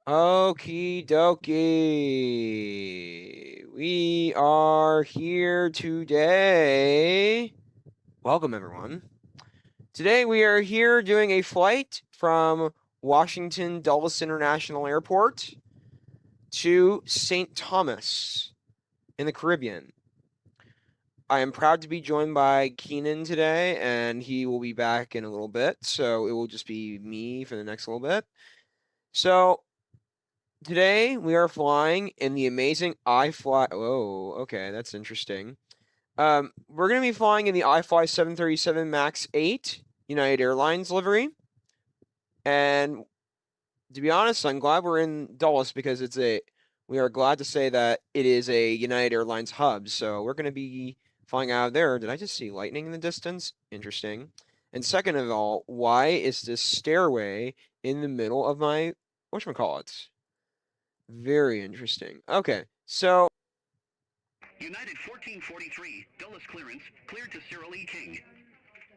Okie dokie. We are here today. Welcome, everyone. Today we are here doing a flight from Washington Dulles International Airport to St. Thomas in the Caribbean. I am proud to be joined by Keenan today, and he will be back in a little bit, so it will just be me for the next little bit. So, today we are flying in the amazing iFLY. Oh, okay, that's interesting. We're going to be flying in the iFLY 737 MAX 8 United Airlines livery. And to be honest, I'm glad we're in Dulles because we are glad to say that it is a United Airlines hub. So we're going to be flying out of there. Did I just see lightning in the distance? Interesting. And second of all, why is this stairway in the middle of my whatchamacallit? Very interesting. Okay, so United 1443, Dulles clearance, cleared to Cyril E. King.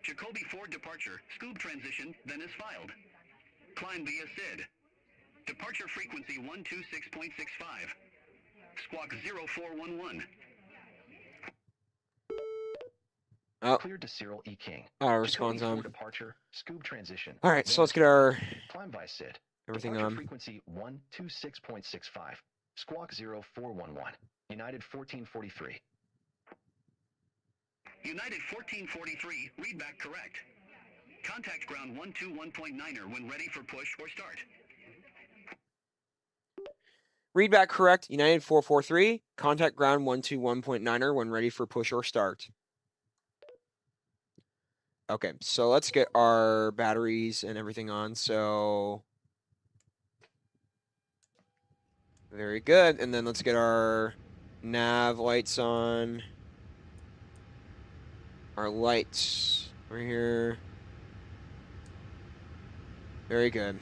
Jacoby Ford departure, Scoob transition, then is filed. Climb via SID. Departure frequency 126.65. Squawk 0411. Cleared to Cyril E. King. response on Departure, Scoob transition. All right, so let's get our climb by SID. Everything Departure on. Frequency 126.65. Squawk 0411. United 1443. United 1443, readback correct. Contact ground 121.9er when ready for push or start. Readback correct. United 443. Contact ground 121.9er when ready for push or start. Okay, so let's get our batteries and everything on. So very good. And then let's get our nav lights on. Our lights over here. Very good.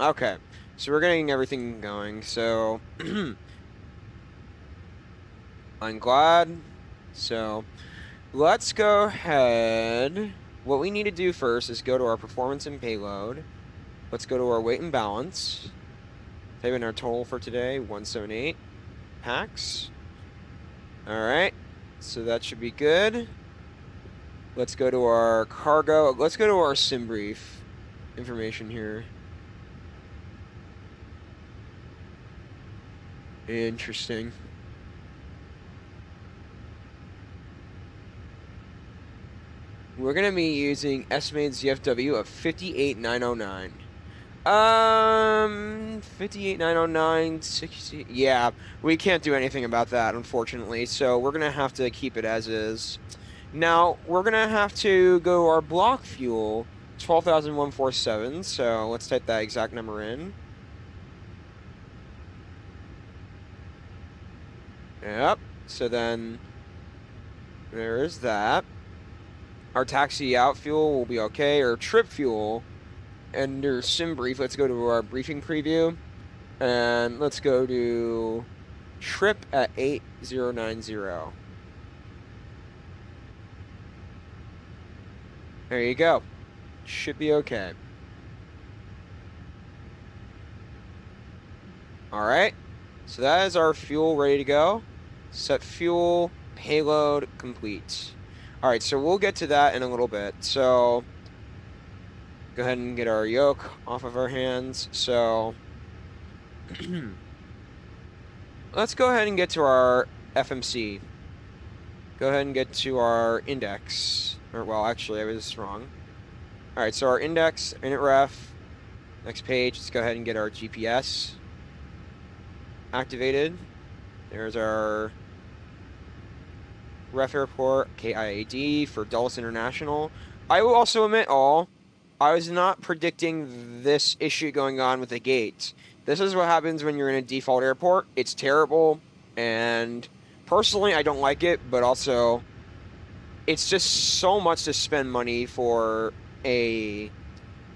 Okay, so we're getting everything going. So I'm glad. So let's go ahead. What we need to do first is go to our performance and payload. Let's go to our weight and balance. Type in our total for today, 178 packs. All right, so that should be good. Let's go to our cargo. Let's go to our sim brief information here. Interesting. We're going to be using estimated CFW of 58,909. 58,909, 60. Yeah, we can't do anything about that, unfortunately. So we're going to have to keep it as is. Now, we're going to have to go to our block fuel, 12,147. So let's type that exact number in. Yep. So then there is that. Our taxi out fuel will be okay. Our trip fuel. Under sim brief, let's go to our briefing preview. And let's go to trip at 8090. There you go. Should be okay. All right. So that is our fuel ready to go. Set fuel, payload complete. All right, so we'll get to that in a little bit. So go ahead and get our yoke off of our hands. So let's go ahead and get to our FMC. Go ahead and get to our index. Or, well, actually, I was wrong. All right, so our index, init ref, next page, let's go ahead and get our GPS activated. There's our ref airport, KIAD for Dulles International. I will also admit I was not predicting this issue going on with the gate. This is what happens when you're in a default airport. It's terrible, and personally, I don't like it, but also, it's just so much to spend money for a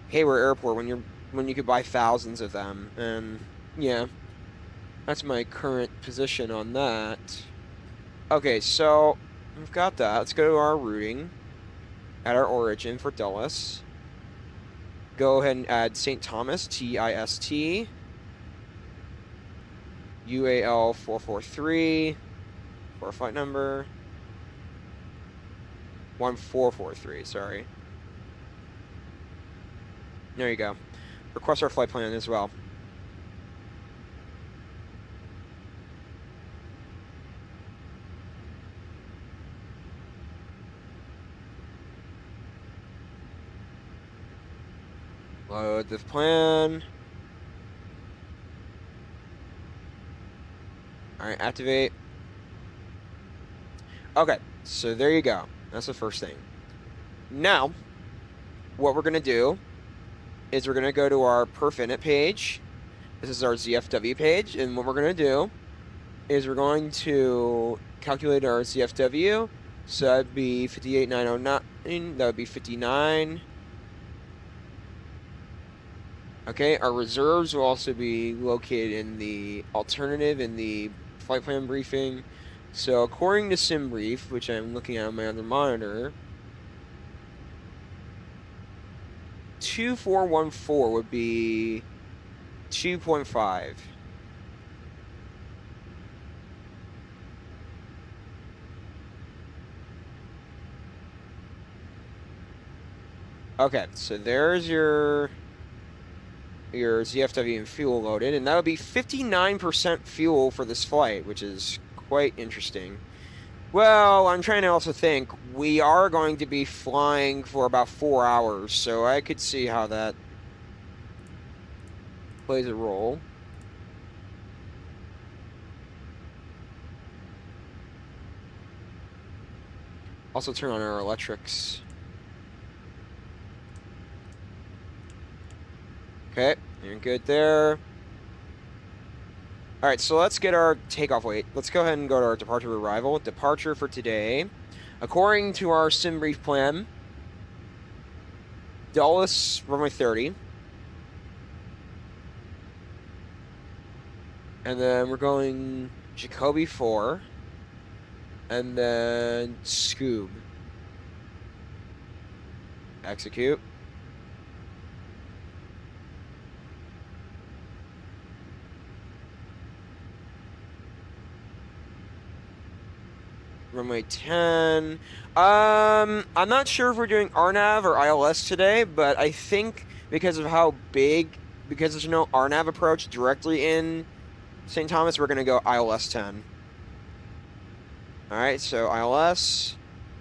Hayward airport when you could buy thousands of them. And yeah, that's my current position on that. Okay, so we've got that. Let's go to our routing at our origin for Dulles. Go ahead and add St. Thomas, TIST. UAL 443 for our flight number. 1443, sorry. There you go. Request our flight plan as well. Load the plan. Alright, activate. Okay, so there you go. That's the first thing. Now, what we're going to do is we're going to go to our perf init page. This is our ZFW page, and what we're going to do is we're going to calculate our ZFW. So that'd be 58,909. That would be 59. Okay, our reserves will also be located in the alternative in the flight plan briefing. So according to SimBrief, which I'm looking at on my other monitor, 2414 would be 2.5. Okay, so there's your ZFW and fuel loaded, and that would be 59% fuel for this flight, which is quite interesting. Well, I'm trying to also think, we are going to be flying for about 4 hours, so I could see how that plays a role. Also turn on our electrics. Okay, you're good there. Alright, so let's get our takeoff weight. Let's go ahead and go to our departure arrival. Departure for today. According to our SimBrief plan, Dulles, runway 30. And then we're going Jacoby 4. And then Scoob. Execute. Runway 10. I'm not sure if we're doing RNAV or ILS today, but I think because of how big, because there's no RNAV approach directly in St. Thomas, we're going to go ILS 10. Alright, so ILS,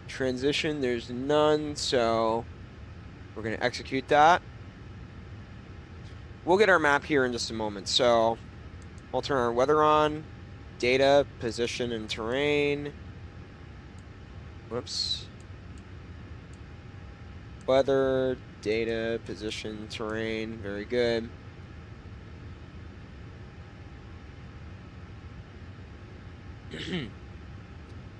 transition, there's none, so we're going to execute that. We'll get our map here in just a moment, so we'll turn our weather on, data, position, and terrain. Whoops. Weather, data, position, terrain. Very good.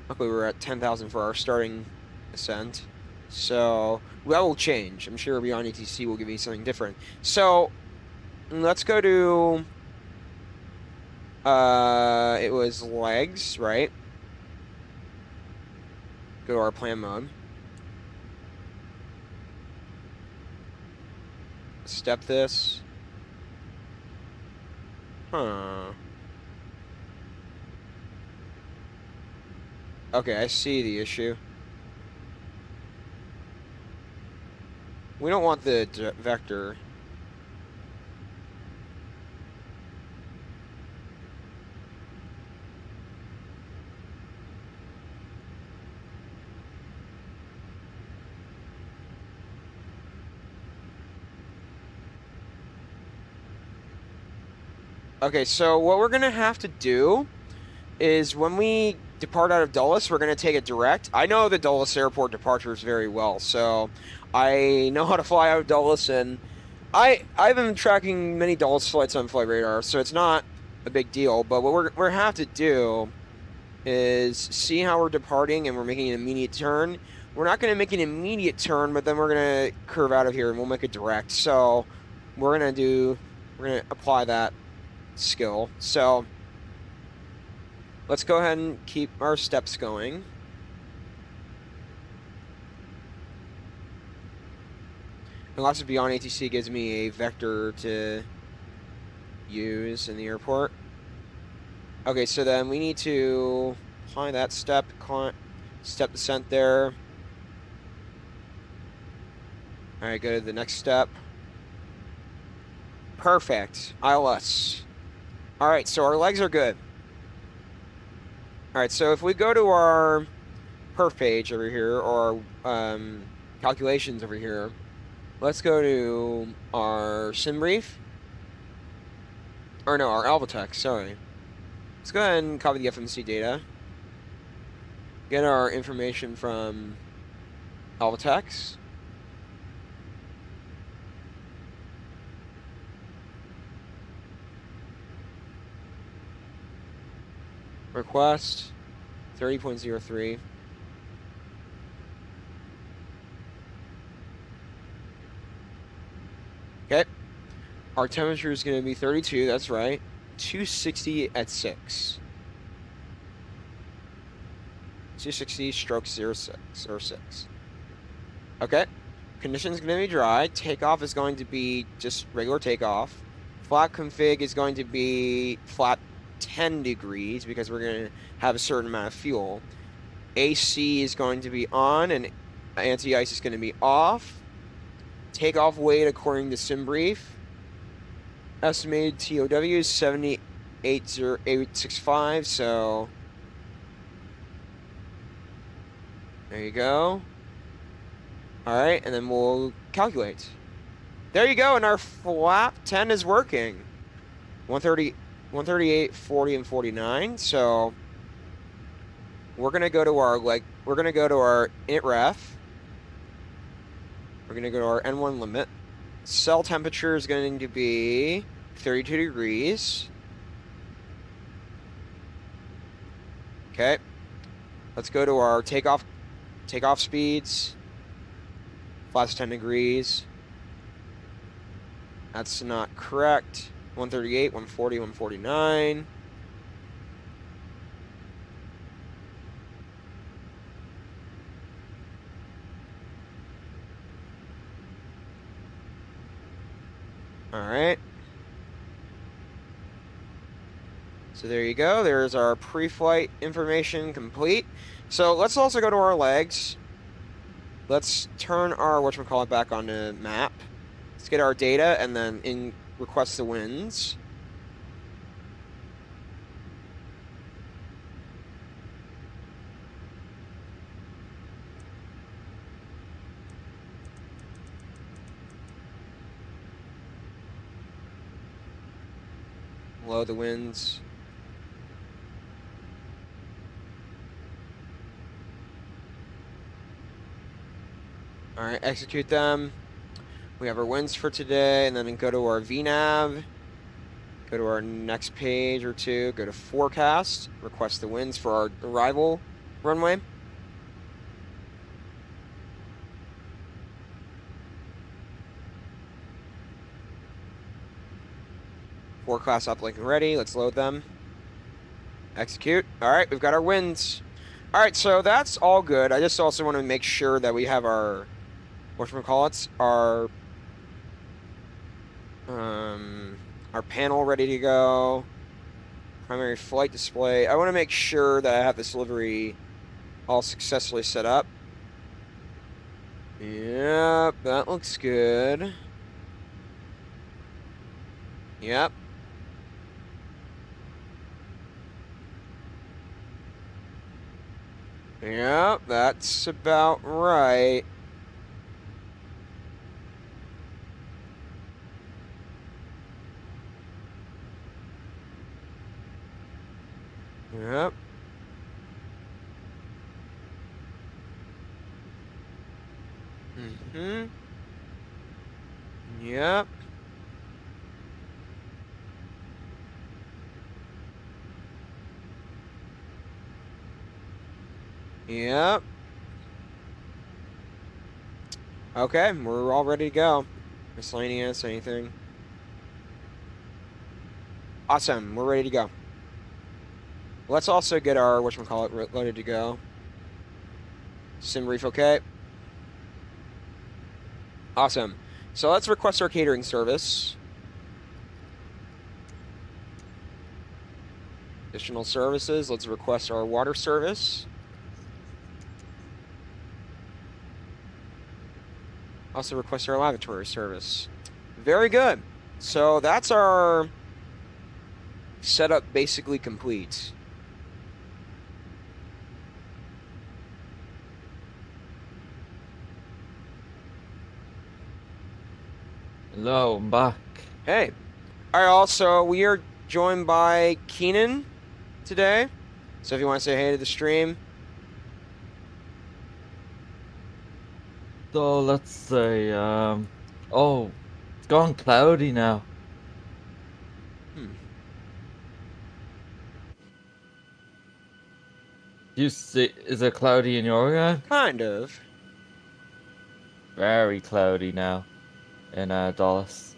Luckily, we're at 10,000 for our starting ascent. So, that will change. I'm sure beyondatc will give me something different. So, let's go to... it was legs, right? Go to our plan mode. Step this. Huh. Okay, I see the issue. We don't want the vector. Okay, so what we're going to have to do is when we depart out of Dulles, we're going to take it direct. I know the Dulles Airport departures very well, so I know how to fly out of Dulles, and I've been tracking many Dulles flights on Flight Radar, so it's not a big deal. But what we're going to have to do is see how we're departing, and we're making an immediate turn. We're not going to make an immediate turn, but then we're going to curve out of here, and we'll make it direct. So we're going to apply that skill. So let's go ahead and keep our steps going. Unless beyondatc gives me a vector to use in the airport. Okay, so then we need to apply that step descent there. All right, go to the next step. Perfect. ILS. All right, so our legs are good. All right, so if we go to our perf page over here, or calculations over here, let's go to our sim brief. Or no, our AlphaTech, sorry. Let's go ahead and copy the FMC data. Get our information from AlphaTech. Request 30.03. Okay. Our temperature is going to be 32, that's right. 260 at 6. 260 stroke 06 or 6. Okay. Conditions going to be dry. Takeoff is going to be just regular takeoff. Flat config is going to be flat 10 degrees because we're going to have a certain amount of fuel. AC is going to be on and anti-ice is going to be off. Takeoff weight according to SimBrief. Estimated TOW is 780865, so there you go. All right, and then we'll calculate. There you go, and our flap 10 is working. 130, 138, 40, and 49. So we're gonna go to our init ref. We're gonna go to our N1 limit. Cell temperature is going to be 32 degrees. Okay. Let's go to our takeoff speeds. Flaps 10 degrees. That's not correct. 138, 140, 149. All right. So there you go. There's our pre-flight information complete. So let's also go to our legs. Let's turn our whatchamacallit back on the map. Let's get our data and then request the winds. Load the winds. All right, execute them. We have our winds for today, and then go to our VNav. Go to our next page or two. Go to forecast. Request the winds for our arrival runway. Forecast uplink and ready. Let's load them. Execute. All right, we've got our winds. All right, so that's all good. I just also want to make sure that we have our whatchamacallit, our panel ready to go. Primary flight display. I want to make sure that I have this livery all successfully set up. Yep, that looks good. Yep. Yep, that's about right. Yep. Mm-hmm. Yep. Yep. Okay, we're all ready to go. Miscellaneous, anything? Awesome, we're ready to go. Let's also get our whatchamacallit loaded to go. Sim brief, okay. Awesome. So let's request our catering service. Additional services. Let's request our water service. Also request our lavatory service. Very good. So that's our setup basically complete. Hello, I'm back. Hey. All right, also, we are joined by Keenan today. So if you want to say hey to the stream. So let's say, oh, it's gone cloudy now. You see, is it cloudy in your game? Kind of. Very cloudy now in Dallas.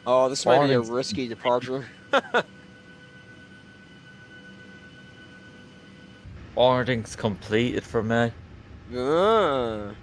Oh, this might be a Morning's risky departure. Morning's completed for me. Ah.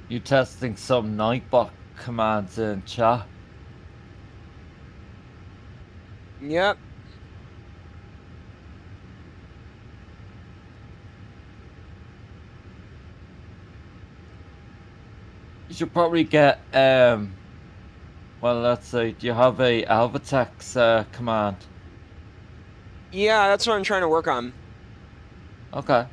You testing some Nightbot commands in chat? Yep. You should probably get, well, let's say, do you have a Alvatex command? Yeah, that's what I'm trying to work on. Okay.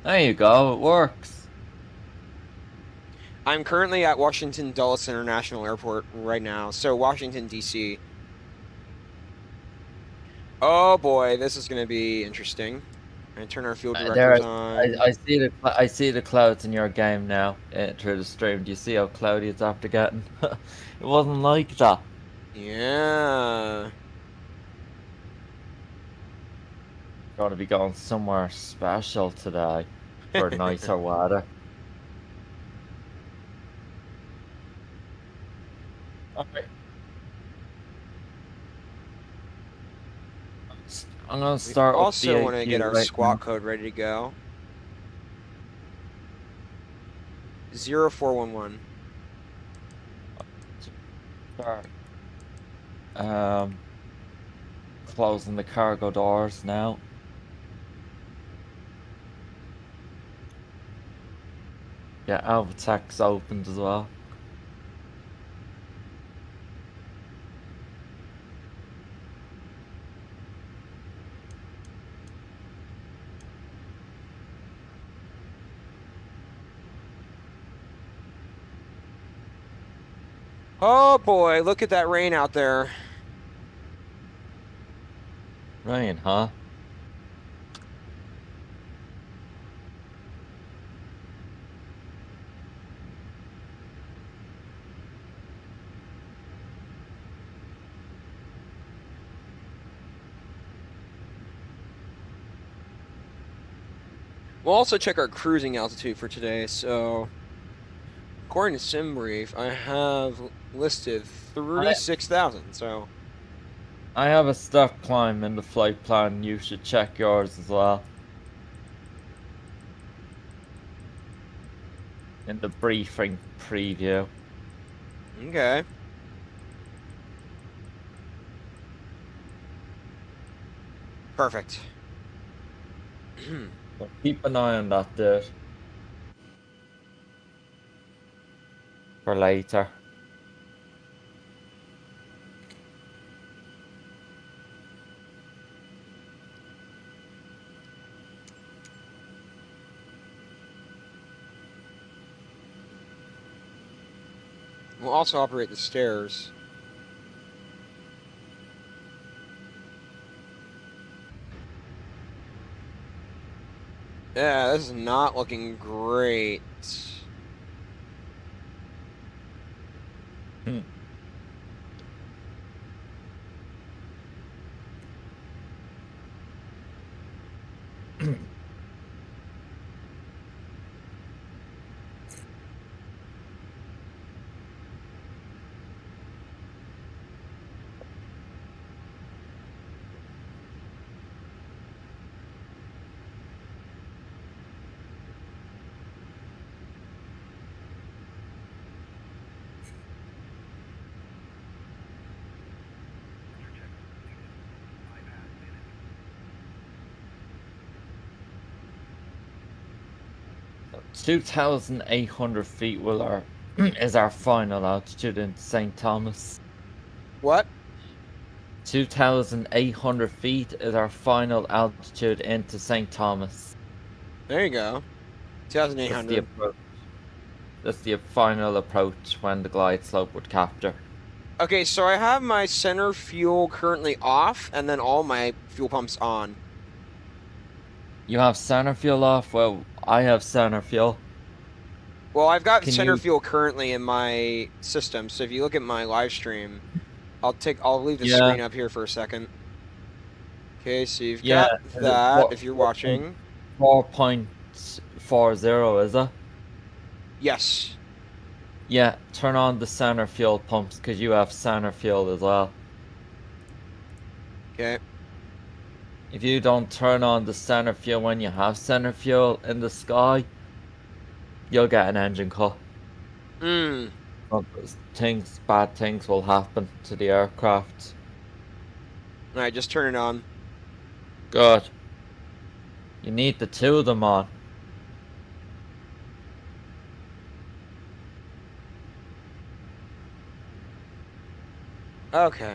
There you go, it works. I'm currently at Washington Dulles International Airport right now. So Washington, D.C. Oh boy, this is going to be interesting. I turn our field directors on. I see the clouds in your game now through the stream. Do you see how cloudy it's after getting? It wasn't like that. Yeah. Going to be going somewhere special today for nicer weather. Alright. I'm gonna We start with also want to get BAQ our right squawk now. code ready to go. 0411. Start. Closing the cargo doors now. Yeah, Alvatex opened as well. Oh boy, look at that rain out there. Rain, huh? We'll also check our cruising altitude for today. So, according to SimBrief, I have listed 36,000. So, I have a stuck climb in the flight plan. You should check yours as well. In the briefing preview. okay. Perfect. So keep an eye on that dude. For later. We'll also operate the stairs. Yeah, this is not looking great. Hmm. So 2,800 feet is our final altitude in St. Thomas. What? 2,800 feet is our final altitude into St. Thomas. There you go. That's the 2,800. approach. That's the final approach when the glide slope would capture. Okay, so I have my center fuel currently off, and then all my fuel pumps on. You have center fuel off? Well, I have center fuel. Well, I've got Can center you? fuel currently in my system, so if you look at my live stream, I'll leave the Yeah, screen up here for a second. Okay, so you've yeah. got Is it that if you're watching. 4.40, is it? Yes. Yeah, turn on the center fuel pumps because you have center fuel as well. Okay. If you don't turn on the center fuel when you have center fuel in the sky, you'll get an engine cut. Hmm. Bad things will happen to the aircraft. All right, just turn it on. Good. You need the two of them on. Okay.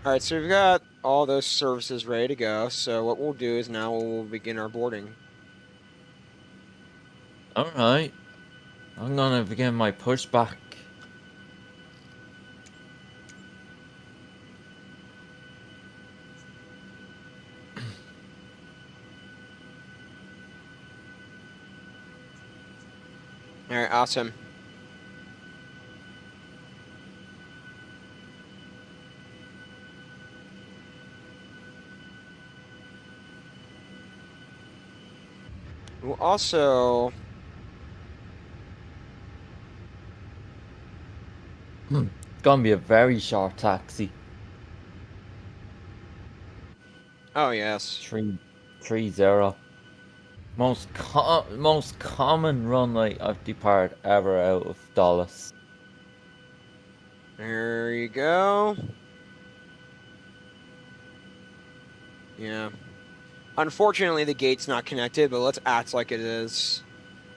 All right, so we've got all those services ready to go. So what we'll do is now we'll begin our boarding. Alright. I'm gonna begin my pushback. All right, awesome. We'll also It's gonna be a very short taxi. Oh yes. 330. Most common run rate I've departed ever out of Dulles. There you go. Yeah. Unfortunately, the gate's not connected, but let's act like it is.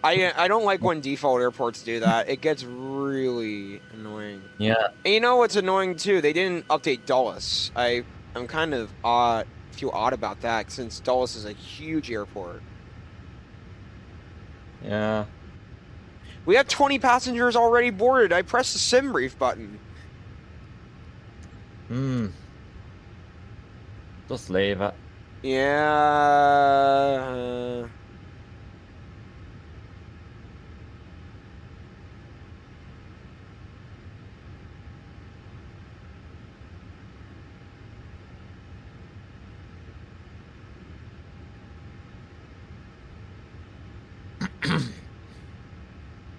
I don't like when default airports do that. It gets really annoying. Yeah. And you know what's annoying too? They didn't update Dulles. I'm kind of feel odd about that since Dulles is a huge airport. Yeah. We have 20 passengers already boarded. I pressed the sim brief button. Just leave it. Yeah.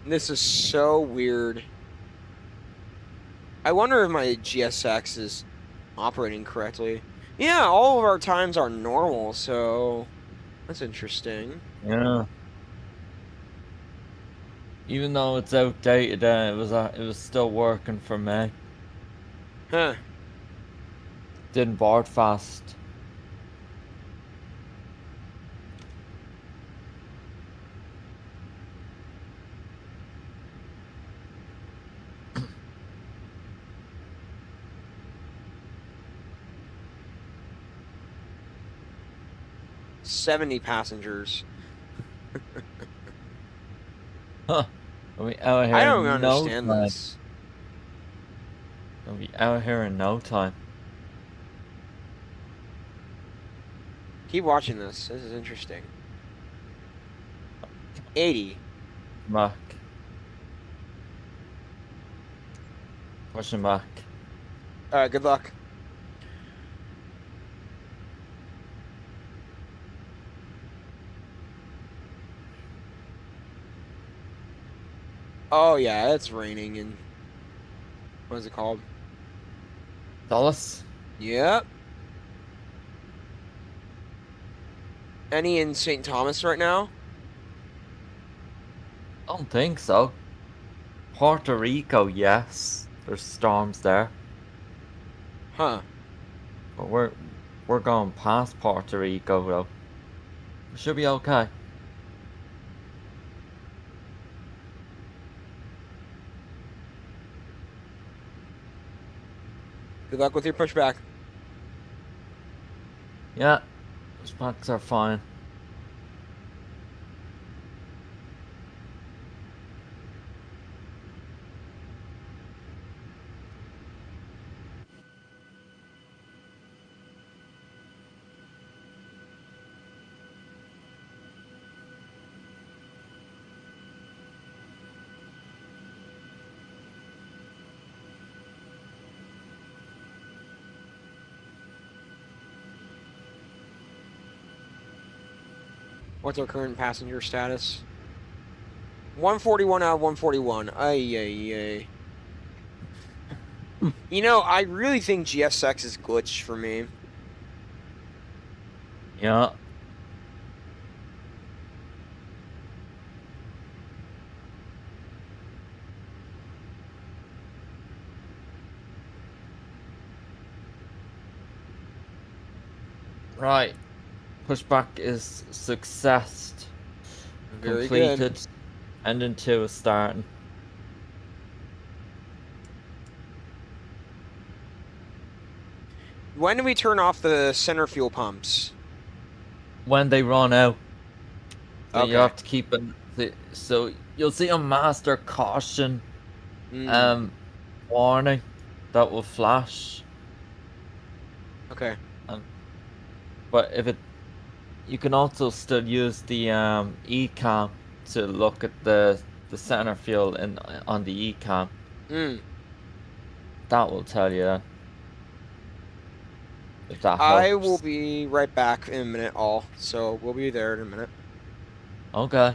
This is so weird. I wonder if my GSX is operating correctly. Yeah, all of our times are normal, so that's interesting. Yeah. Even though it's outdated, it was still working for me. Huh. Didn't board fast. $70 passengers. Huh. We'll be out I here don't in no understand time. this. We'll be out here in no time. Keep watching this. This is interesting. 80. Back. Pushing back. Alright, good luck. Oh yeah, it's raining and what is it called? Dulles? Yep. Any in St. Thomas right now? I don't think so. Puerto Rico, yes. There's storms there. Huh. But we're going past Puerto Rico though. We should be okay. Good luck with your pushback. Yeah. Those packs are fine. What's our current passenger status? 141 out of 141. Ay, ay, ay. You know, I really think GSX is glitched for me. Yeah. Right. Pushback is successed. Very good. Completed. Ending 2 is starting. When do we turn off the center fuel pumps? When they run out. So you Okay. have to keep it. So you'll see a master caution Mm. warning that will flash. Okay. But if it, you can also still use the ecam to look at the center fuel in on the ecam. Mm. That will tell you that, if that I will helps. be right back in a minute, all. So we'll be there in a minute. Okay.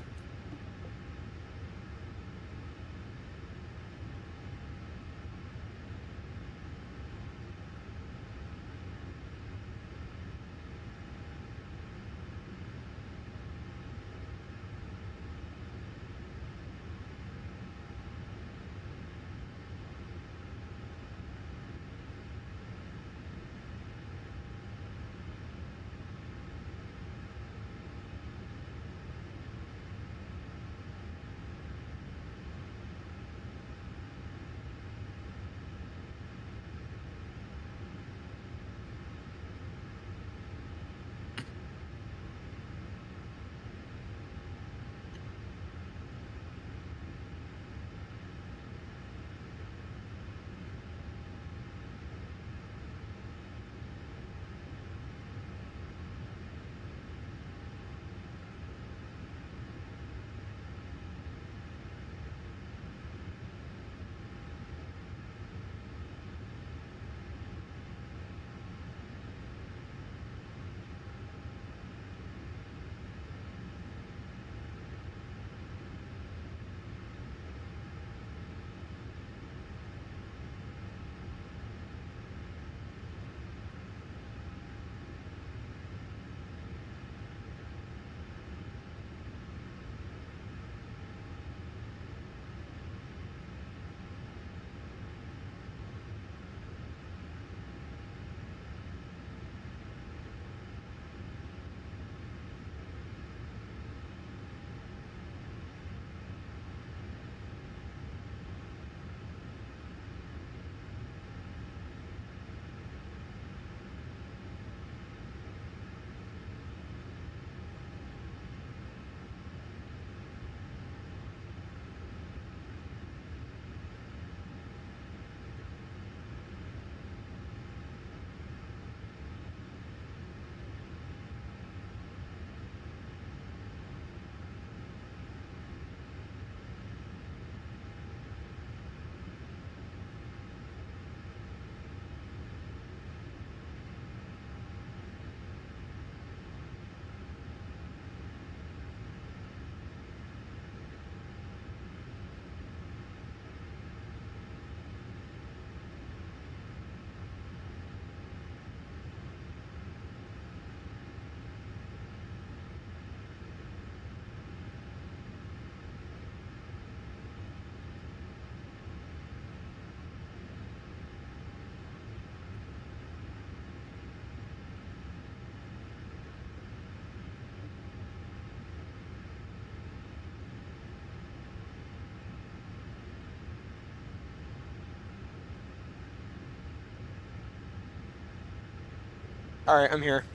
All right, I'm here.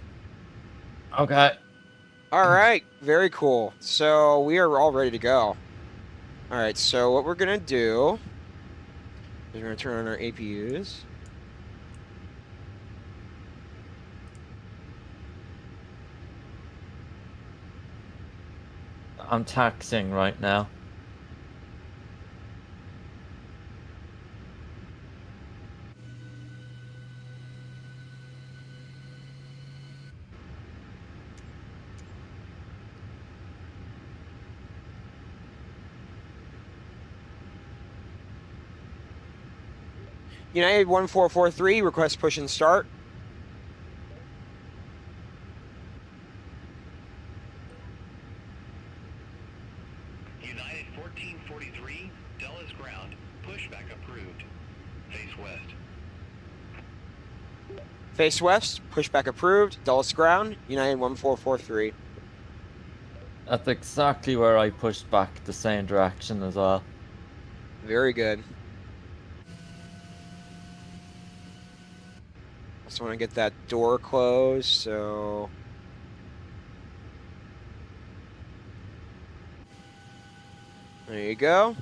Okay. All right, very cool. So we are all ready to go. All right, so what we're gonna do is we're gonna turn on our APUs. I'm taxing right now. United 1443 request push and start. United 1443, Dulles ground. Pushback approved. Face west. Face west, pushback approved. Dulles ground, United 1443. That's exactly where I pushed back the same direction as well. Very good. Just want to get that door closed, so there you go.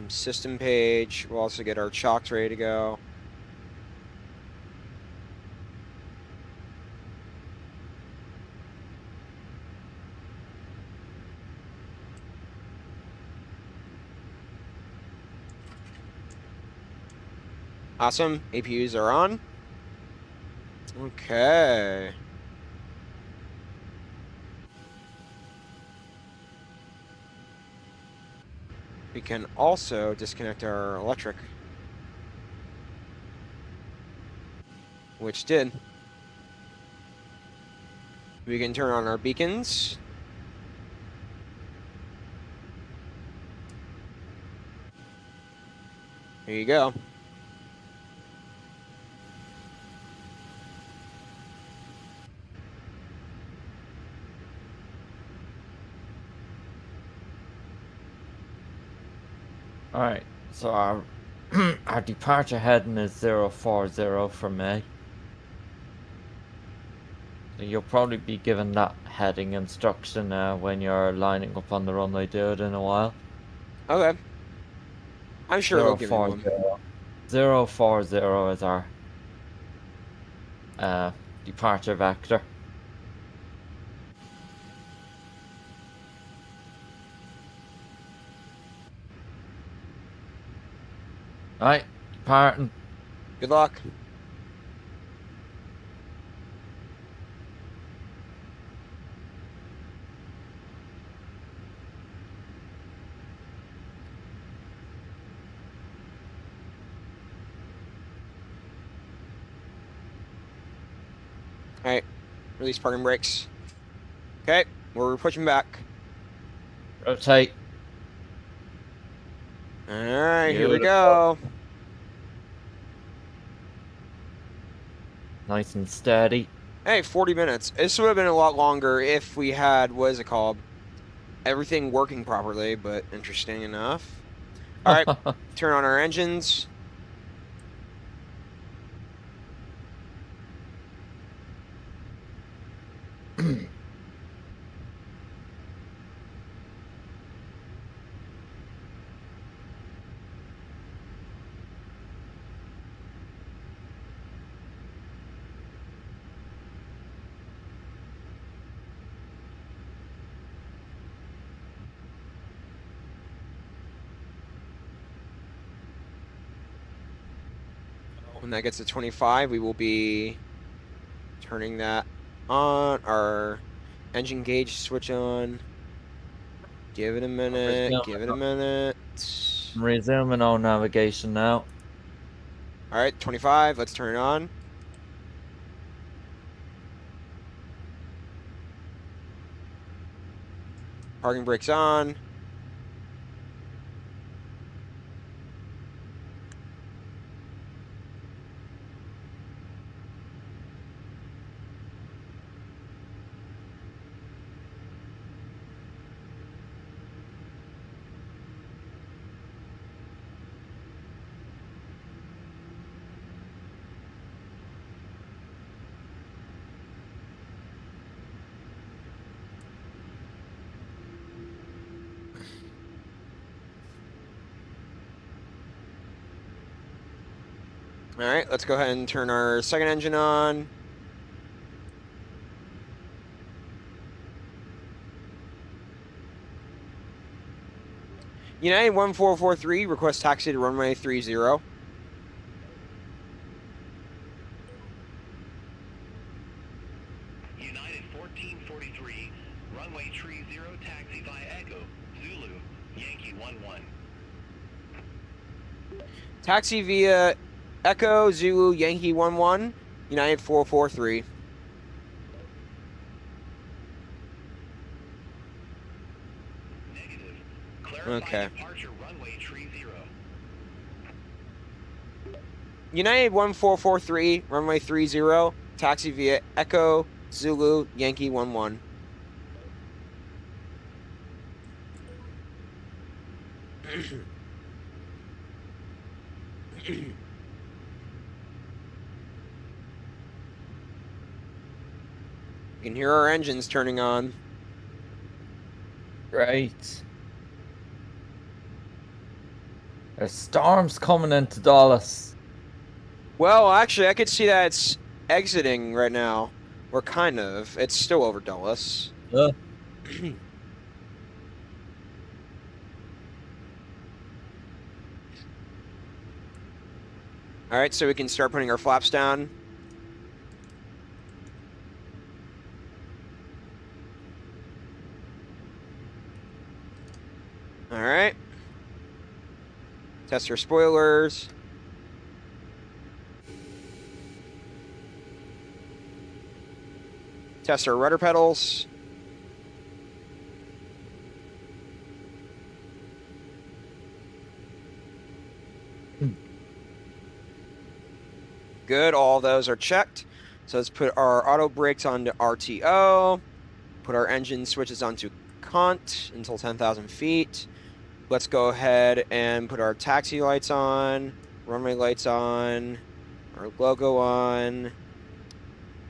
System page. We'll also get our chocks ready to go. Awesome. APUs are on. Okay. We can also disconnect our electric, which did. We can turn on our beacons. Here you go. All right. So our our departure heading is 040 from me. You'll probably be given that heading instruction when you're lining up on the runway, dude, in a while. Okay. I'm sure they'll give me one. 040 is our departure vector. Right, departing. Good luck. All right. Release parking brakes. Okay. We're pushing back. Rotate. All right. Here we Beautiful. go. Nice and steady. Hey, 40 minutes. This would have been a lot longer if we had, what is it called? Everything working properly, but interesting enough. All right. Turn on our engines. When that gets to 25, we will be turning that on. Our engine gauge switch on. Give it a minute. Give it a minute. Resuming on navigation now. All right, 25. Let's turn it on. Parking brakes on. All right, let's go ahead and turn our second engine on. United 1443, request taxi to runway 30. United 1443, runway 30, taxi via Echo, Zulu, Yankee 11. Taxi via Echo, Zulu, Yankee 11, United 443. Negative. Clarify Okay. departure runway 30. United 1443, runway 30, taxi via Echo, Zulu, Yankee 11. You can hear our engines turning on. Great. There's storms coming into Dallas. Well, actually, I could see that it's exiting right now. Or kind of. It's still over Dulles. Uh, All right, so we can start putting our flaps down. All right. Test our spoilers. Test our rudder pedals. Good, all those are checked. So let's put our auto brakes onto RTO. Put our engine switches onto cont until 10,000 feet. Let's go ahead and put our taxi lights on, runway lights on, our logo on.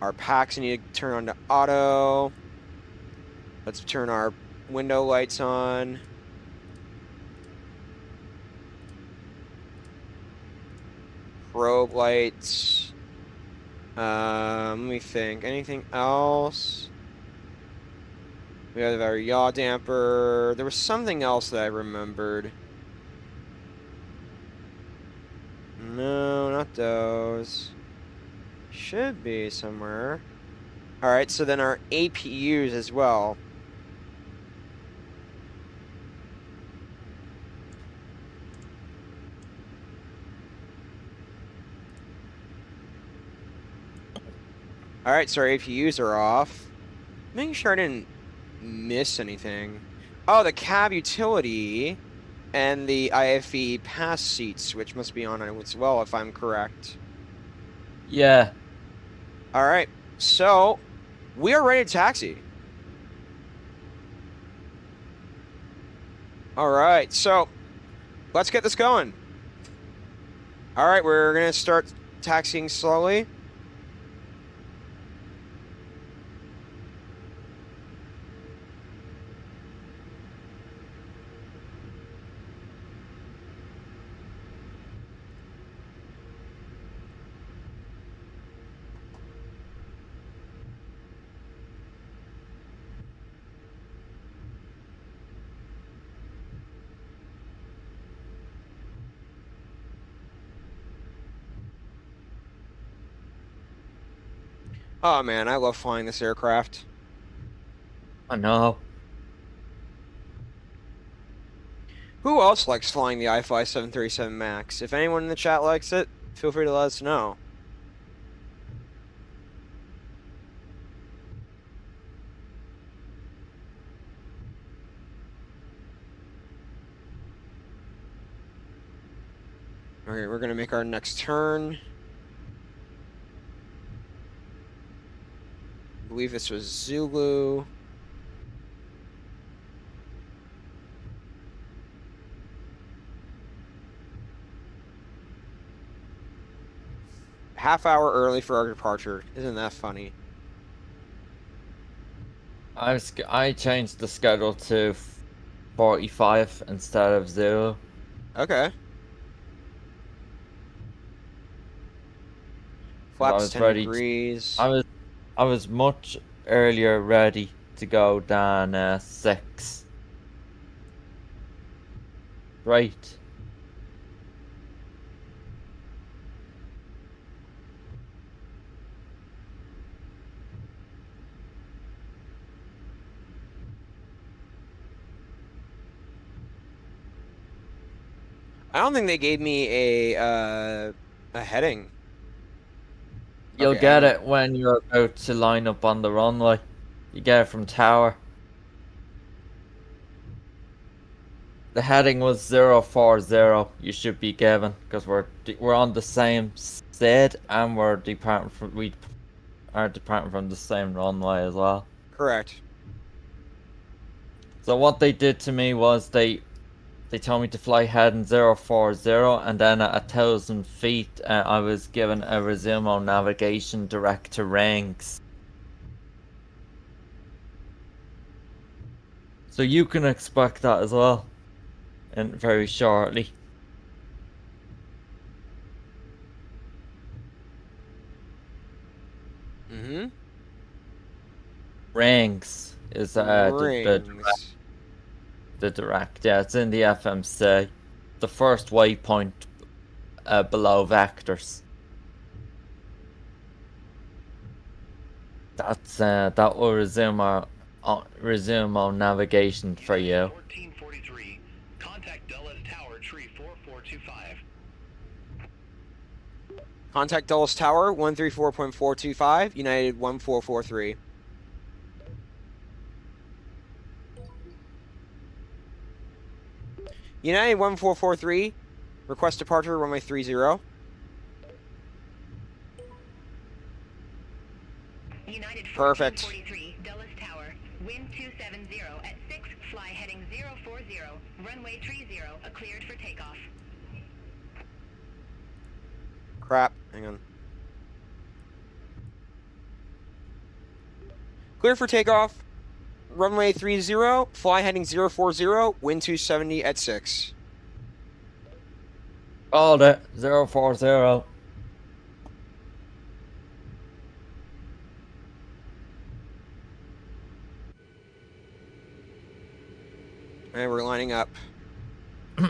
Our packs need to turn on to auto. Let's turn our window lights on. Probe lights. Let me think. Anything else? We have our yaw damper. There was something else that I remembered. No, not those. Should be somewhere. All right, so then our APUs as well. All right, so our APUs are off. Making sure I didn't miss anything. Oh, the cab utility and the IFE pass seat switch must be on as well, if I'm correct. yeah. All right, so we are ready to taxi. All right, so let's get this going. All right, we're gonna start taxiing slowly. Oh man, I love flying this aircraft. I know. Who else likes flying the iFLY 737 MAX? If anyone in the chat likes it, feel free to let us know. All right, we're gonna make our next turn. I believe this was Zulu. Half hour early for our departure. Isn't that funny? I changed the schedule to 45 instead of 0. Okay. 'cause I Flaps was 10 ready. degrees. I was much earlier ready to go than 6. Right. I don't think they gave me a heading. You'll Okay, get it when you're about to line up on the runway. You get it from tower. The heading was 040. You should be given because we're on the same side and we are departing from the same runway as well. correct. So what they did to me was they told me to fly heading 040, and then at 1,000 feet I was given a resume on navigation direct to ranks. So you can expect that as well, and very shortly. Mm-hmm. Ranks is Rings. the direct. Yeah, it's in the FMC. The first waypoint below vectors. That will resume on navigation for you. 1443. Contact Dulles Tower, tree 4425. Contact Dulles Tower 134.425, United 1443. United 1443, request departure runway 30. United Perfect. 1443, Dulles Tower, wind 270 at 6, fly heading 040, runway 30, cleared for takeoff. Crap, hang on. Clear for takeoff, runway 30, fly heading 040, wind 270 at 6. Called it 040. And we're lining up.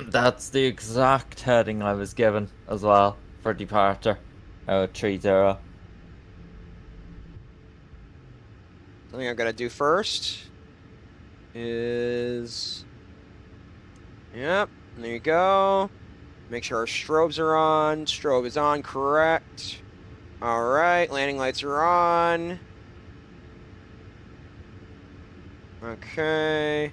That's the exact heading I was given as well for departure. 30. Something I've got to do first is... Yep, there you go. Make sure our strobes are on. Strobe is on, correct. Alright, landing lights are on. Okay.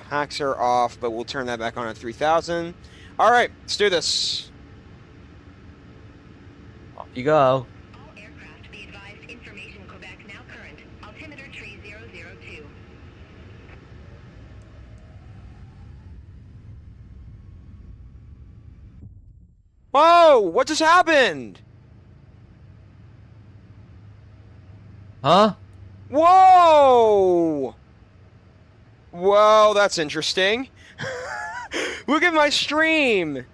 Hacks are off, but we'll turn that back on at 3000. Alright, let's do this. Off you go. All aircraft be advised, information Quebec now current. Altimeter tree 002. Whoa! What just happened? Huh? Whoa! Whoa, that's interesting. Look at my stream.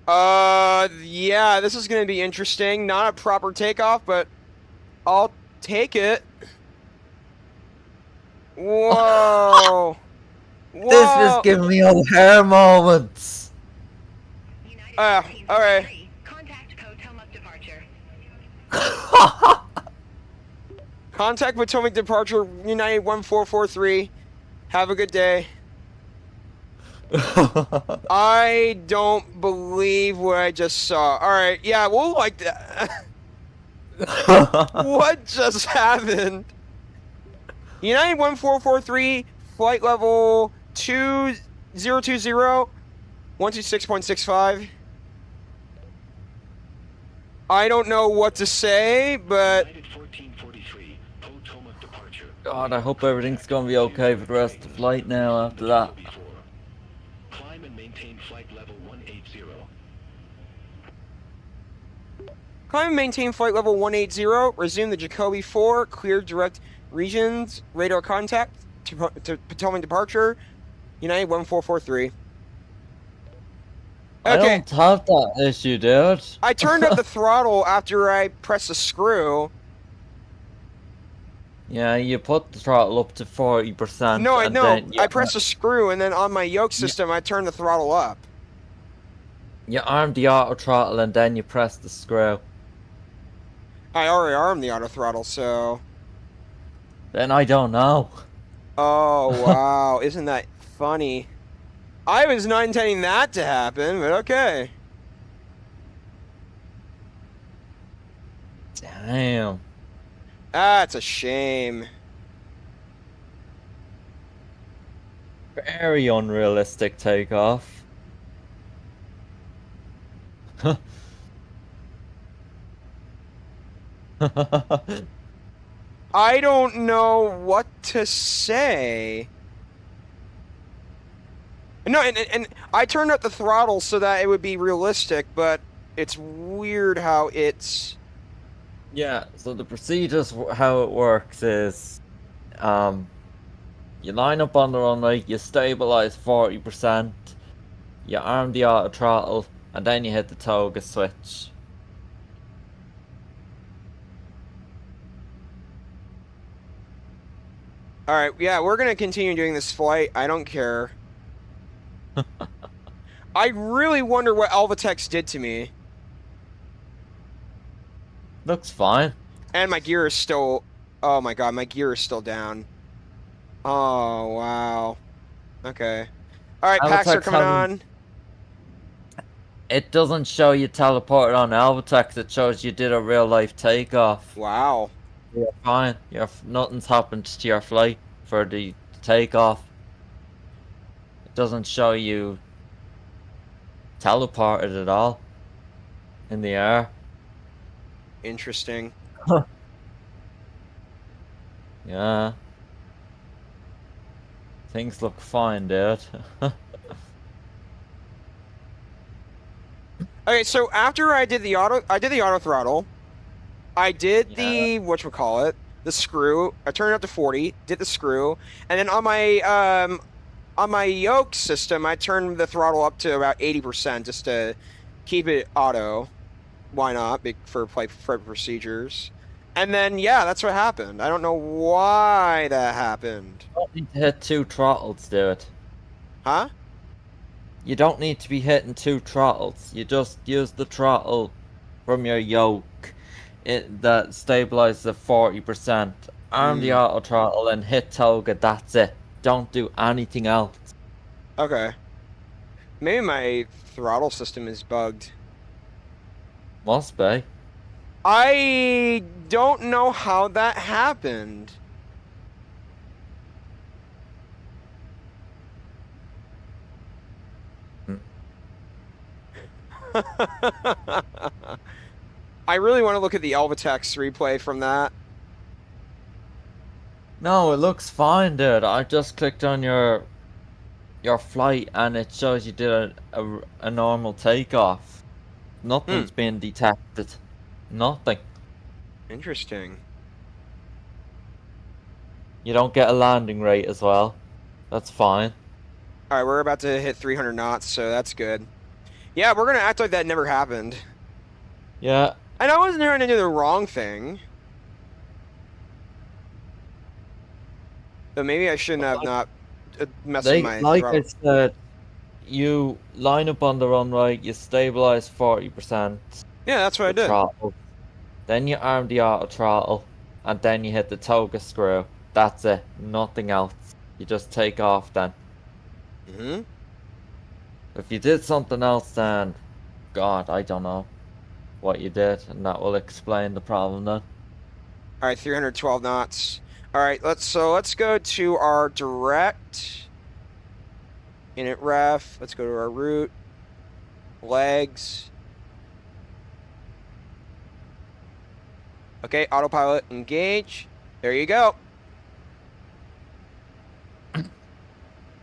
Yeah, this is gonna be interesting. Not a proper takeoff, but I'll take it. Whoa. Whoa. This is giving me O'Hare moments. United alright. 1443, contact Potomac departure. Contact Potomac departure, United 1443. Have a good day. I don't believe what I just saw. Alright, yeah, we'll like that. What just happened? United 1443, flight level 2020, 126.65. I don't know what to say, but... United 1443, Potomac departure. God, I hope everything's gonna be okay for the rest of the flight now after that. Climb and maintain flight level 180. Climb and maintain flight level 180. Resume the Jacoby 4. Clear direct regions. Radar contact to Potomac departure. United 1443. I Okay, don't have that issue, dude. I turned up the throttle after I pressed the screw. Yeah, you put the throttle up to 40%, No, and no, then I pressed the screw, and then on my yoke system, I turned the throttle up. you arm the auto throttle, and then you press the screw. I already armed the auto throttle, so... Then I don't know. Oh, wow, isn't that funny? I was not intending that to happen, but okay. Damn. That's a shame. Very unrealistic takeoff. I don't know what to say. No, and I turned up the throttle so that it would be realistic, but it's weird how it's... Yeah, so the procedures, how it works is, you line up on the runway, you stabilize 40%, you arm the auto throttle, and then you hit the toga switch. All right, yeah, we're gonna continue doing this flight. I don't care. I really wonder what Alvatex did to me. Looks fine. And my gear is still... Oh my god, my gear is still down. Oh, wow. Okay. All right, packs are Alvatex coming hasn't- on. It doesn't show you teleported on Alvatex, it shows you did a real life takeoff. Wow. You're fine. Nothing's happened to your flight for the takeoff. It doesn't show you teleported at all in the air. Interesting. Yeah. Things look fine, dude. Okay, so after I did the auto throttle. I did the whatchamacallit, the screw. I turned it up to 40, did the screw, and then on my yoke system, I turned the throttle up to about 80% just to keep it auto. Why not? For procedures. And then yeah, that's what happened. I don't know why that happened. You don't need to hit 2 throttles, dude. Huh? You don't need to be hitting 2 throttles. You just use the throttle from your yoke. That stabilizes at 40%. Arm the auto throttle and hit toga, that's it. Don't do anything else. Okay. Maybe my throttle system is bugged. Must be. I don't know how that happened. I really want to look at the Alvatex replay from that. No, it looks fine, dude. I just clicked on your flight and it shows you did a normal takeoff. Nothing's been detected. Nothing. Interesting. You don't get a landing rate as well. That's fine. All right, we're about to hit 300 knots, so that's good. Yeah, we're going to act like that never happened. Yeah. And I wasn't trying to do the wrong thing. But maybe I shouldn't have not messed with my Like throttle. I said, you line up on the runway, you stabilize 40%. Yeah, that's what I did. Throttle. Then you arm the auto throttle, and then you hit the toga screw. That's it. Nothing else. You just take off then. If you did something else, then God, I don't know what you did, and that will explain the problem then. All right, 312 knots. All right, let's go to our direct init ref. Let's go to our route, legs. Okay, autopilot engage. There you go.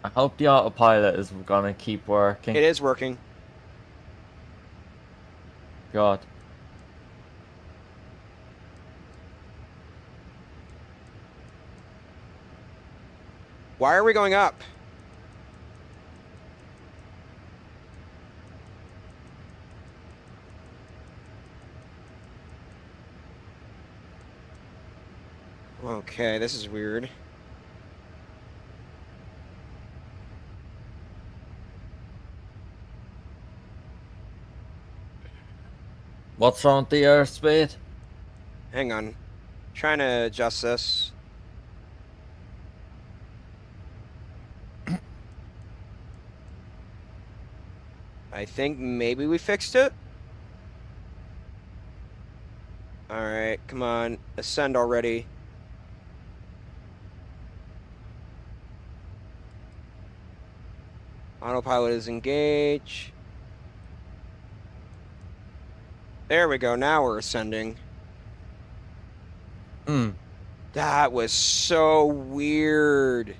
I hope the autopilot is gonna keep working. It is working. God. Why are we going up? Okay, this is weird. What's wrong with the airspeed? Hang on. Trying to adjust this. I think maybe we fixed it. Alright, come on. Ascend already. Autopilot is engaged. There we go. Now we're ascending. That was so weird.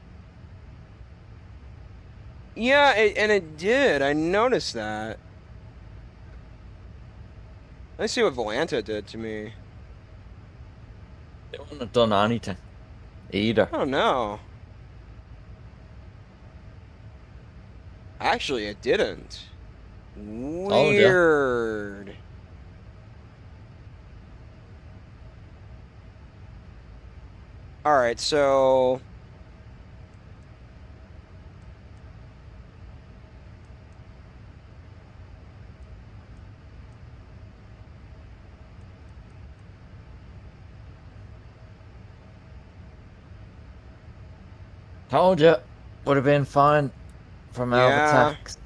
Yeah, and it did. I noticed that. Let's see what Volanta did to me. They wouldn't have done anything either. Oh no. Actually, it didn't. Weird. All right, so Told you, would have been fine from our yeah. attacks.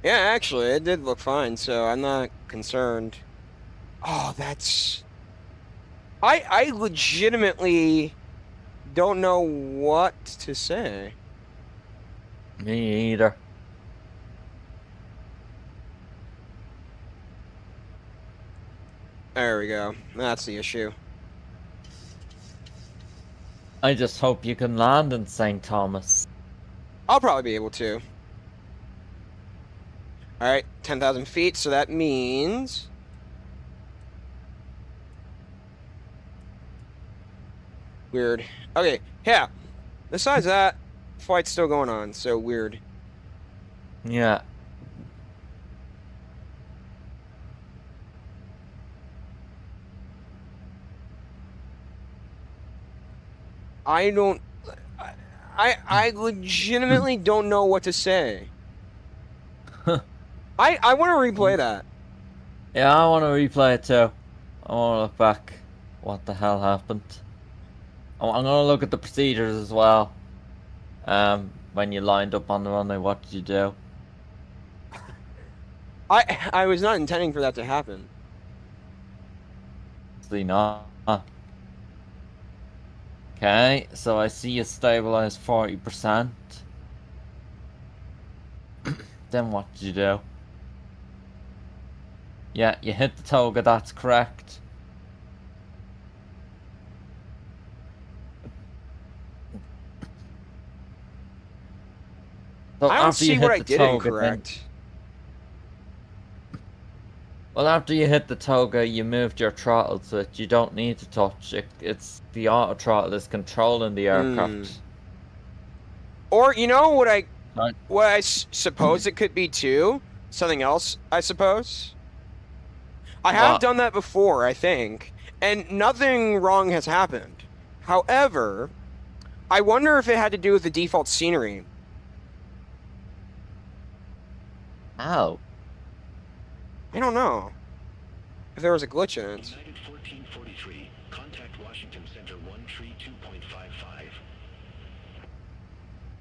Yeah, actually, it did look fine, so I'm not concerned. Oh, that's... I legitimately don't know what to say. Me either. There we go. That's the issue. I just hope you can land in St. Thomas. I'll probably be able to. All right, 10,000 feet, so that means... Weird. Okay, yeah. Besides that, flight's still going on, so weird. Yeah. I don't... I legitimately don't know what to say. I want to replay that. Yeah, I want to replay it too. I want to look back. What the hell happened? I'm gonna look at the procedures as well. When you lined up on the runway, what did you do? I was not intending for that to happen. See not. Okay, so I see you stabilize 40%. Then what did you do? Yeah, you hit the toga, that's correct. So I don't after you see hit what I the did toga, incorrect. well, after you hit the toga, you moved your throttle switch. You don't need to touch it. It's the auto throttle is controlling the aircraft. Or, you know what Right. what I suppose it could be too? Something else, I suppose? I have What? done that before, I think, and nothing wrong has happened. However, I wonder if it had to do with the default scenery. Ow. I don't know. If there was a glitch in it. United 1443, contact Washington Center 132.55.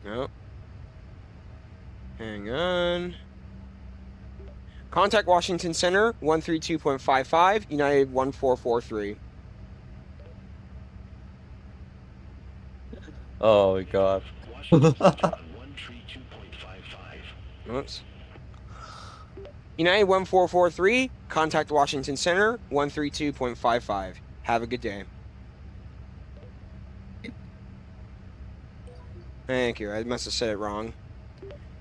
Nope. Hang on. Contact Washington Center 132.55, United 1443. Oh my god. Washington Center on 132.55. Oops. United 1443, contact Washington Center 132.55. Have a good day. Thank you. I must have said it wrong.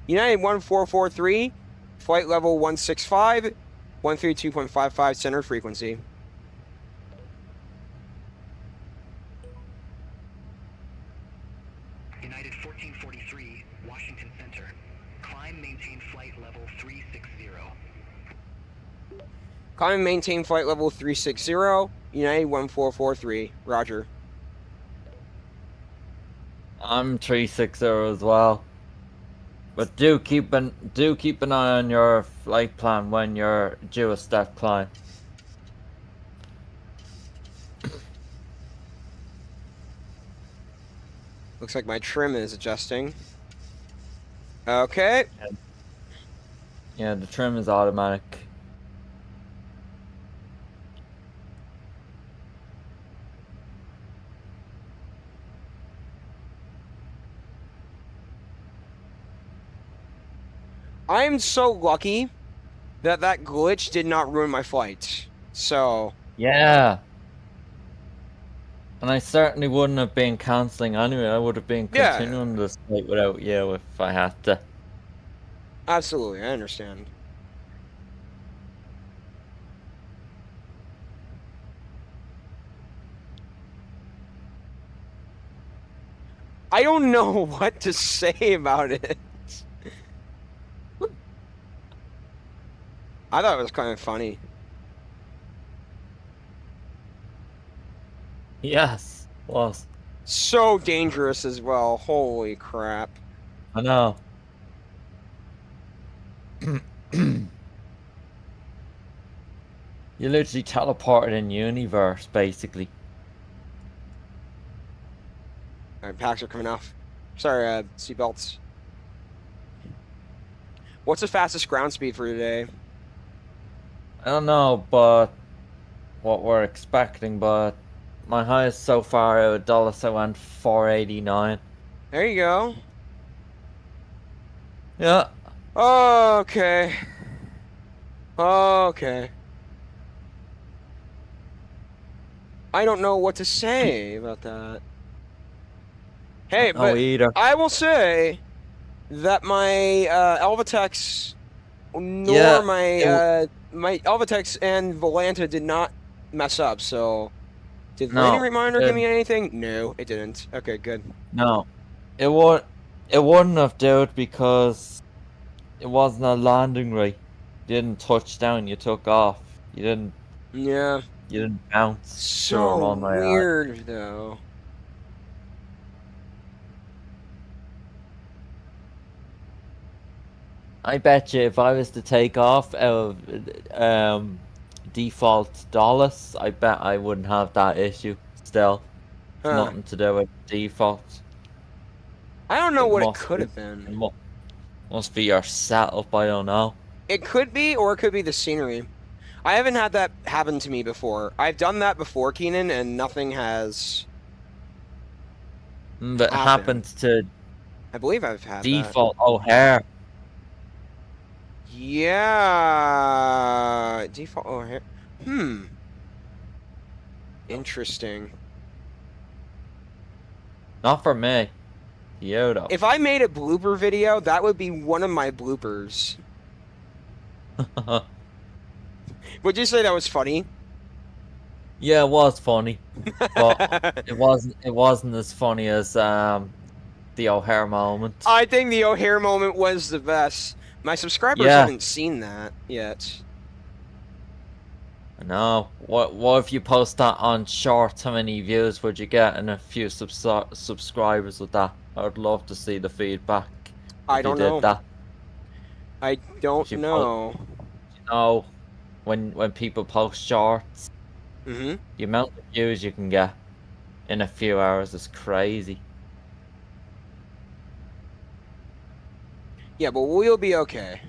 United 1443, flight level 165, 132.55 center frequency. United 1443, Washington Center. Climb, maintain flight level 360. Climb and maintain flight level 360, United 1443. Roger. I'm 360 as well. But do keep an eye on your flight plan when you're due a step climb. Looks like my trim is adjusting. Okay. Yeah, the trim is automatic. I'm so lucky that that glitch did not ruin my flight. So, Yeah. And I certainly wouldn't have been cancelling anyway. I would have been yeah, continuing this flight without you if I had to. absolutely. I understand. I don't know what to say about it. I thought it was kind of funny. Yes, was. So dangerous as well. Holy crap. I know. You literally teleported in universe, basically. Alright, packs are coming off. Sorry, seatbelts. What's the fastest ground speed for today? I don't know, but what we're expecting, but my highest so far out of Dulles, I went 489. There you go. Yeah. Okay. Okay. I don't know what to say about that. Hey, No, but either. I will say that my Elvatex nor Yeah, my Elvatex and Volanta did not mess up, so did landing no, reminder give me anything? No, it didn't. Okay, good. no. It wouldn't have done because it wasn't a landing right. You didn't touch down, you took off. You Yeah. didn't bounce through a So runway. weird though. I bet you if I was to take off out of default Dulles, I bet I wouldn't have that issue still. It's Huh. nothing to do with default. I don't know It what it must could be, have been. must be your setup, I don't know. It could be, or it could be the scenery. I haven't had that happen to me before. I've done that before, Keenan, and nothing has But it happened. happens to I believe I've had default O'Hare. that. Yeah. Default O'Hare. Interesting. Not for me. You though. If I made a blooper video, that would be one of my bloopers. Would you say that was funny? Yeah, it was funny, but it wasn't as funny as the O'Hare moment. I think the O'Hare moment was the best. My subscribers Yeah. haven't seen that yet. No. What if you post that on Shorts? How many views would you get and a few subscribers with that? I would love to see the feedback. I don't know. That. I don't know. You know, when people post Shorts, Mm-hmm. the amount of views you can get in a few hours is crazy. Yeah, but we'll be okay.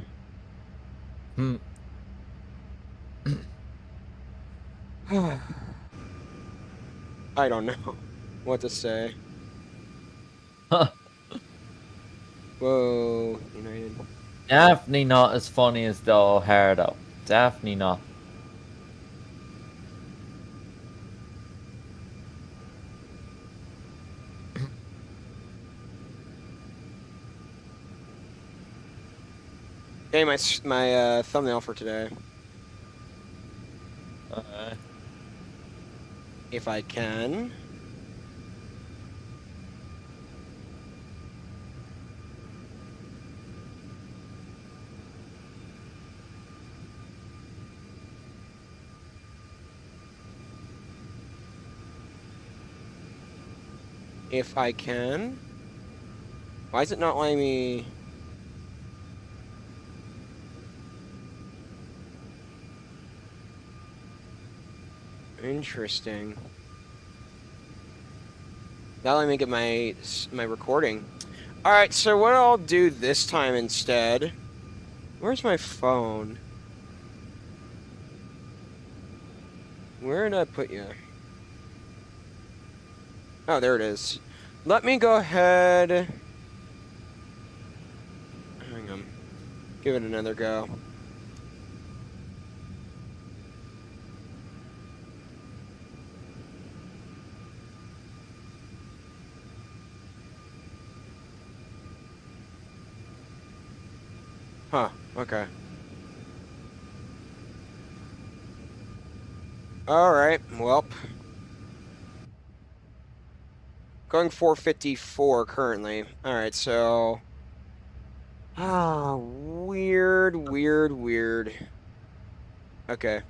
I don't know what to say. Whoa, United. Definitely not as funny as the O'Hare though. Definitely not. Hey, my thumbnail for today. If I can. If I can. Why is it not letting me? Interesting. Now let me get my recording. All right, so what I'll do this time instead. Where's my phone? Where did I put you? Oh, there it is. Let me go ahead. Hang on. Give it another go. Huh, okay. Alright, well. Going 454 currently. Alright, so... Ah, weird. Okay.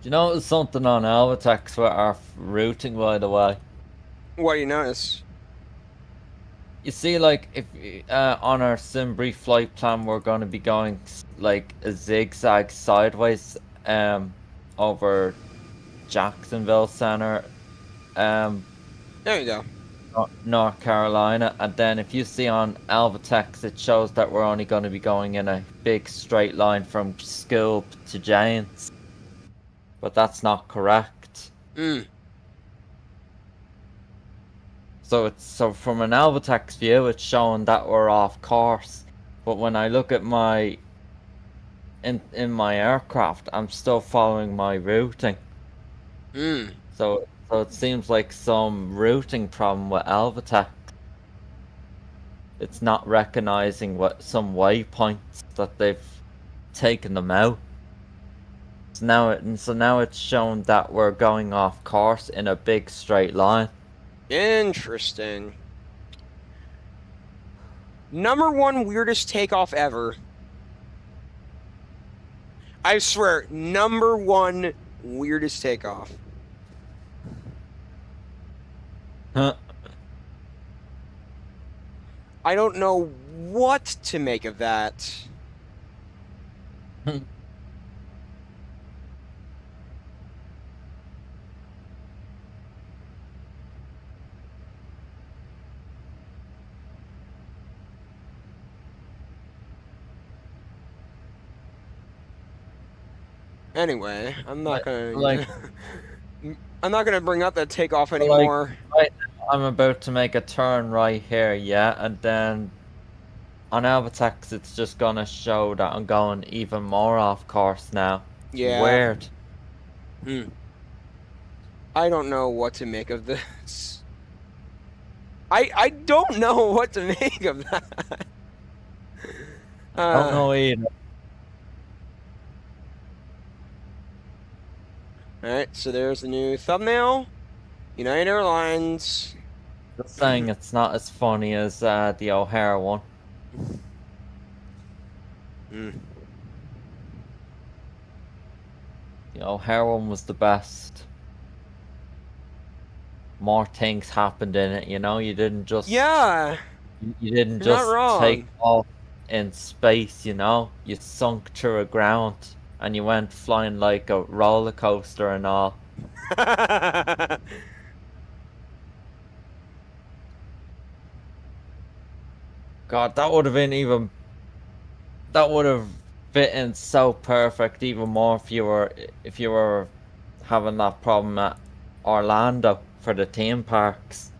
Do you notice something on Alvitex with our routing, by the way? What do you notice? You see, like, if on our sim brief flight plan, we're going to be going like a zigzag sideways over Jacksonville Center, There you go. North Carolina, and then if you see on Alvitex, it shows that we're only going to be going in a big straight line from Scoop to Janes, but that's not correct. So from an Alvitex view, it's showing that we're off course, but when I look at my in my aircraft, I'm still following my routing. So it seems like some routing problem with Alvitex. It's not recognizing some waypoints that they've taken them out. So now it's showing that we're going off course in a big straight line. Interesting. Number one weirdest takeoff ever. I swear, number one weirdest takeoff. Huh. I don't know what to make of that. Anyway, I'm not gonna I'm not gonna bring up that takeoff anymore. Right now I'm about to make a turn right here, yeah, and then on Alvitex it's just gonna show that I'm going even more off course now. Yeah. Weird. I don't know what to make of this. I don't know what to make of that. I don't know either. Alright, so there's the new thumbnail. United Airlines. Just saying it's not as funny as the O'Hare one. The O'Hare one was the best. More things happened in it, you know? You didn't just... Yeah! You didn't You're just not wrong. take off in space, you know? You sunk to the ground. And you went flying like a roller coaster and all. God, that would have been even... That would have fit in so perfect, even more if you were having that problem at Orlando for the theme parks.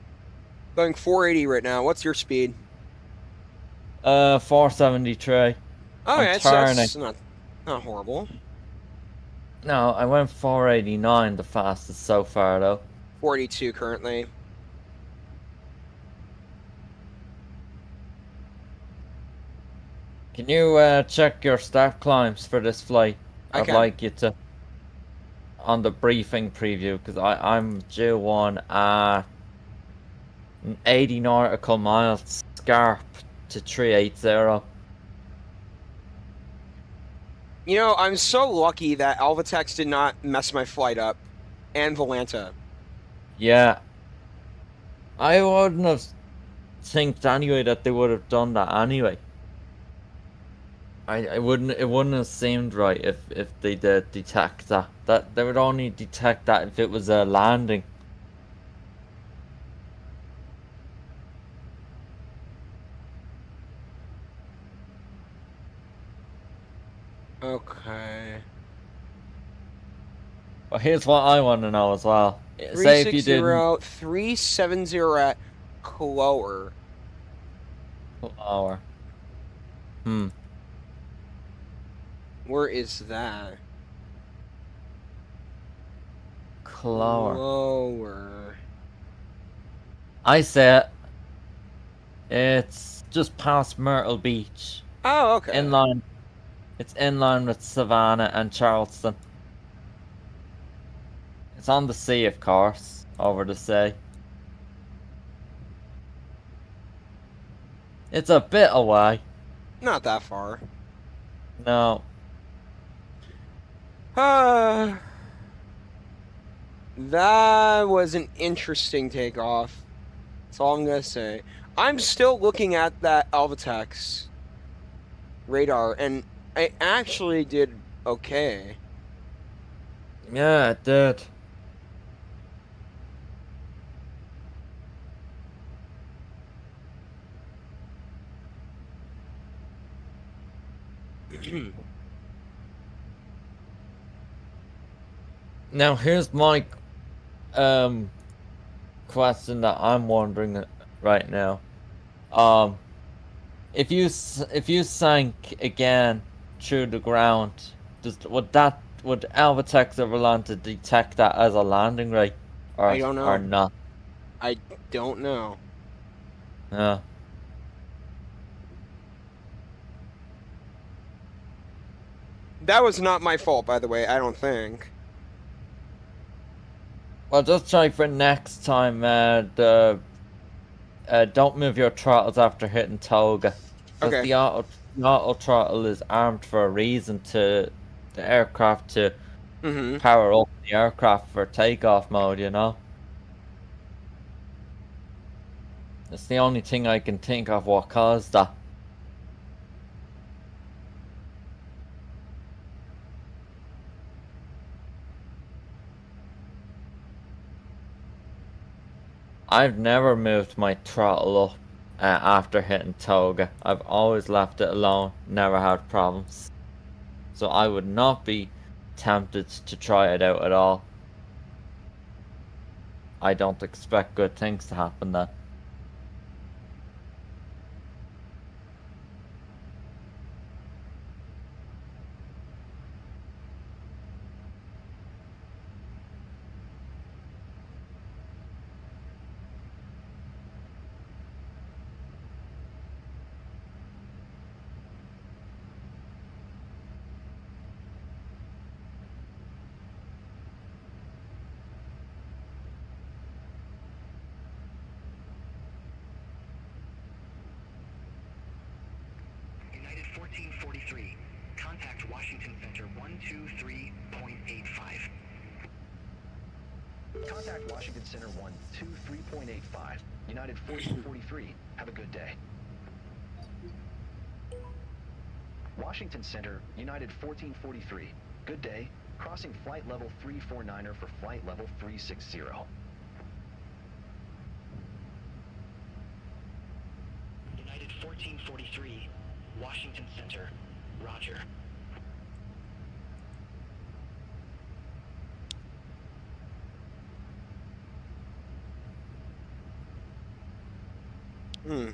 Going 480 right now. What's your speed? 473. Oh, yeah, that's not horrible. No, I went 489 the fastest so far though. 482 currently. Can you check your start climbs for this flight? I I'd can. like you to on the briefing preview because I'm due one at 80 nautical miles scarp to 380. You know, I'm so lucky that Alvatex did not mess my flight up, and Volanta. Yeah, I wouldn't have think anyway that they would have done that anyway. I wouldn't. It wouldn't have seemed right if they did detect that. That they would only detect that if it was a landing. Okay. But here's what I want to know as well. Say if you didn't 360-370 at Clower. hour. Where is that? Clower. Clower. I say it's just past Myrtle Beach. Oh, okay. Inline. It's inline with Savannah and Charleston. It's on the sea, of course, over the sea. It's a bit away. Not that far. No. That was an interesting takeoff. That's all I'm gonna say. I'm still looking at that Alvatex radar, and I actually did okay. Yeah, it did. Now here's my question that I'm wondering right now. If you sank again through the ground, would Alvatex ever learn to detect that as a landing rate, I don't know. or not? I don't know. Yeah. That was not my fault, by the way, I don't think. Well, just try for next time. Don't move your throttles after hitting toga, because Okay. the auto throttle is armed for a reason to the aircraft to Mm-hmm. power up the aircraft for takeoff mode. You know, it's the only thing I can think of what caused that. I've never moved my throttle up after hitting toga. I've always left it alone, never had problems. So I would not be tempted to try it out at all. I don't expect good things to happen then. United 1443. Contact Washington Center 123.85. Contact Washington Center 123.85. United 1443. Have a good day. Washington Center, United 1443. Good day. Crossing flight level 349er for flight level 360. United 1443. Washington Center. Roger. Hmm.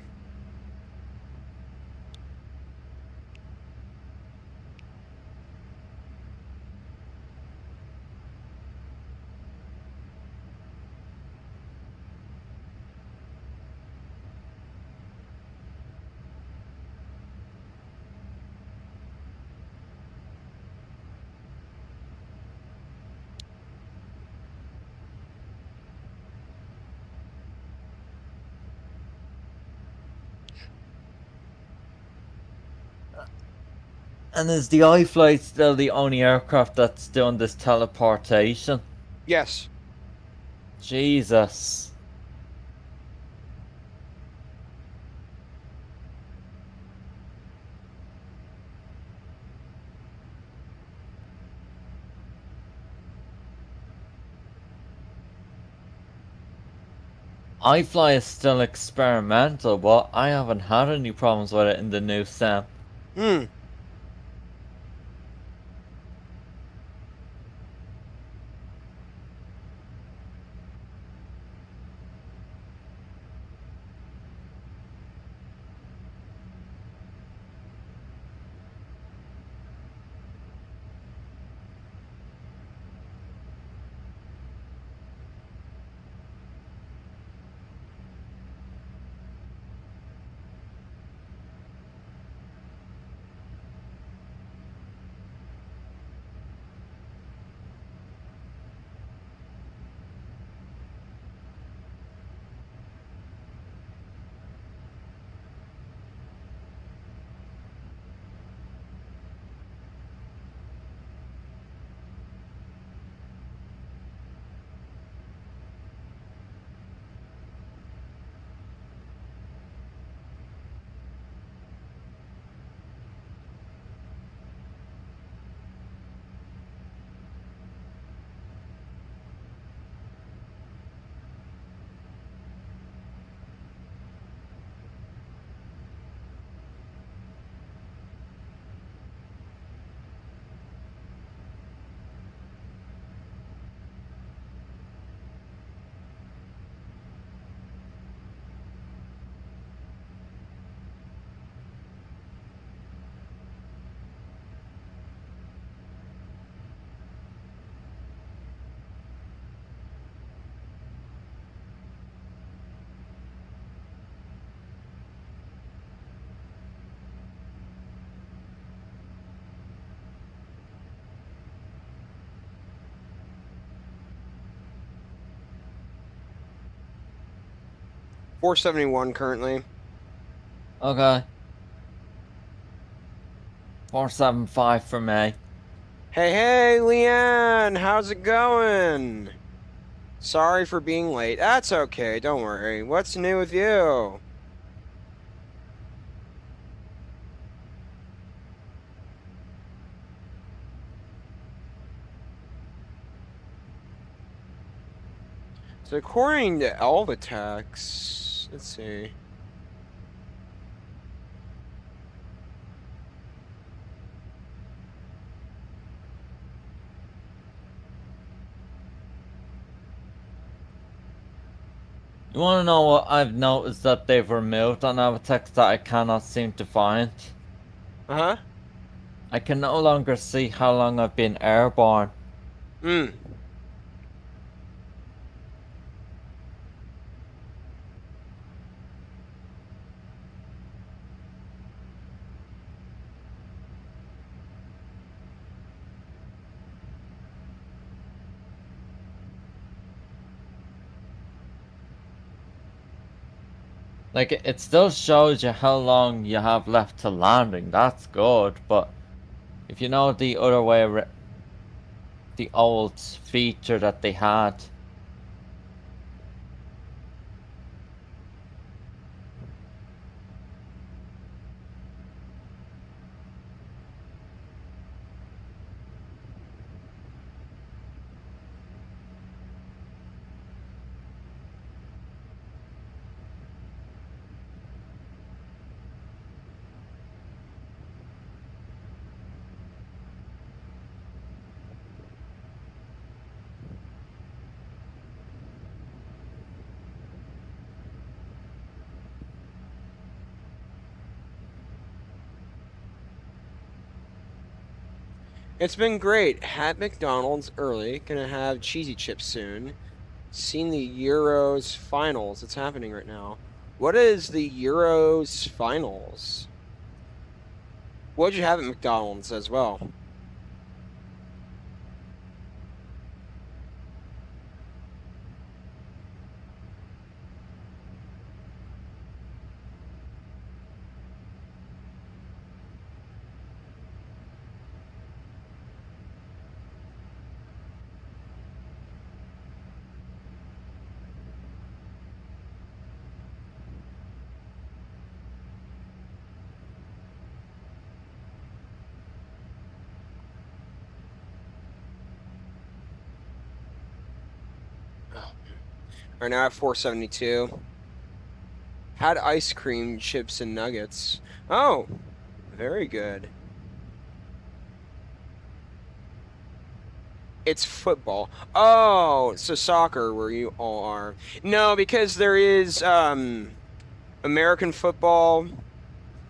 And is the iFLY still the only aircraft that's doing this teleportation? Yes. Jesus. iFLY is still experimental, but I haven't had any problems with it in the new sim. Hmm. $471 currently. Okay. 475 for me. Hey, Leanne, how's it going? Sorry for being late. That's okay, don't worry. What's new with you? So according to Elvitex, let's see. You wanna know what I've noticed that they've removed on Avatex that I cannot seem to find? Uh-huh. I can no longer see how long I've been airborne. Hmm. Like, it still shows you how long you have left to landing, that's good, but if you know the other way, the old feature that they had. It's been great. Had McDonald's early. Gonna have cheesy chips soon. Seen the Euros finals. It's happening right now. What is the Euros finals? What'd you have at McDonald's as well? Are now at 472. Had ice cream, chips, and nuggets. Oh, very good. It's football. Oh, so soccer where you all are. No, because there is American football,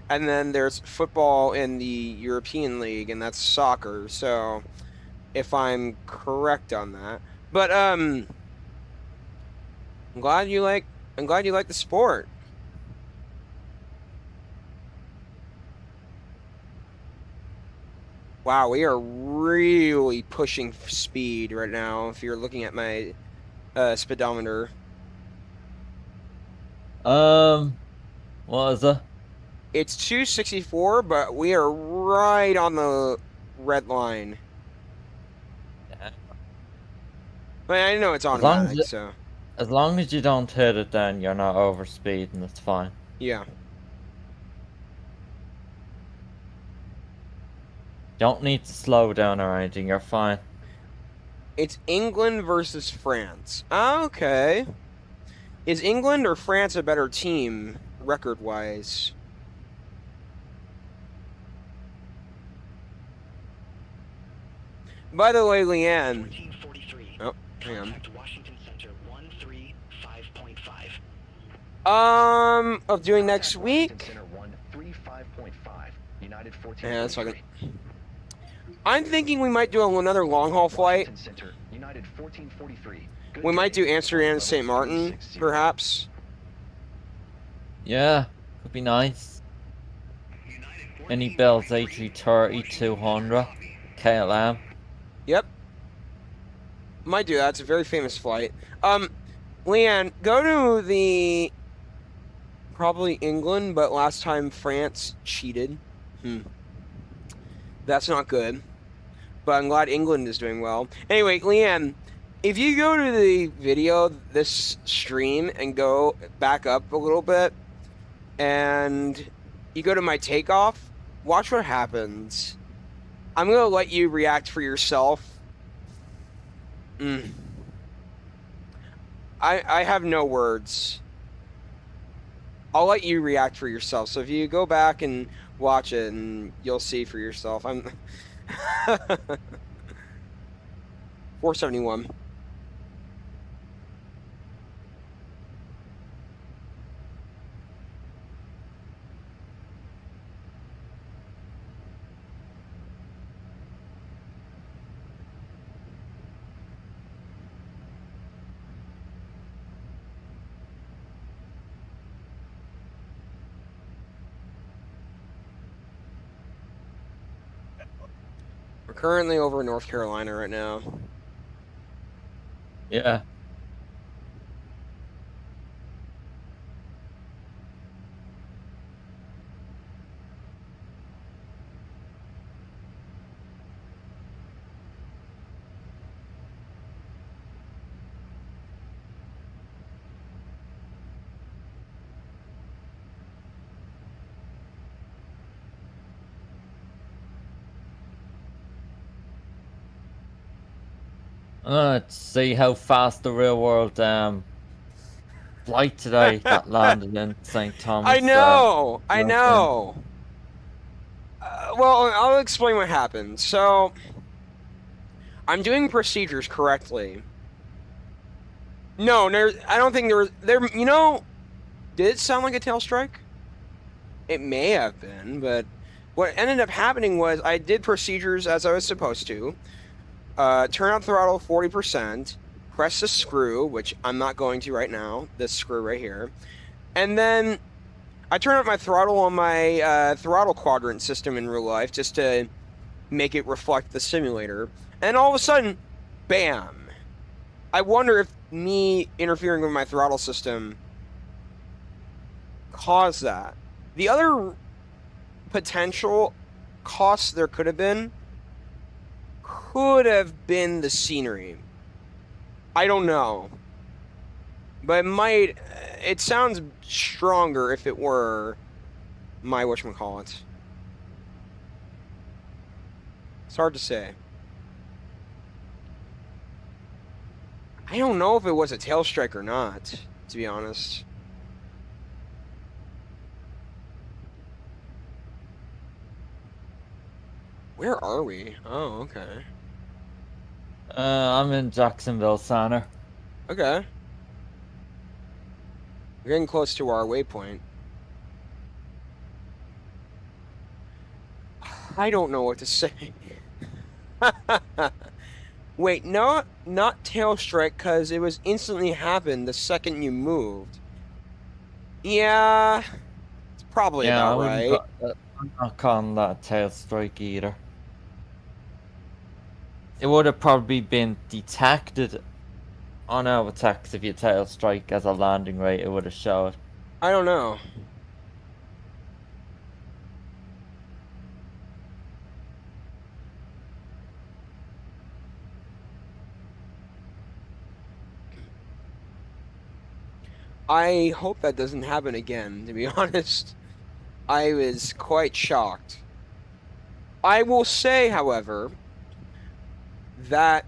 and then there's football in the European League, and that's soccer. So, if I'm correct on that. But I'm glad you like the sport. Wow, we are really pushing speed right now if you're looking at my speedometer. What is it? It's 264, but we are right on the red line. Yeah. I mean, I know it's As long automatic, as so as long as you don't hit it, then you're not over speeding. It's fine. yeah. Don't need to slow down or anything. You're fine. It's England versus France. Okay. Is England or France a better team record-wise? By the way, Leanne. 1443. Oh, hang on. Contact Washington Center 135.5. Of doing next Contact Washington week? Center 135.5, United Yeah, that's 1443. I'm thinking we might do another long-haul flight. Washington Center, United 1443. Good We might day. do Amsterdam to St. Level Martin, 360. perhaps. Yeah, could be nice. Any Bell's A330 200 KLM. Yep. Might do that. It's a very famous flight. Leanne, go to the probably England, but last time France cheated. That's not good. But I'm glad England is doing well. Anyway, Leanne, if you go to the video, this stream, and go back up a little bit, and you go to my takeoff, watch what happens. I'm going to let you react for yourself. I have no words. I'll let you react for yourself. So if you go back and watch it, and you'll see for yourself. I'm 471. We're currently over North Carolina right now. Yeah. Let's see how fast the real world flight today that landed in St. Thomas. I know. Mountain. Well, I'll explain what happened. So, I'm doing procedures correctly. No, I don't think there. You know, did it sound like a tail strike? It may have been, but what ended up happening was I did procedures as I was supposed to. Turn on throttle 40%, press the screw, which I'm not going to right now, this screw right here, and then I turn up my throttle on my throttle quadrant system in real life just to make it reflect the simulator, and all of a sudden, bam! I wonder if me interfering with my throttle system caused that. The other potential costs there could have been the scenery. I don't know. But it sounds stronger if it were my whatchamacallit. It's hard to say. I don't know if it was a tail strike or not, to be honest. Where are we? Oh, okay. I'm in Jacksonville Center. Okay. We're getting close to our waypoint. I don't know what to say. Wait, no, not tail strike, because it was instantly happened the second you moved. Yeah, it's probably Yeah, about right. I'm not calling that a tail strike either. It would have probably been detected on our text if you tail strike as a landing rate. It would have showed. I don't know. I hope that doesn't happen again, to be honest. I was quite shocked. I will say, however, that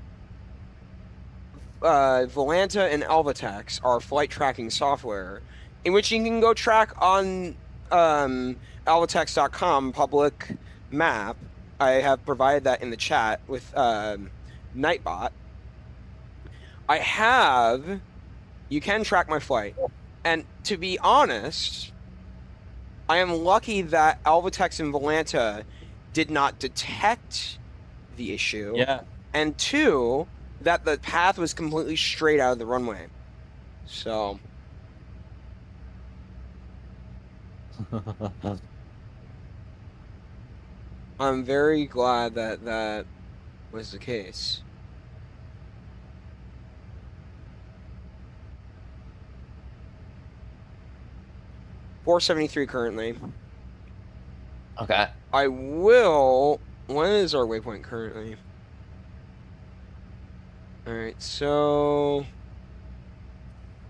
Volanta and Alvitex are flight tracking software, in which you can go track on alvitex.com public map. I have provided that in the chat with Nightbot. You can track my flight. And to be honest, I am lucky that Alvitex and Volanta did not detect the issue. Yeah. And two, that the path was completely straight out of the runway. So I'm very glad that that was the case. $473 currently. Okay. I will. When is our waypoint currently? All right, so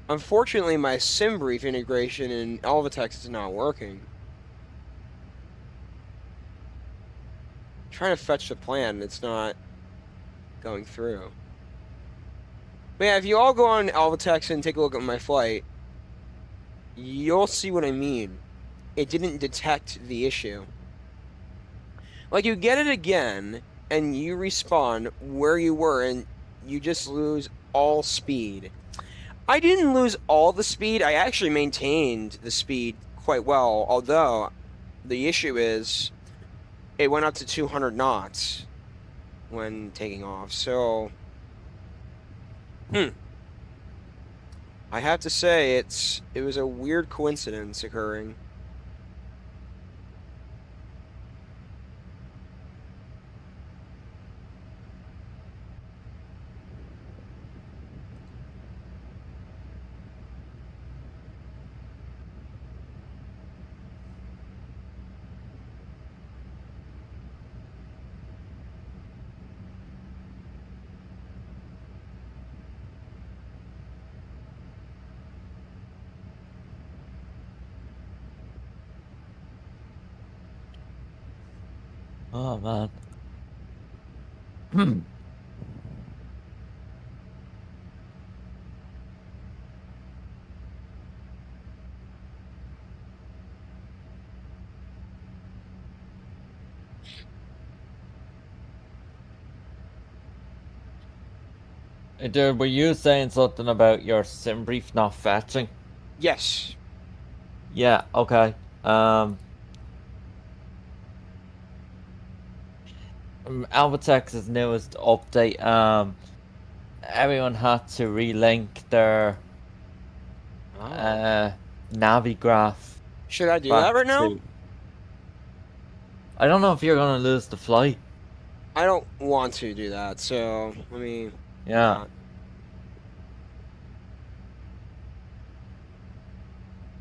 unfortunately, my SimBrief integration in Alvitex is not working. I'm trying to fetch the plan, and it's not going through. But yeah, if you all go on Alvitex and take a look at my flight, you'll see what I mean. It didn't detect the issue. Like, you get it again, and you respawn where you were, and you just lose all speed. I didn't lose all the speed. I actually maintained the speed quite well, although the issue is it went up to 200 knots when taking off. So, I have to say it was a weird coincidence occurring. Oh man. Dude, were you saying something about your sim brief not fetching? Yes. Yeah, okay. Albatex's newest update, everyone had to relink their Navigraph. Should I do back that right now? to... I don't know if you're gonna lose the flight. I don't want to do that, so let me. Yeah.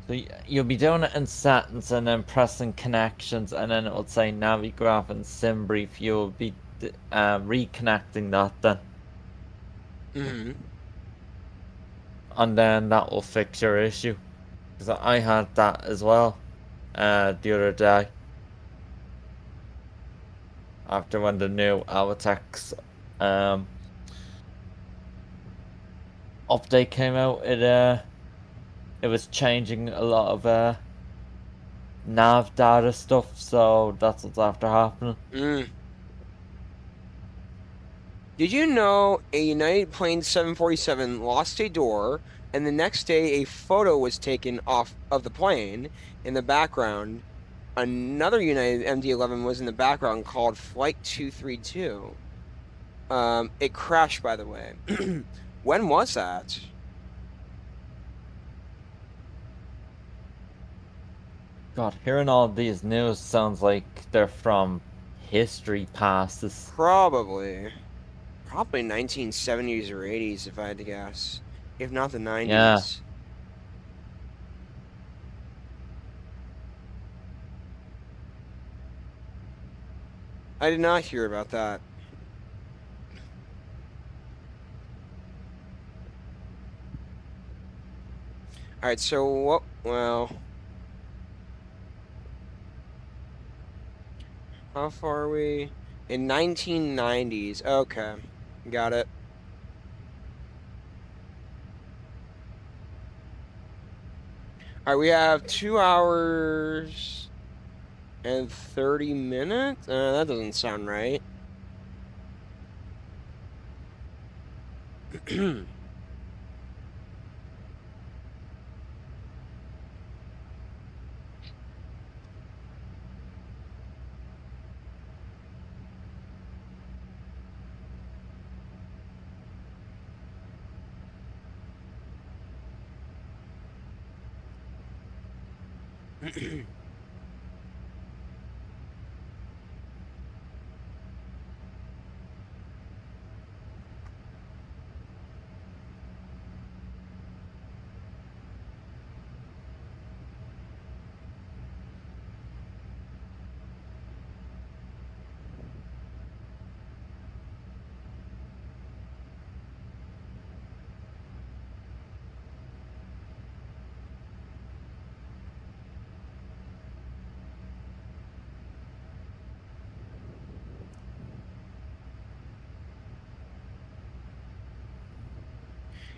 So you'll be doing it in settings and then pressing connections, and then it'll say Navigraph and SimBrief. You'll be reconnecting that then. And then that will fix your issue. Because I had that as well the other day. After when the new Avatex update came out, it was changing a lot of nav data stuff, so that's what's after happening. Did you know a United Plane 747 lost a door, and the next day a photo was taken off of the plane in the background? Another United MD-11 was in the background called Flight 232. It crashed, by the way. When was that? God, hearing all these news sounds like they're from history passes. Probably 1970s or 80s, if I had to guess, if not the 90s. Yeah. I did not hear about that. All right, so what? Well, how far are we? In 1990s. Okay, got it. All right, we have 2 hours and 30 minutes. That doesn't sound right.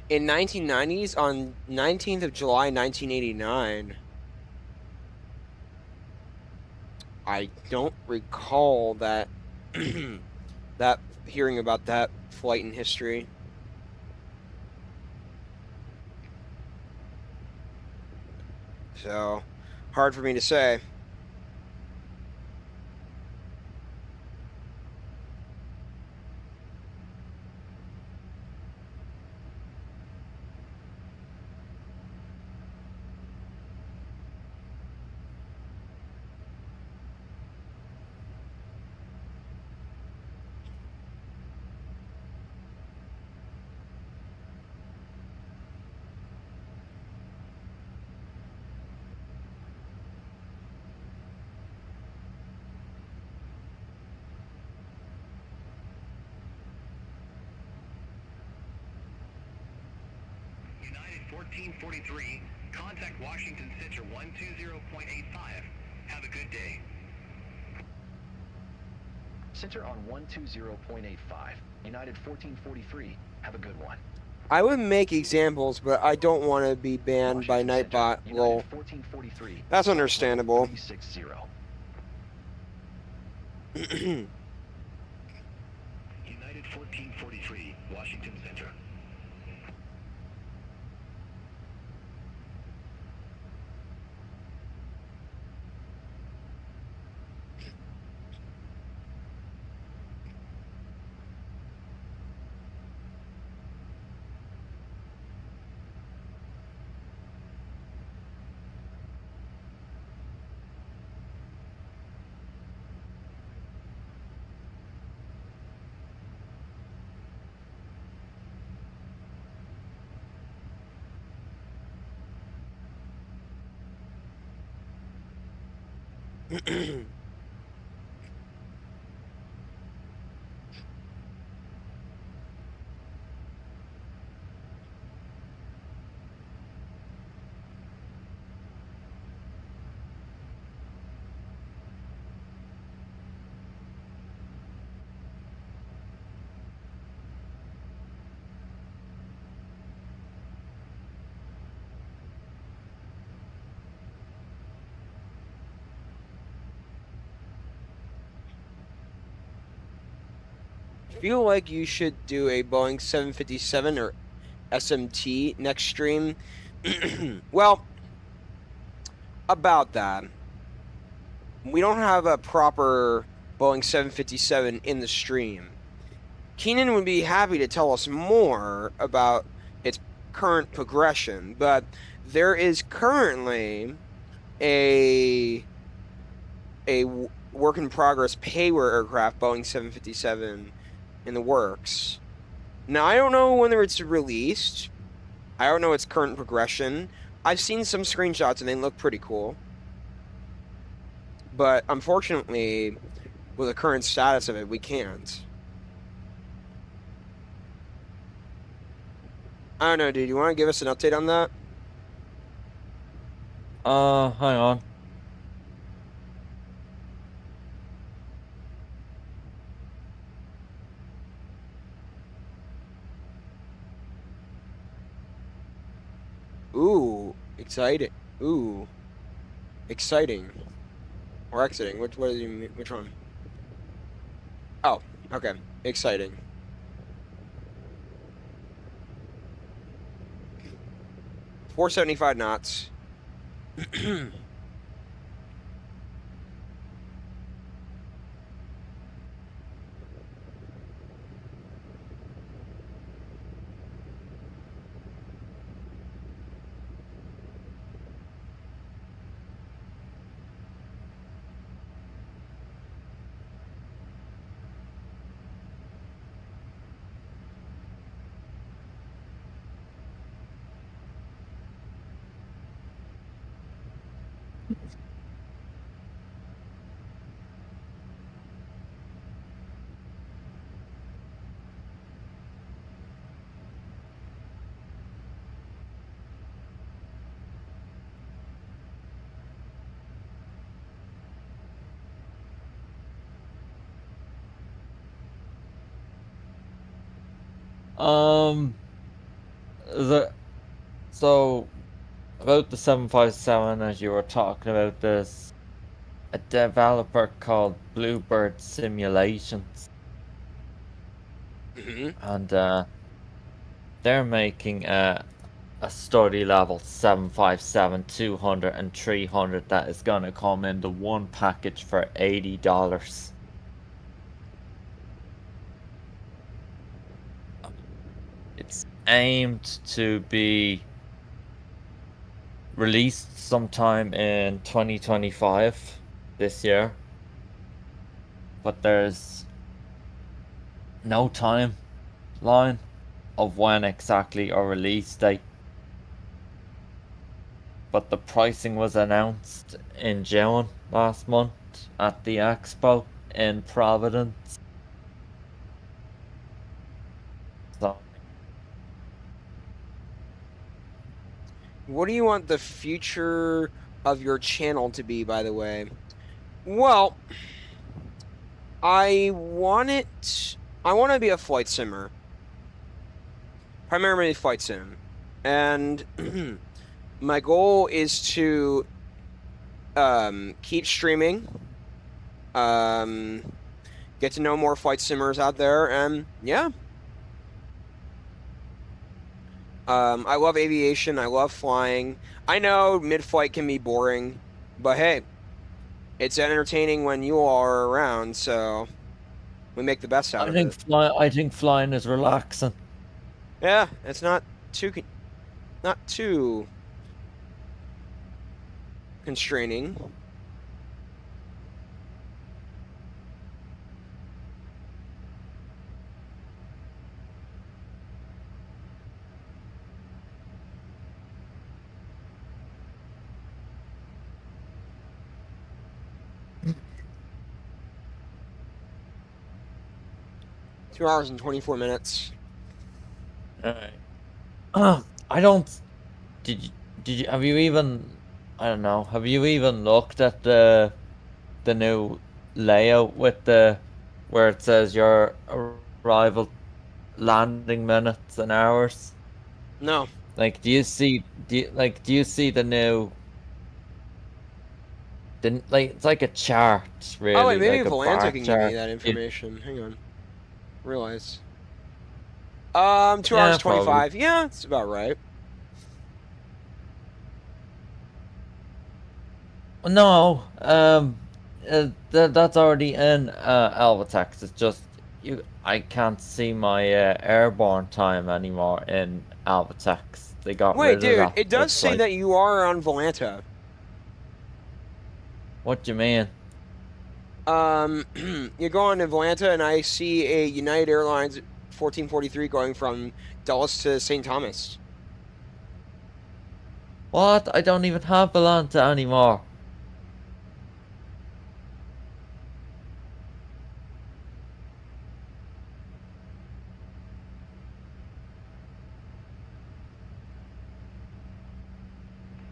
In 1990s, on 19th of July, 1989. I don't recall that that hearing about that flight in history. So, hard for me to say. United 1443, contact Washington Center 120.85. Have a good day. Center on 120.85. United 1443. Have a good one. I would make examples, but I don't want to be banned by Washington Center, Nightbot. United Lol. 1443. That's flight level understandable. 360. United 1443, Washington Center. feel like you should do a Boeing 757 or SMT next stream. Well, about that, we don't have a proper Boeing 757 in the stream. Keenan would be happy to tell us more about its current progression, but there is currently a work in progress payware aircraft, Boeing 757, in the works. Now, I don't know whether it's released. I don't know its current progression. I've seen some screenshots and they look pretty cool. But unfortunately, with the current status of it, we can't. I don't know, dude. You want to give us an update on that? Hang on. Ooh, exciting. Ooh, exciting. Or exiting. What do you mean? Which one? Oh, okay. Exciting. .475 knots. Um, so about the 757, as you were talking about, this a developer called Bluebird Simulations, and they're making a study level 757, 200, and 300 that is gonna come in the one package for $80. It's aimed to be released sometime in 2025, this year, but there's no timeline of when exactly or release date. But the pricing was announced in June last month at the expo in Providence. So What do you want the future of your channel to be, by the way? Well, I want to be a flight simmer. Primarily flight sim. And my goal is to keep streaming, get to know more flight simmers out there, and yeah. I love aviation. I love flying. I know mid-flight can be boring, but hey, it's entertaining when you are around, so we make the best out of it. I think flying is relaxing. Yeah, it's not too constraining. Two hours and 24 minutes. Alright. I don't. Did you have you even? I don't know. Have you even looked at the new layout with the where it says your arrival, landing minutes and hours? No. Like, do you see the new? Like, it's like a chart, really. Oh wait, maybe like a Volanta bar can give chart. me that information. Hang on. realize. 2 Yeah, hours probably. 25. Yeah, it's about right. No, that's already in Alvatex. It's just I can't see my airborne time anymore in Alvatex. They got Wait, rid of dude, that it does say website. that you are on Volanta. What do you mean? You go on to Volanta, and I see a United Airlines 1443 going from Dulles to St. Thomas. What? I don't even have Belanta anymore.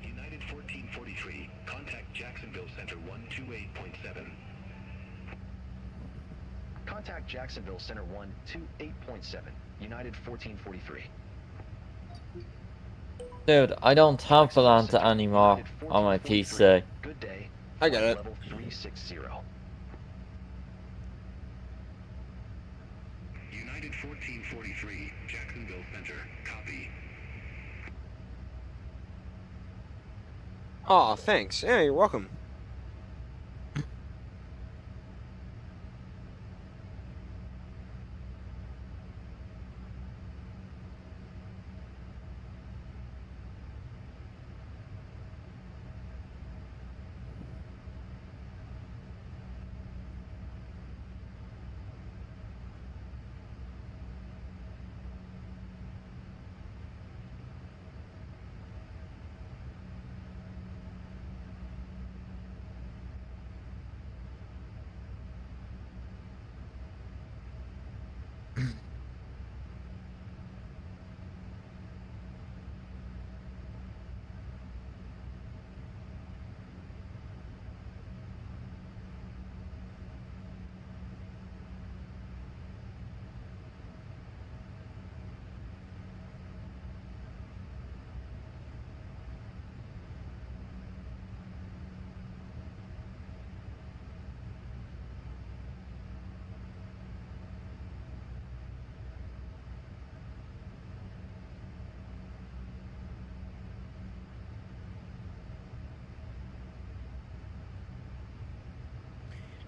United 1443, contact Jacksonville Center 128.7. Contact Jacksonville Center 128.7, United 1443. Dude, I don't have Jacksonville Belanta Center, anymore United on my 1443. PC. Good day. I got Flight it. level 360. United 1443, Jacksonville Center, copy. Oh, thanks. Yeah, you're welcome.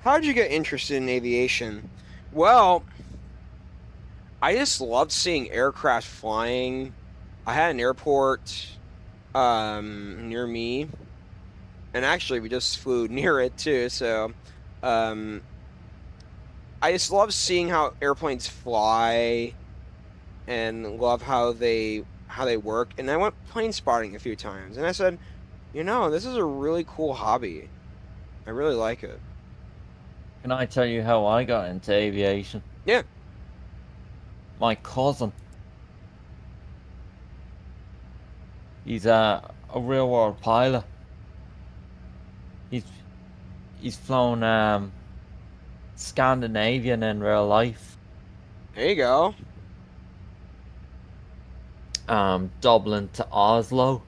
How did you get interested in aviation? Well, I just loved seeing aircraft flying. I had an airport near me, and actually we just flew near it too, so I just love seeing how airplanes fly and love how they work. And I went plane spotting a few times, and I said, this is a really cool hobby. I really like it. Can I tell you how I got into aviation? Yeah. My cousin. He's a real world pilot. He's flown Scandinavian in real life. There you go. Dublin to Oslo.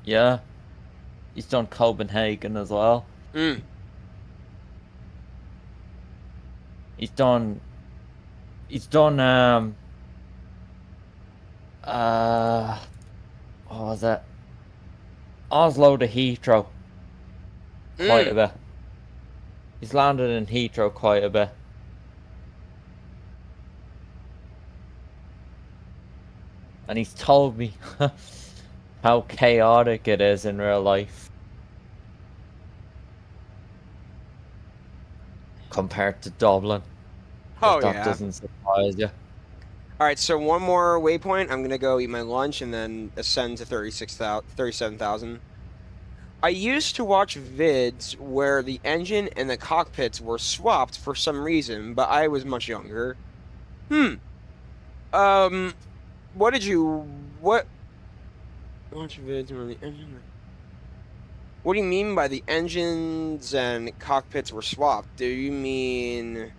Yeah. He's done Copenhagen as well. He's done what was it? Oslo to Heathrow. Quite a bit. He's landed in Heathrow quite a bit. And he's told me how chaotic it is in real life compared to Dublin. Oh, that yeah. doesn't surprise you. All right, so one more waypoint. I'm gonna go eat my lunch and then ascend to 37,000. I used to watch vids where the engine and the cockpits were swapped for some reason, but I was much younger. What did you watch vids where the engine? What do you mean by the engines and cockpits were swapped? Do you mean?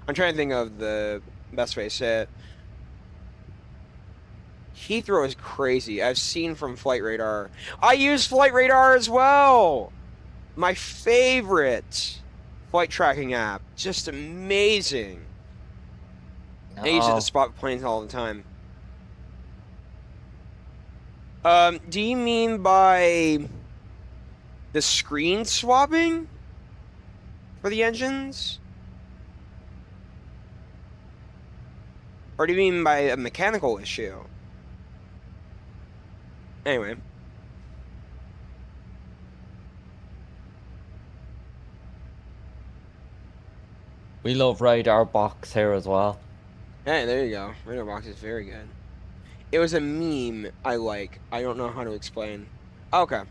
I'm trying to think of the best way to say it. Heathrow is crazy. I've seen from Flight Radar. I use Flight Radar as well! My favorite flight tracking app. Just amazing. I use it to Oh, spot planes all the time. Do you mean by the screen swapping for the engines? Or do you mean by a mechanical issue? Anyway. we love radar box here as well. Hey, there you go. Radar box is very good. It was a meme I like. I don't know how to explain. Okay.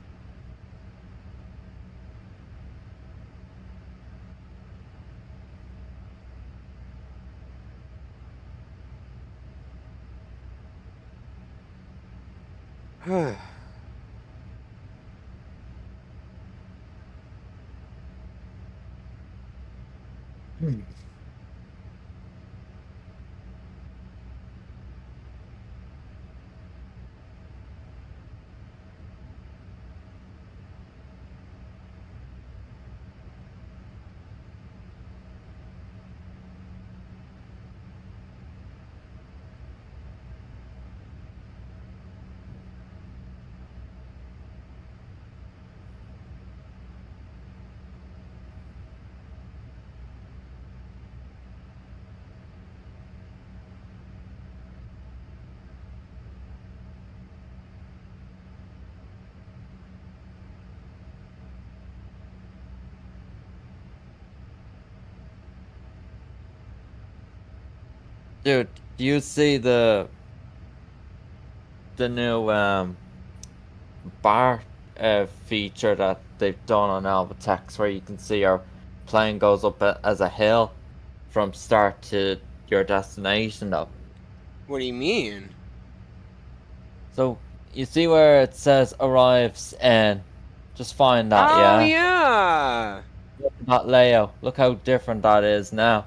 Dude, do you see the new bar feature that they've done on Albatex, where you can see your plane goes up as a hill from start to your destination though? What do you mean? So you see where it says arrives in, just find that, Oh, yeah? yeah. Look at that layout, look how different that is now.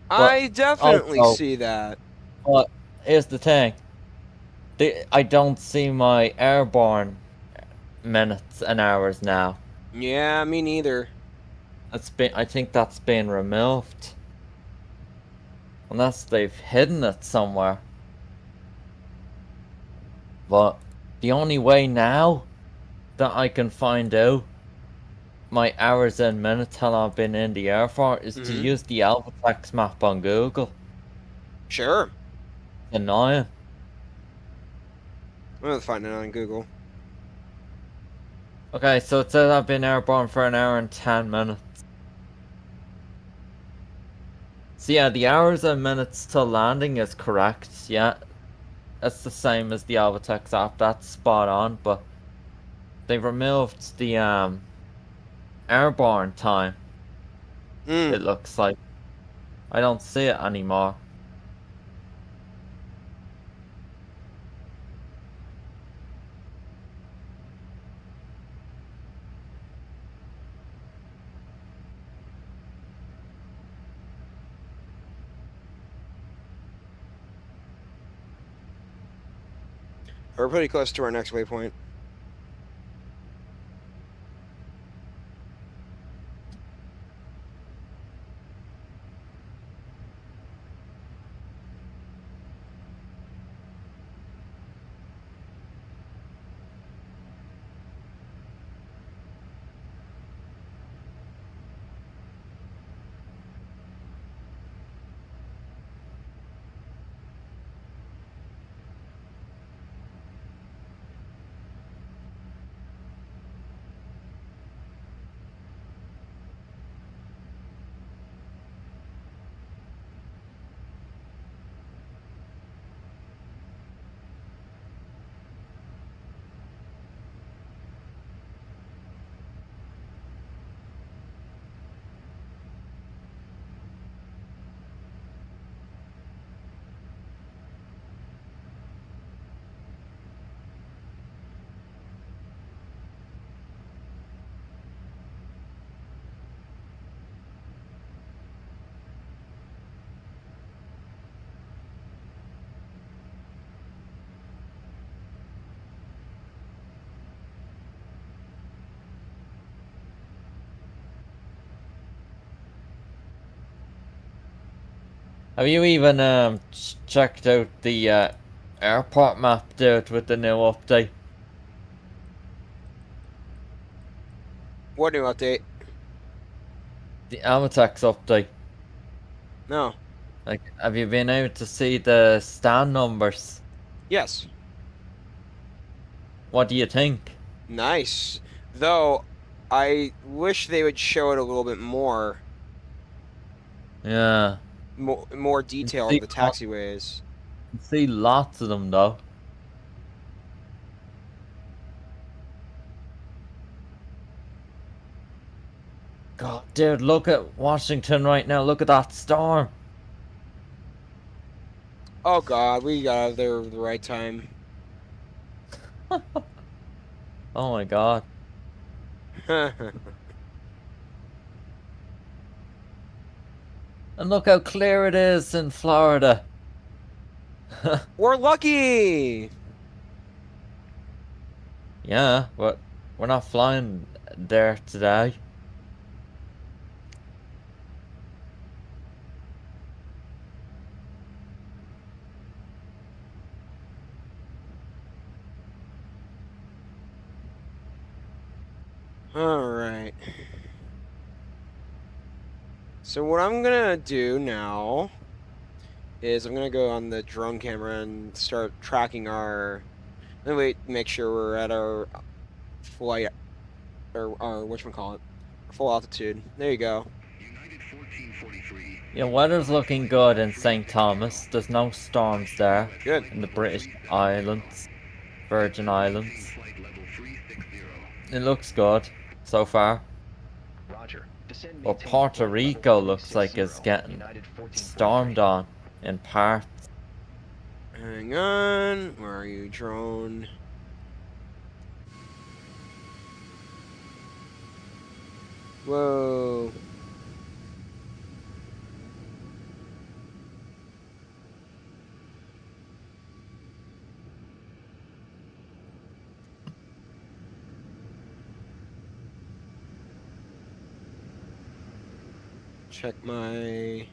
But I definitely also, see that. but here's the thing, I don't see my airborne minutes and hours now. Yeah, me neither. I think that's been removed. Unless they've hidden it somewhere. But the only way now that I can find out my hours and minutes how long I've been in the air for is to Mm-hmm. use the Alphatex map on Google. Sure. Annoying. I'm gonna find it on Google. Okay, so it says I've been airborne for an hour and 10 minutes. So yeah, the hours and minutes till landing is correct, yeah. That's the same as the Alphatex app, that's spot on, but they removed the airborne time, it Mm. looks like. I don't see it anymore. We're pretty close to our next waypoint. Have you even checked out the airport map, dude, with the new update? What new update? The Amatex update. No. Like, have you been out to see the stand numbers? Yes. What do you think? Nice. Though, I wish they would show it a little bit more. Yeah. More detail of the taxiways. See lots of them though. God, dude, look at Washington right now. Look at that storm. Oh god, we got out of there at the right time. Oh my god. And look how clear it is in Florida. We're lucky! Yeah, but we're not flying there today. Alright. So what I'm gonna do now is I'm gonna go on the drone camera and start tracking our... Wait, make sure we're at our flight, or whatchamacallit, full altitude. There you go. United 1443. Yeah, weather's looking good in St. Thomas. There's no storms there. Good. In the British Islands. Virgin Islands. Flight level 360. It looks good so far. Roger. Descend But maintain Puerto flight level Rico looks like 360, it's getting United 1443. stormed on in parts. Hang on. Where are you, drone? Whoa. Check my...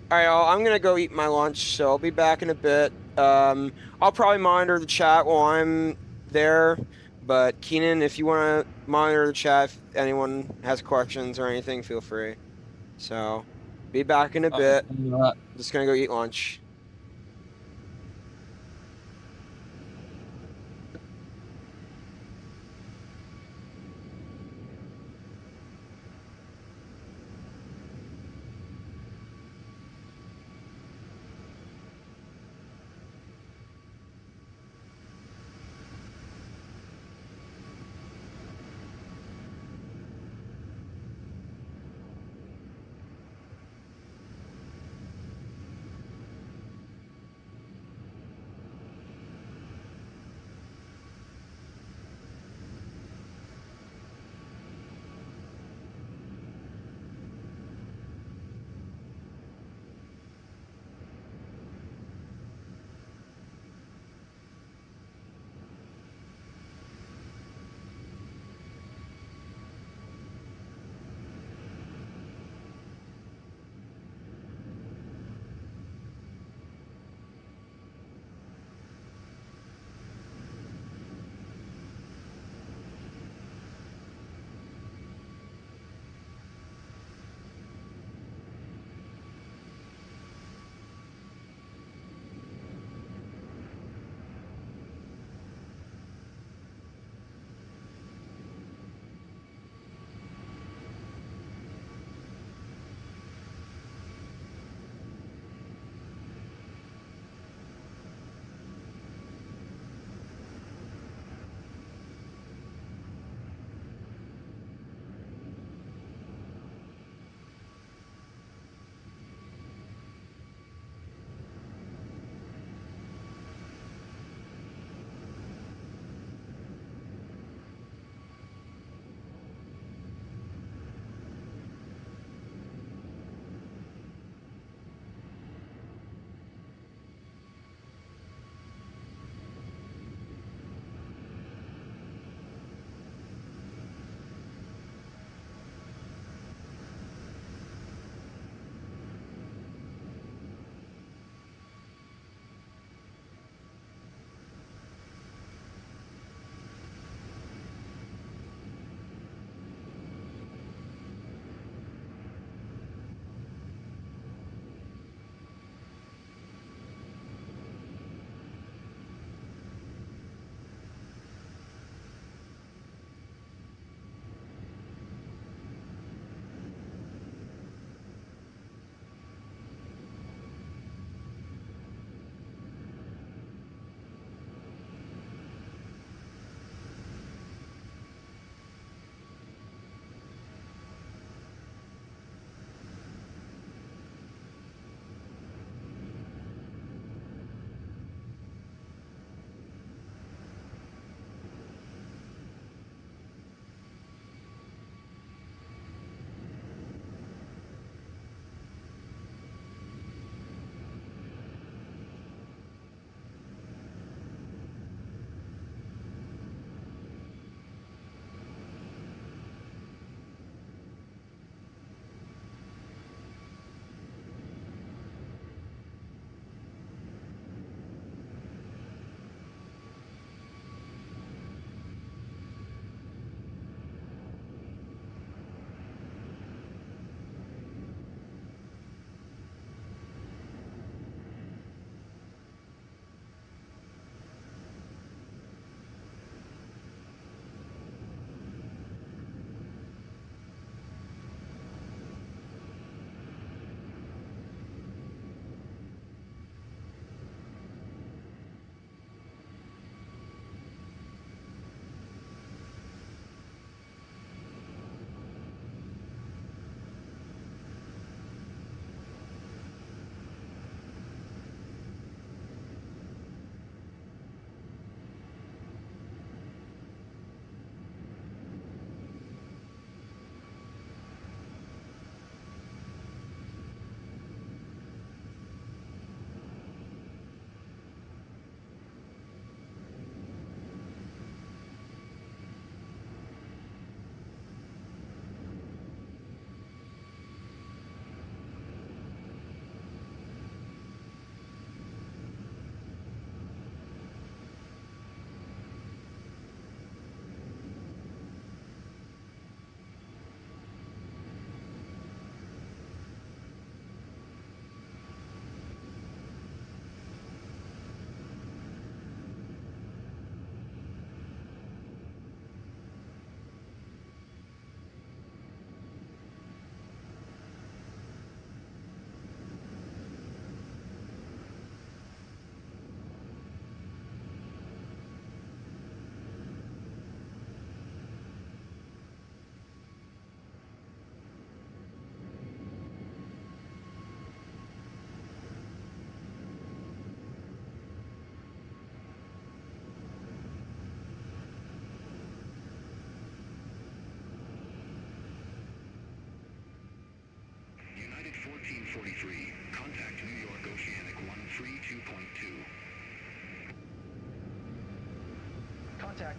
Alright, y'all, I'm gonna go eat my lunch, so I'll be back in a bit. I'll probably monitor the chat while I'm there, but Keenan, if you want to monitor the chat, if anyone has questions or anything, feel free. So, be back in a bit. Just gonna go eat lunch.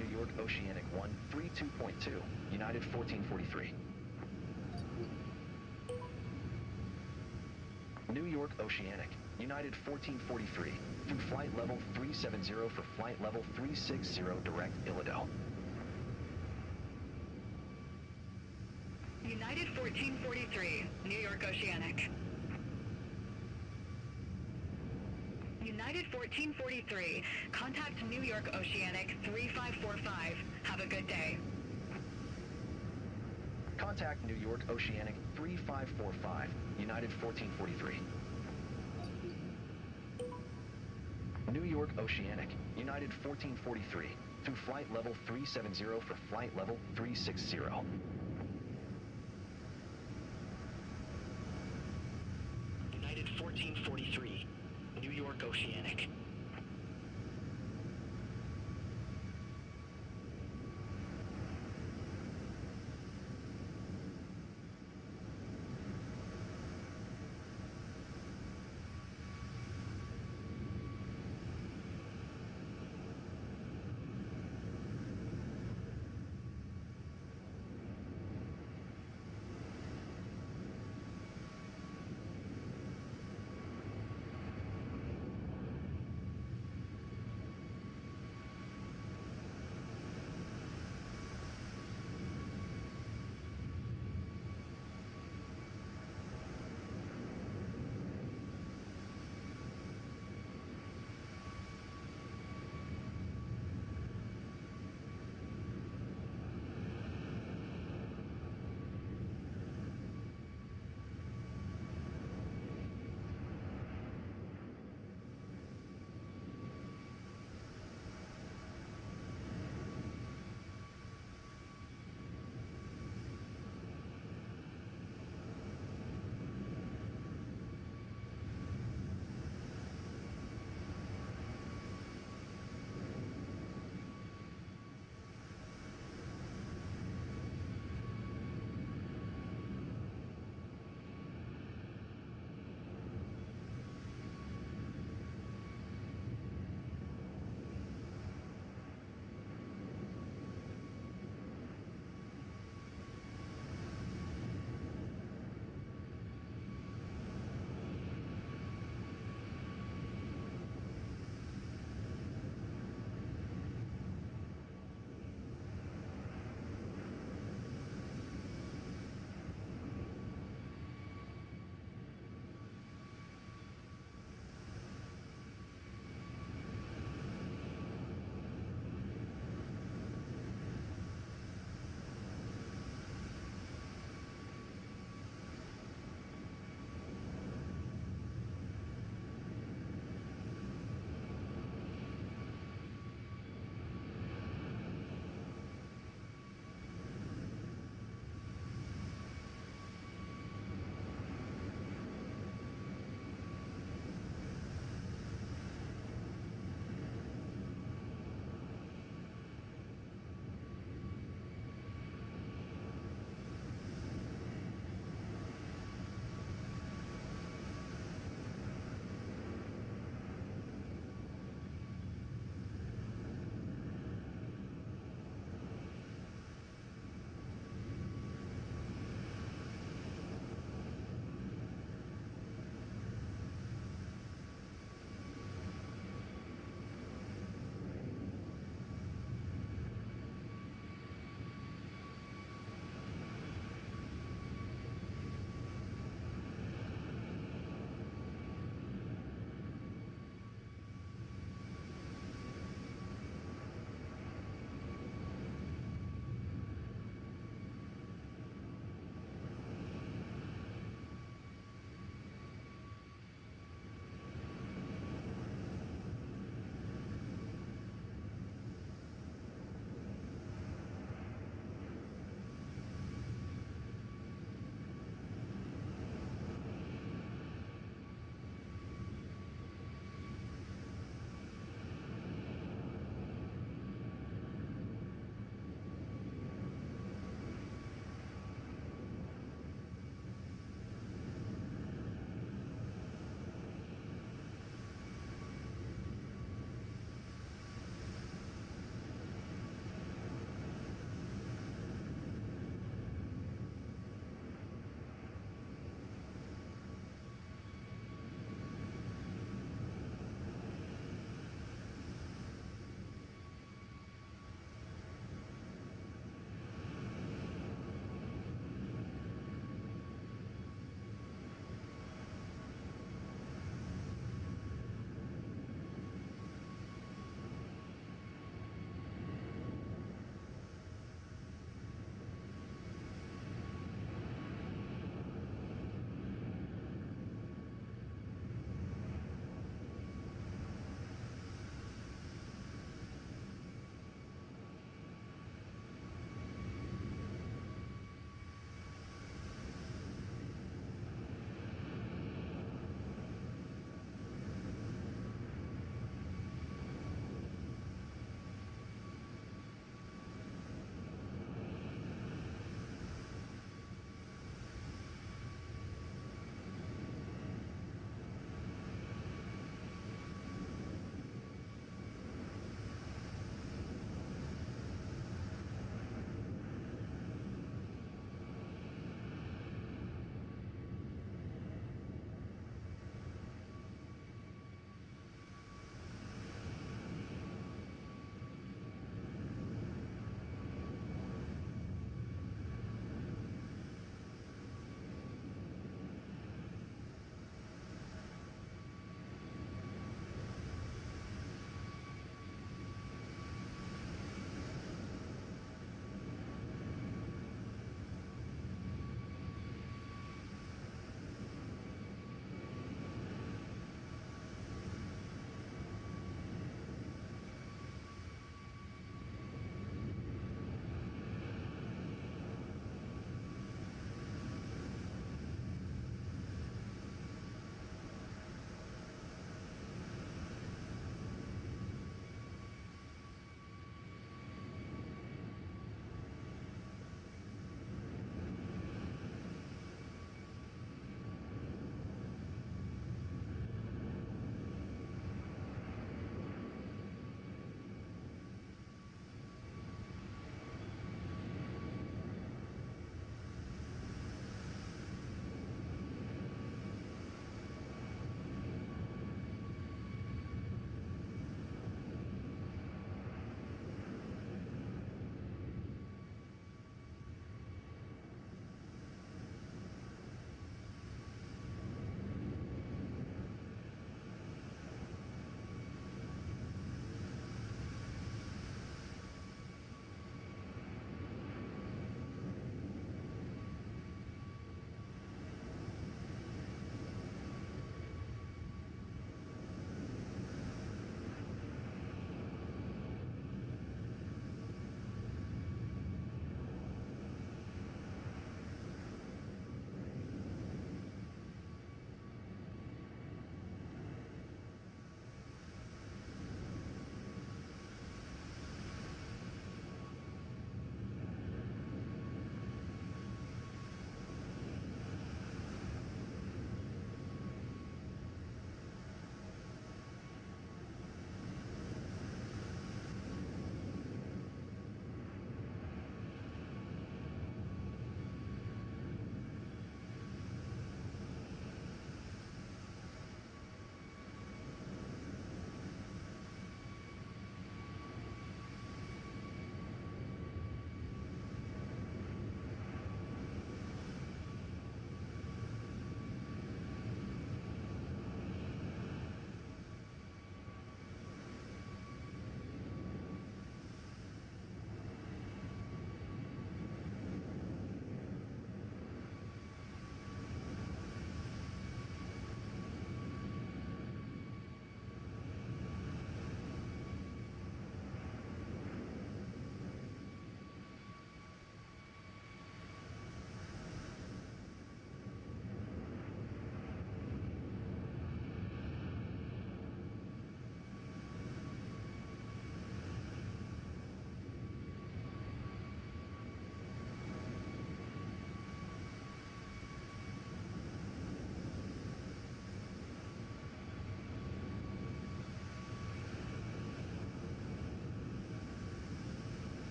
New York Oceanic 132.2, United 1443. New York Oceanic, United 1443, through flight level 370 for flight level 360 direct Illidale. United 1443, New York Oceanic. United 1443, contact New York Oceanic 3545. Have a good day. Contact New York Oceanic 3545, United 1443. New York Oceanic, United 1443, through flight level 370 for flight level 360. United 1443, New York Oceanic.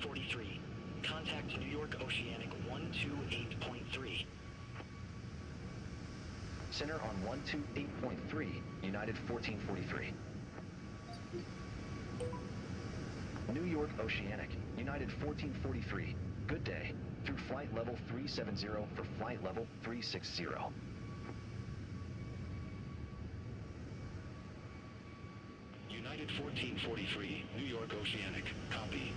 1443. Contact New York Oceanic 128.3. Center on 128.3, United 1443. New York Oceanic, United 1443. Good day. Through flight level 370 for flight level 360. United 1443, New York Oceanic. Copy.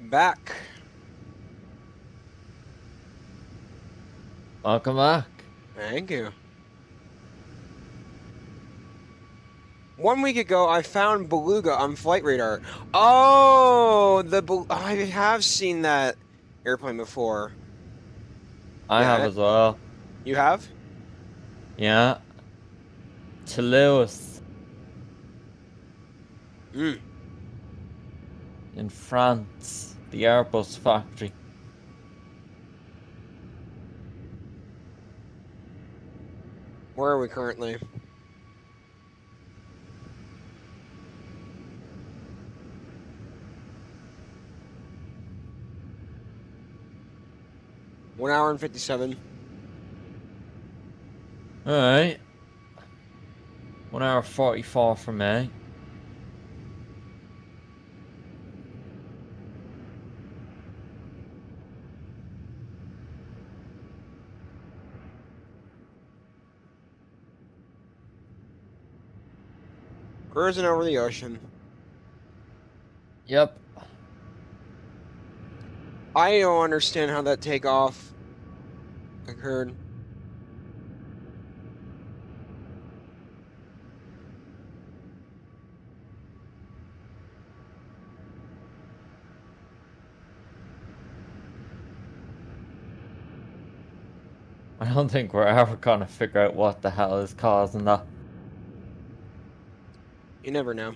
Back. Welcome back. Thank you. 1 week ago, I found Beluga on flight radar. Oh, I have seen that airplane before. I have Yeah, as well. you have? Yeah. Toulouse Mm. in France. The Airbus factory. Where are we currently? One hour and 57. Alright. 1 hour 44 for me. Cruising over the ocean. Yep. I don't understand how that takeoff occurred. I don't think we're ever gonna figure out what the hell is causing that. You never know.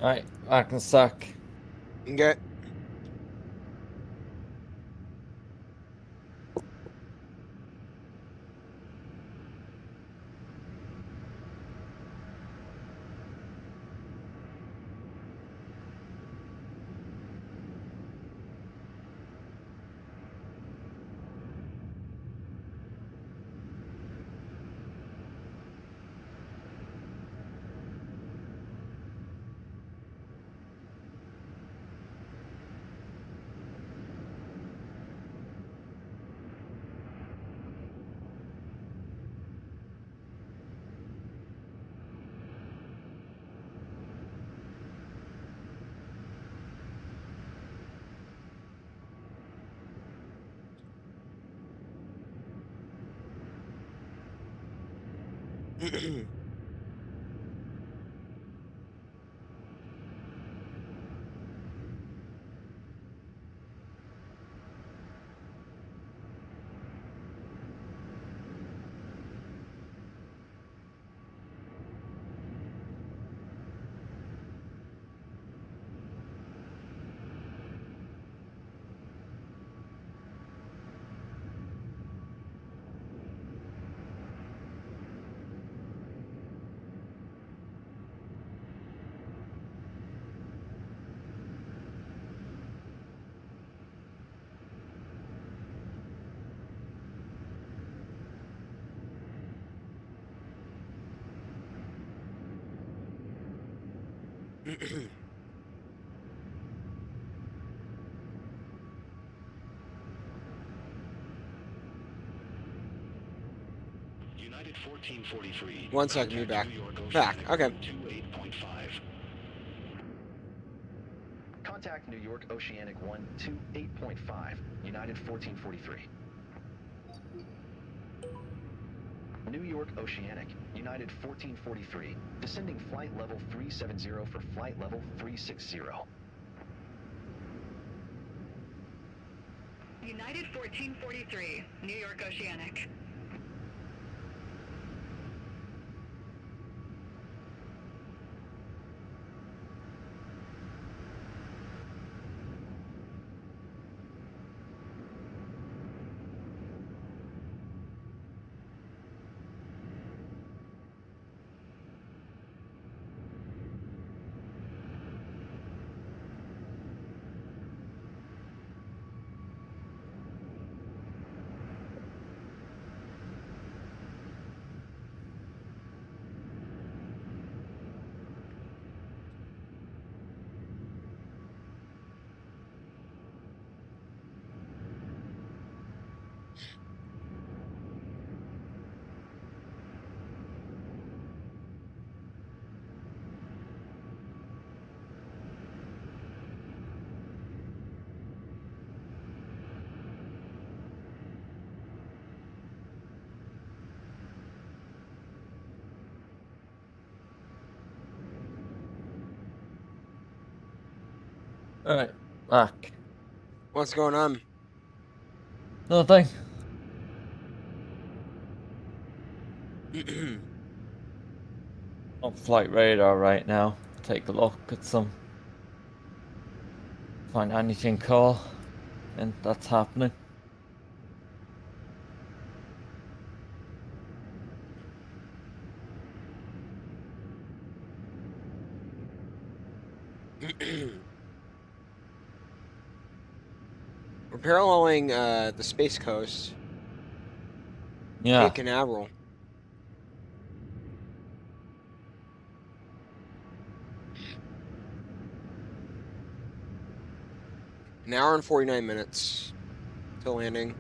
Alright, back in a sec. Okay. United 1443. 1 second, be back. New York Back. Oceanic Okay. 128.5. Contact New York Oceanic 128.5, United 1443. New York Oceanic, United 1443. Descending flight level 370 for flight level 360. United 1443, New York Oceanic. Alright, back. What's going on? Nothing. On flight radar right now. Take a look at some. Find anything cool. And that's happening. We're paralleling the Space Coast. Yeah. Cape Canaveral. An hour and 49 minutes till landing.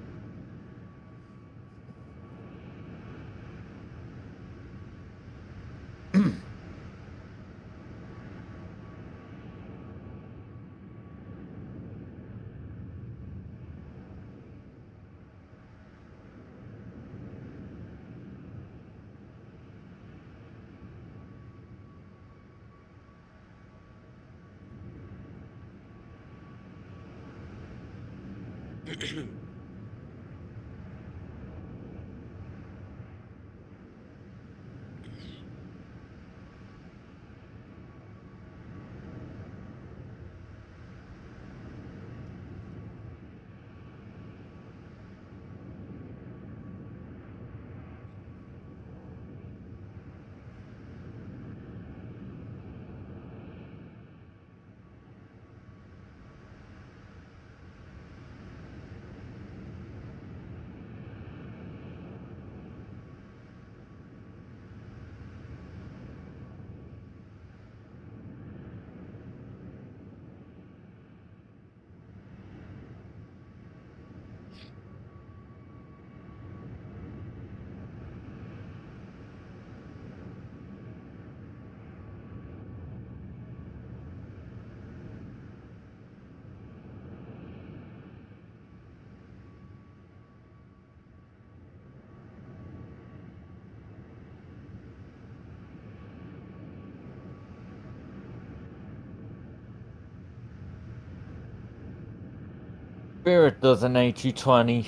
Spirit does an A320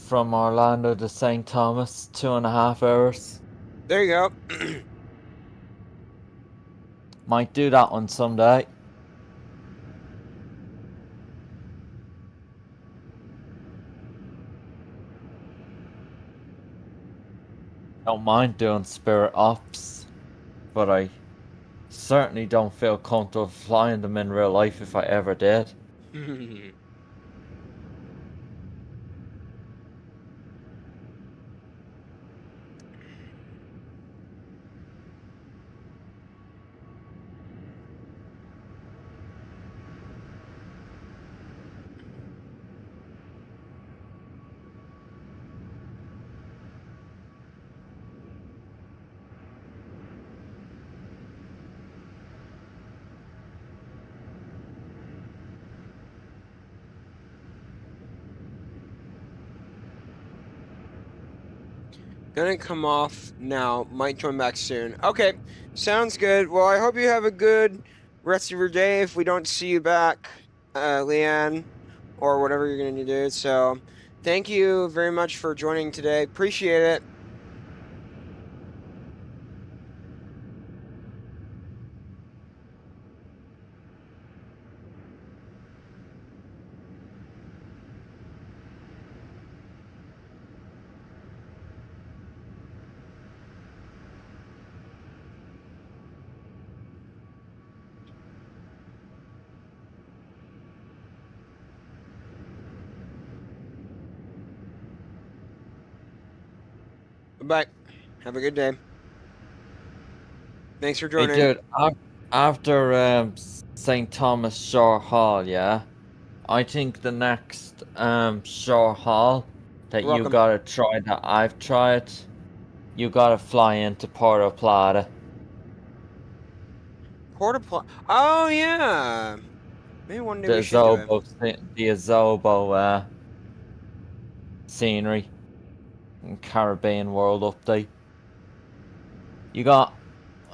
from Orlando to St. Thomas, 2.5 hours. There you go. Might do that one someday. Don't mind doing Spirit ops, but I certainly don't feel comfortable flying them in real life if I ever did. Gonna come off now. Might join back soon. Okay, sounds good. Well, I hope you have a good rest of your day. If we don't see you back, Leanne, or whatever you're gonna do. So, thank you very much for joining today. Appreciate it. Bye. Have a good day. Thanks for Hey, joining. dude, after St. Thomas Shore Hall, yeah, I think the next Shore Hall that You're you welcome. gotta try that I've tried, you gotta fly into Puerto Plata. Oh yeah. Maybe one day The we should do it. Azobo scenery and Caribbean World update. You got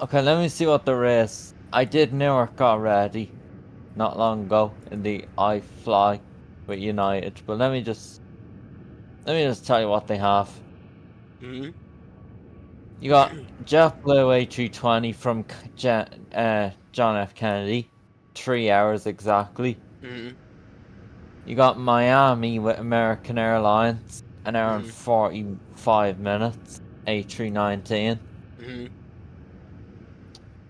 okay. Let me see what there is. I did Newark already, not long ago in the iFLY with United, but let me just tell you what they have. Mm-hmm. You got JetBlue A320 from John F. Kennedy, 3 hours exactly. Mm-hmm. You got Miami with American Airlines, an hour and Mm-hmm. 45 minutes, A319. Mm-hmm.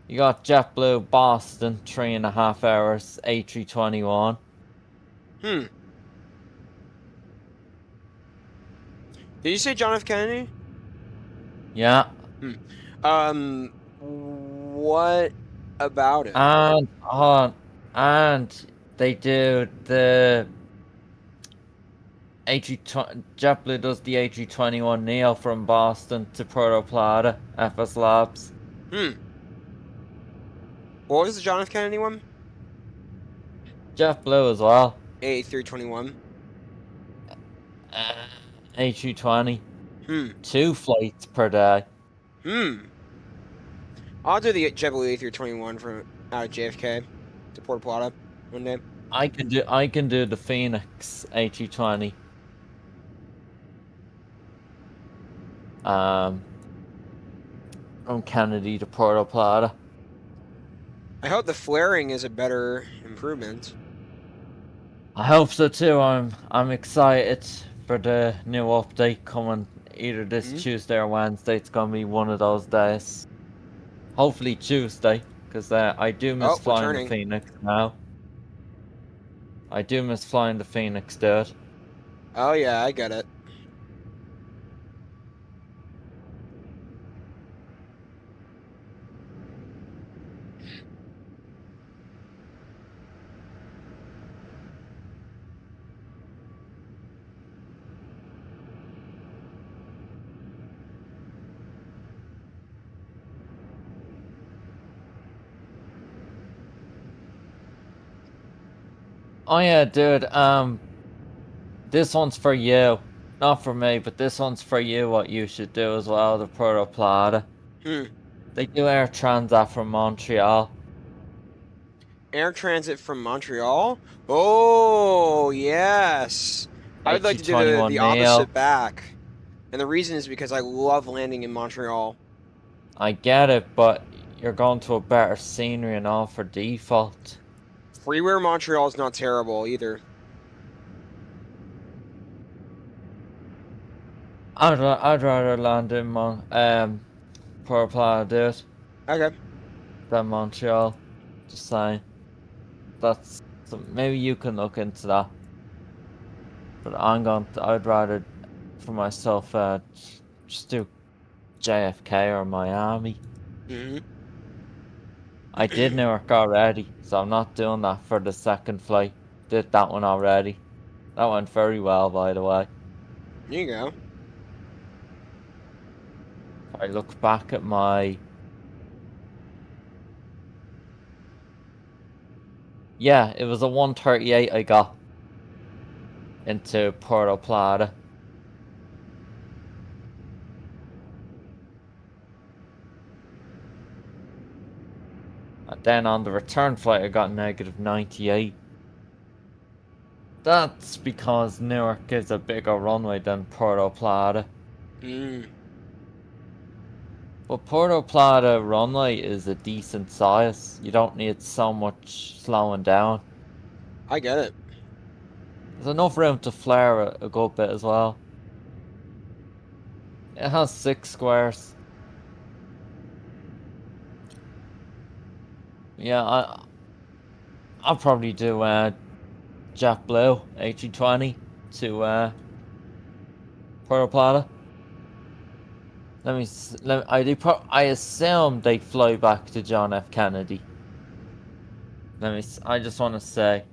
You got JetBlue Boston, 3.5 hours, A321. Did you say John F. Kennedy? Yeah. What about it? And they do the JetBlue does the A321 Neo from Boston to Puerto Plata, FS Labs. What was the John F. Kennedy one? JetBlue as well. A321. A320. 2 flights per day. I'll do the JetBlue A321 from out of JFK to Puerto Plata one day. I can do the Phoenix A320. From Kennedy to Puerto Plata. I hope the flaring is a better improvement. I hope so too. I'm excited for the new update coming either this Tuesday or Wednesday. It's gonna be one of those days. Hopefully Tuesday, because I do miss flying the Phoenix now. I do miss flying the Phoenix, dude. Oh yeah, I get it. Oh yeah, dude. This one's for you, not for me, but this one's for you. What you should do as well, the Puerto Plata. They do Air Transat from Montreal. Air transit from Montreal? Oh, yes. I would like to do the, 21 the Neo. opposite back. And the reason is because I love landing in Montreal. I get it, but you're going to a better scenery and all for default. Freeware Montreal is not terrible either. I'd rather land in Port Plata, dude, Okay. than Montreal. Just saying. Maybe you can look into that. But I'd rather for myself just do JFK or Miami. Hmm. I did Newark already, so I'm not doing that for the second flight. Did that one already. That went very well, by the way. There you go. If I look back at my... Yeah, it was a 138 I got into Puerto Plata. And then on the return flight, I got negative 98. That's because Newark is a bigger runway than Puerto Plata. Mm, But Puerto Plata runway is a decent size. You don't need so much slowing down. I get it. There's enough room to flare a good bit as well. It has 6 squares. Yeah, I'll probably do JetBlue A320 to Puerto Plata. I assume they fly back to John F. Kennedy. I just want to say.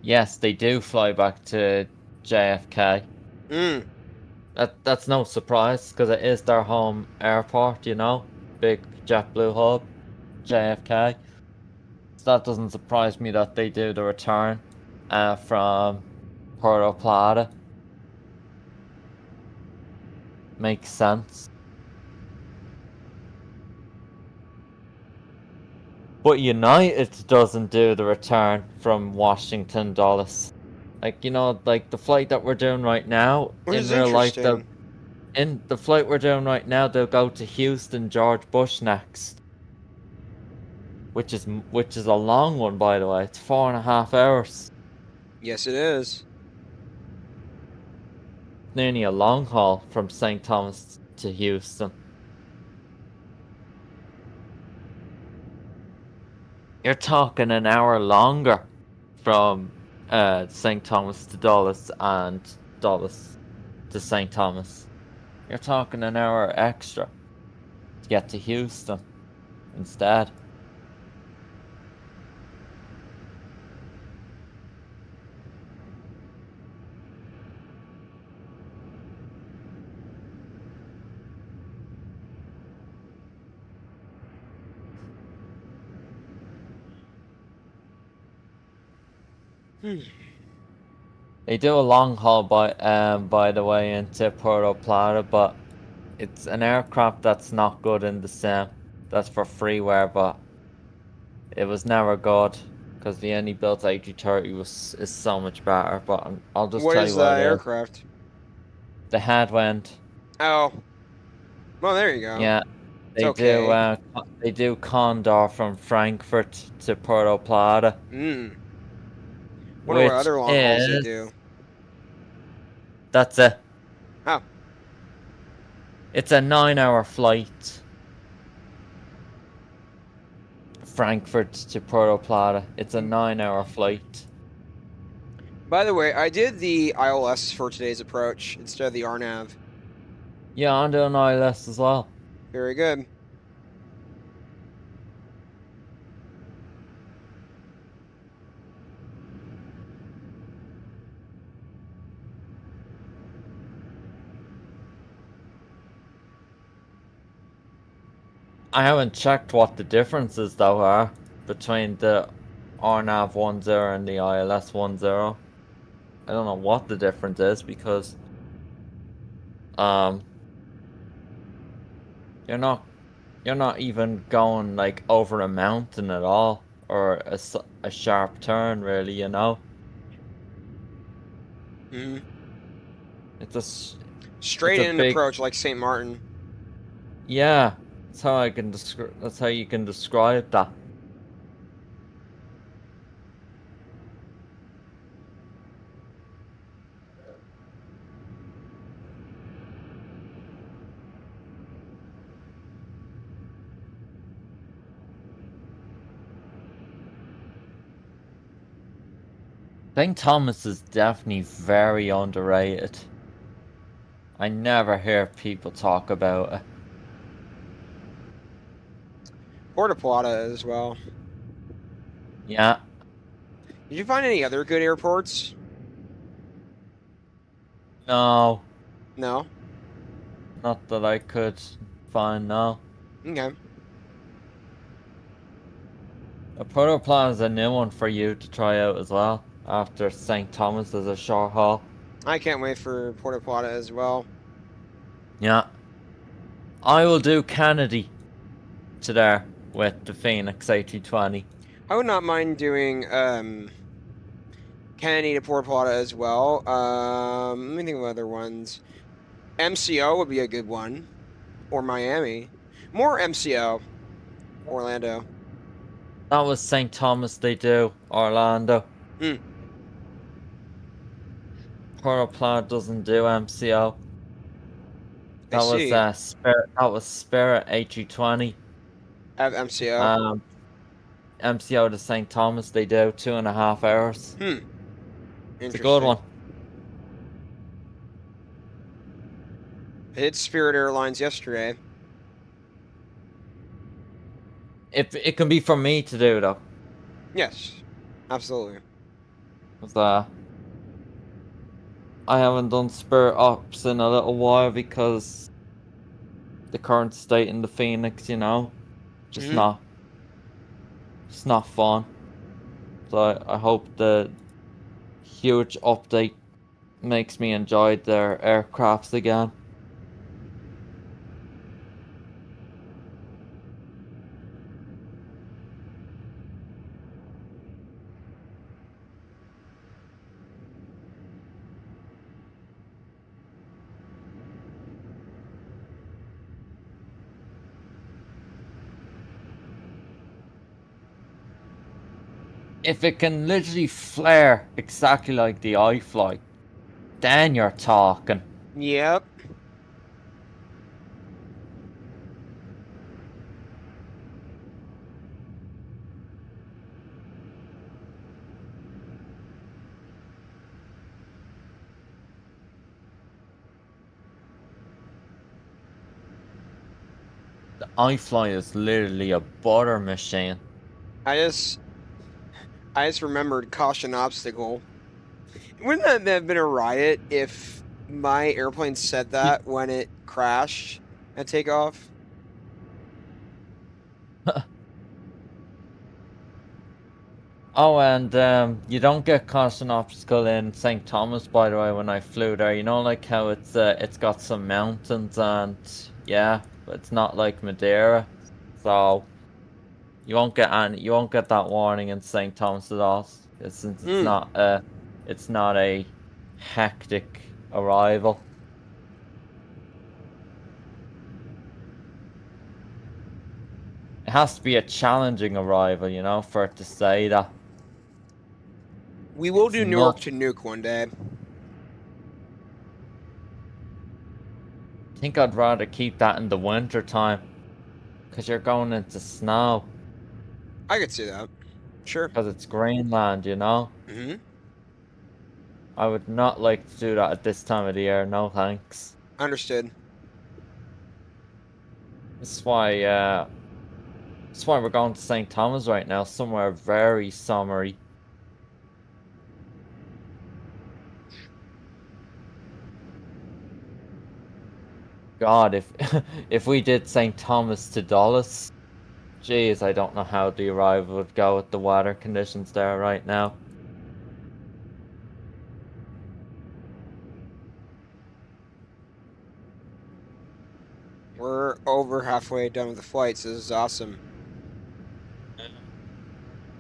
Yes, they do fly back to JFK. Mm, That's no surprise, because it is their home airport, you know? Big JetBlue hub, JFK. So that doesn't surprise me that they do the return from Puerto Plata. Makes sense. But United doesn't do the return from Washington Dulles. Like, you know, like the flight that we're doing right now, which in is real life, interesting. in the flight we're doing right now, they'll go to Houston, George Bush next. Which is a long one, by the way. It's 4.5 hours. Yes, it is. Nearly a long haul from St. Thomas to Houston. You're talking an hour longer from St. Thomas to Dulles and Dulles to St. Thomas. You're talking an hour extra to get to Houston instead. They do a long haul by the way into Puerto Plata, but it's an aircraft that's not good in the sim. That's for freeware, but it was never good because the NE built A330 is so much better. But I'll just What tell is you what that it is. aircraft? The headwind. Oh. Well, there you go. Yeah, It's okay. they do Condor from Frankfurt to Puerto Plata, Mm. Wonder what which other long hauls they is do. that's it. Oh. It's a 9-hour flight. Frankfurt to Puerto Plata. It's a 9-hour flight. By the way, I did the ILS for today's approach instead of the RNAV. Yeah, I'm doing ILS as well. Very good. I haven't checked what the differences though are between the RNAV 10 and the ILS 10. I don't know what the difference is because you're not even going like over a mountain at all or a sharp turn really, you know. Mm-hmm. It's Straight a in big, approach like St. Martin. yeah. That's how I can describe. That's how you can describe that. St. Thomas is definitely very underrated. I never hear people talk about it. Puerto Plata as well. Yeah. Did you find any other good airports? No, No? not that I could find. No. Okay. A Proto Plan is a new one for you to try out as well. After St. Thomas as a short haul. I can't wait for Puerto Plata as well. Yeah. I will do Kennedy to there with the Phoenix A220. I would not mind doing Kennedy to Puerto Plata as well. Let me think of other ones. MCO would be a good one. Or Miami. More MCO. Orlando. That was St. Thomas they do, Orlando. Hmm. Proto Plan doesn't do MCO. I That was see. Spirit A220. I have MCO. MCO to St. Thomas they do 2.5 hours. Hmm. It's a good Interesting. one. I did Spirit Airlines yesterday. It can be for me to do though. Yes. Absolutely. 'Cause, I haven't done Spirit Ops in a little while because the current state in the Phoenix, you know, just Mm-hmm. not, it's not fun. So I hope the huge update makes me enjoy their aircrafts again. If it can literally flare exactly like the iFLY, then you're talking. Yep. The iFLY is literally a butter machine. I just remembered caution obstacle. Wouldn't that have been a riot if my airplane said that when it crashed at takeoff? Oh, and you don't get constant obstacle in St. Thomas, by the way, when I flew there. You know, like how it's got some mountains and yeah, but it's not like Madeira, so you won't get that warning in St. Thomas at all, since Hmm. it's not a hectic arrival. It has to be a challenging arrival, you know, for it to say that. We will It's do Newark not. to Nuke one day. I think I'd rather keep that in the winter time, because you're going into snow. I could see that. Sure. Because it's Greenland, you know? Mm-hmm. I would not like to do that at this time of the year, no thanks. Understood. This is why, we're going to St. Thomas right now, somewhere very summery. God, if if we did St. Thomas to Dulles, jeez, I don't know how the arrival would go with the weather conditions there right now. We're over halfway done with the flight, so this is awesome.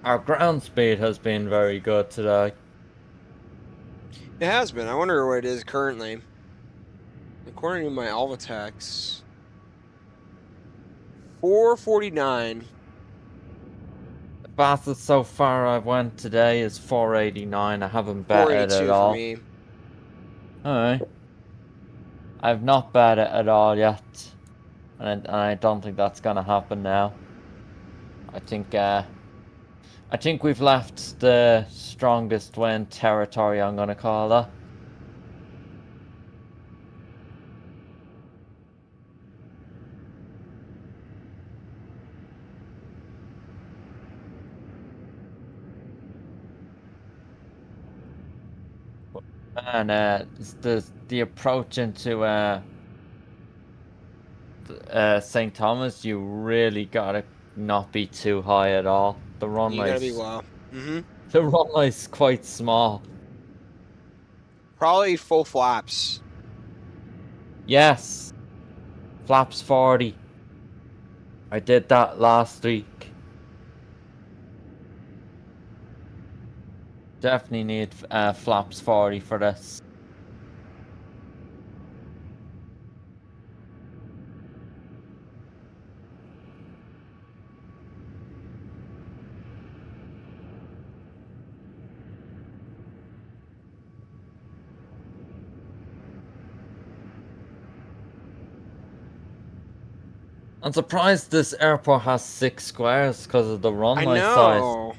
Our ground speed has been very good today. It has been. I wonder what it is currently. According to my iFLY, 449. The fastest so far I've went today is 489. I haven't betted at 482 for all. me. Alright. I've not betted at all yet. And I don't think that's gonna happen now. I think we've left the strongest wind territory, I'm gonna call that. And the approach into St. Thomas, you really gotta not be too high at all. The You gotta be runway's low. the runway's quite small. Probably full flaps. Yes, flaps 40. I did that last week. Definitely need flaps 40 for this. I'm surprised this airport has 6 squares because of the I runway size. know.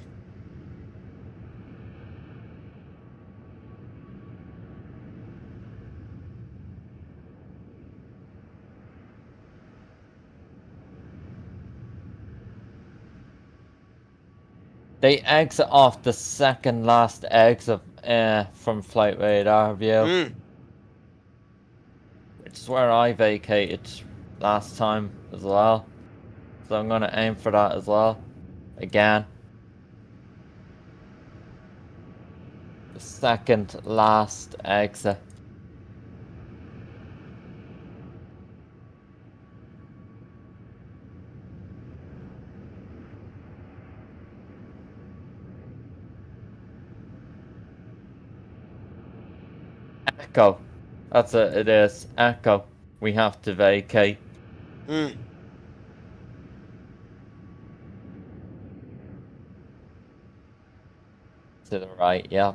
They exit off the second last exit from flight radar view. Which is where I vacated last time as well. So I'm gonna aim for that as well. Again. The second last exit. Echo. That's it, it is. Echo. We have to vacate. To the right, yeah.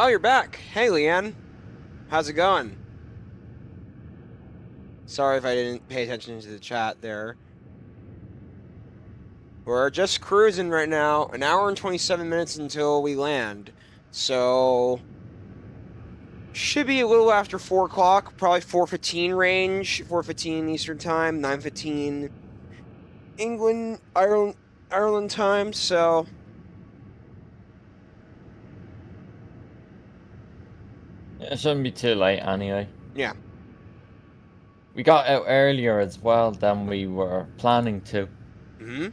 Oh, you're back. Hey, Leanne. How's it going? Sorry if I didn't pay attention to the chat there. We're just cruising right now. An hour and 27 minutes until we land. So should be a little after 4 o'clock, probably 4:15 range, 4:15 Eastern time, 9:15 England, Ireland time. So It shouldn't be too late anyway. yeah. We got out earlier as well than we were planning to. Hmm.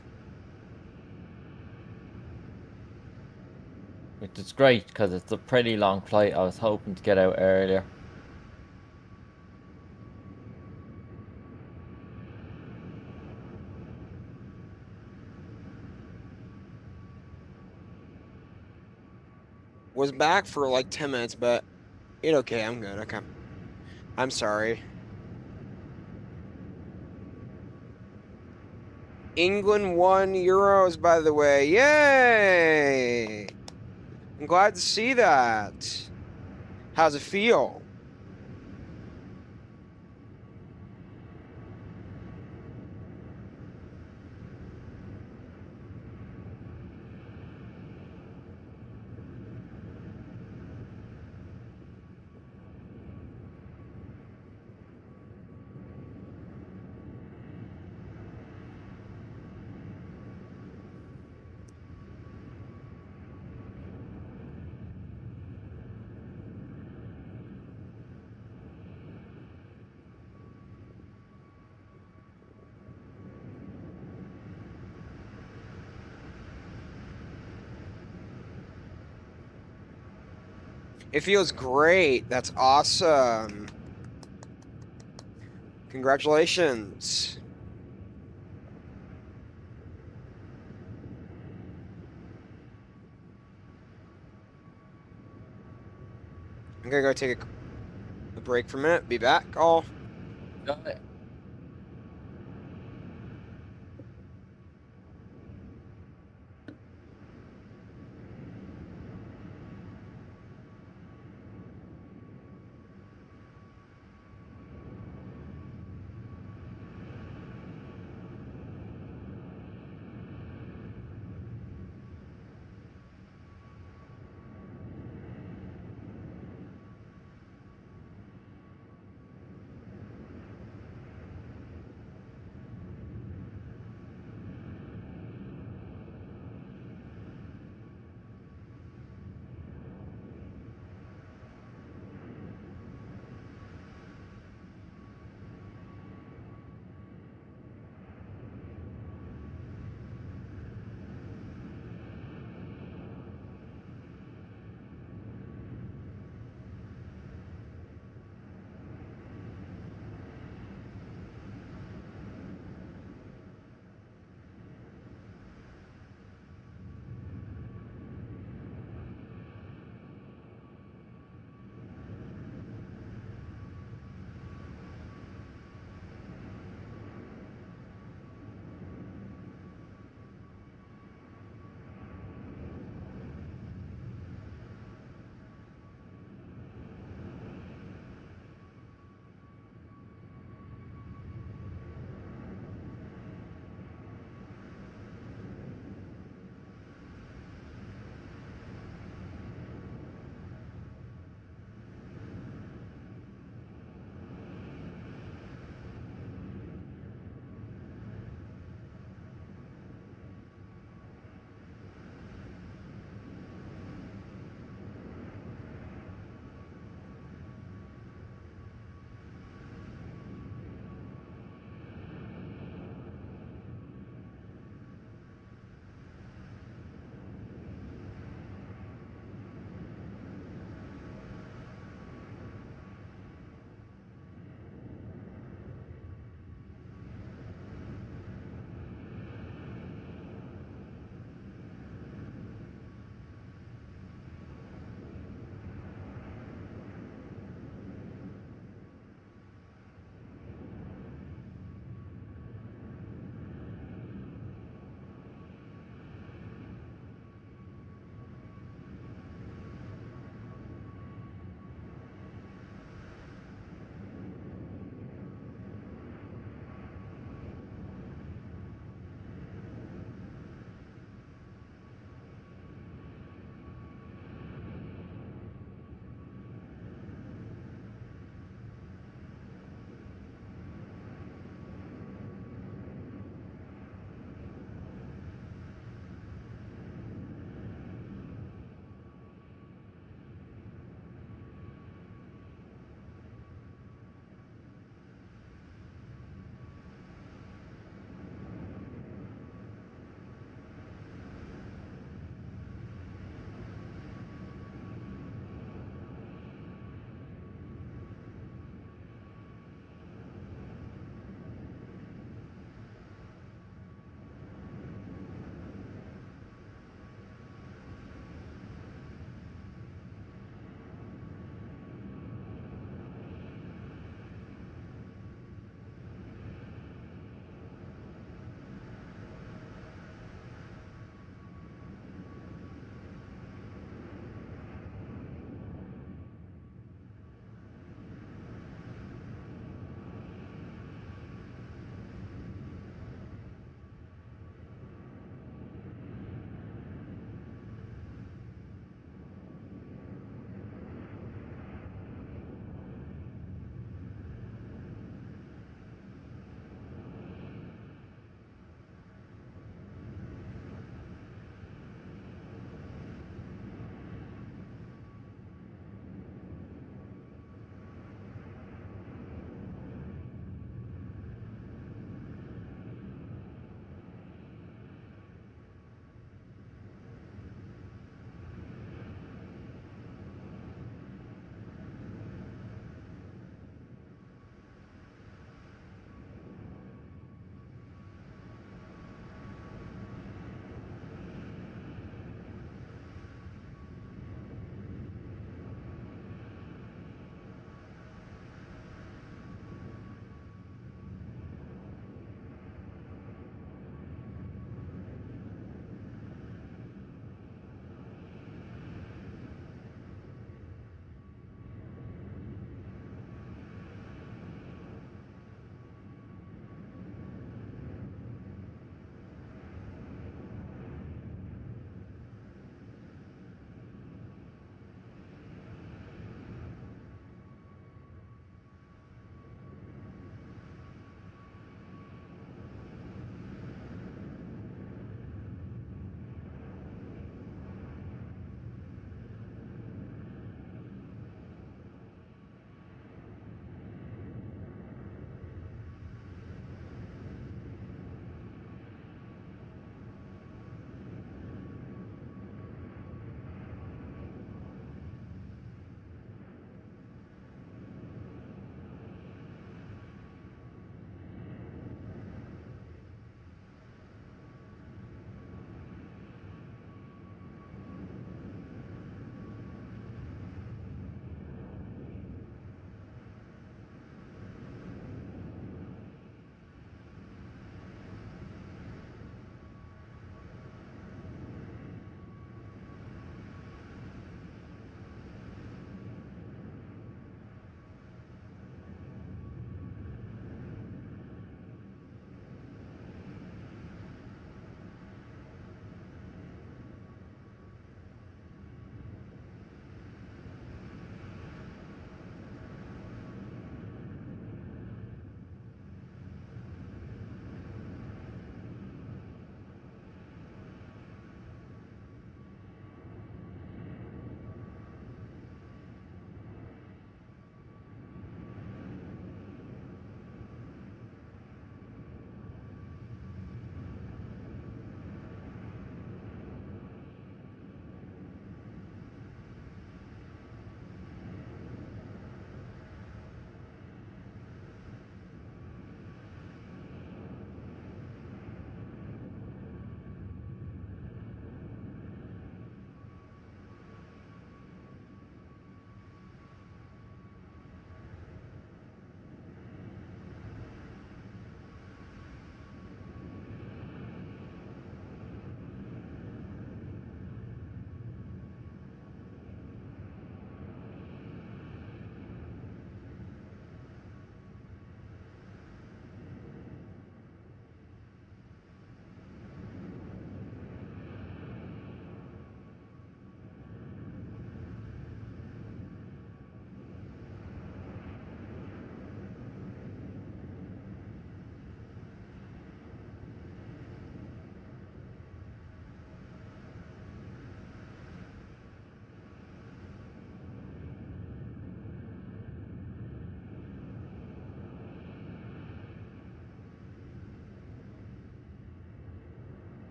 Which is great because it's a pretty long flight. I was hoping to get out earlier. Was back for like 10 minutes, but it okay. I'm good. Okay. I'm sorry. England won Euros, by the way. Yay! I'm glad to see that. How's it feel? It feels great. That's awesome. Congratulations. I'm gonna go take a break for a minute. Be back. All.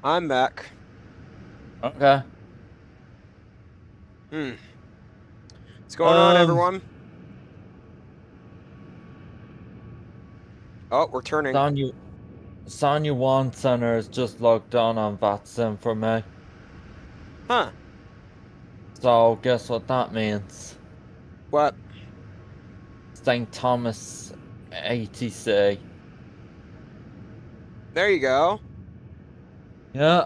I'm back. Okay. What's going on, everyone? Oh, we're turning. Sonya One Center is just logged on VATSIM for me. Huh. So guess what that means? What? St. Thomas ATC. There you go. Yeah.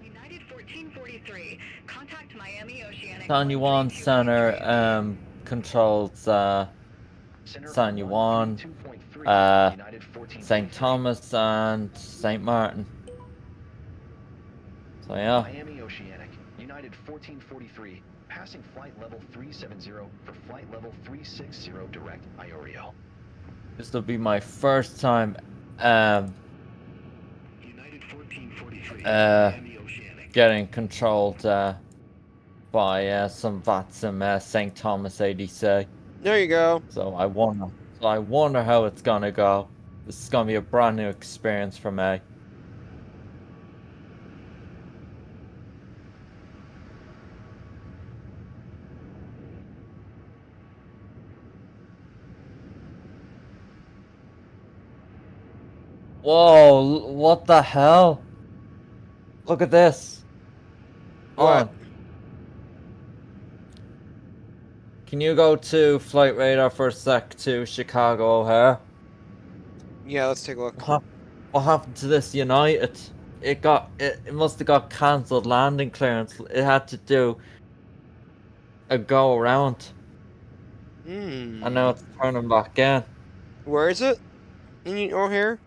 United 1443, contact Miami Oceanic. Sonya One Center controls Sonya One, St. Thomas and St. Martin. So yeah. Miami Oceanic, United 1443, passing flight level 370 for flight level 360 direct IORIO. This will be my first time United 1443, Miami Oceanic. getting controlled by some VATSIM St. Thomas ADC. There you go. So I wonder how it's gonna go. This is gonna be a brand new experience for me. Whoa, what the hell? Look at this. What? Can you go to flight radar for a sec to Chicago O'Hare? Yeah, let's take a look. What happened to this United? It must have got cancelled landing clearance. It had to do a go around. And now it's turning back in. Where is it? In O'Hare?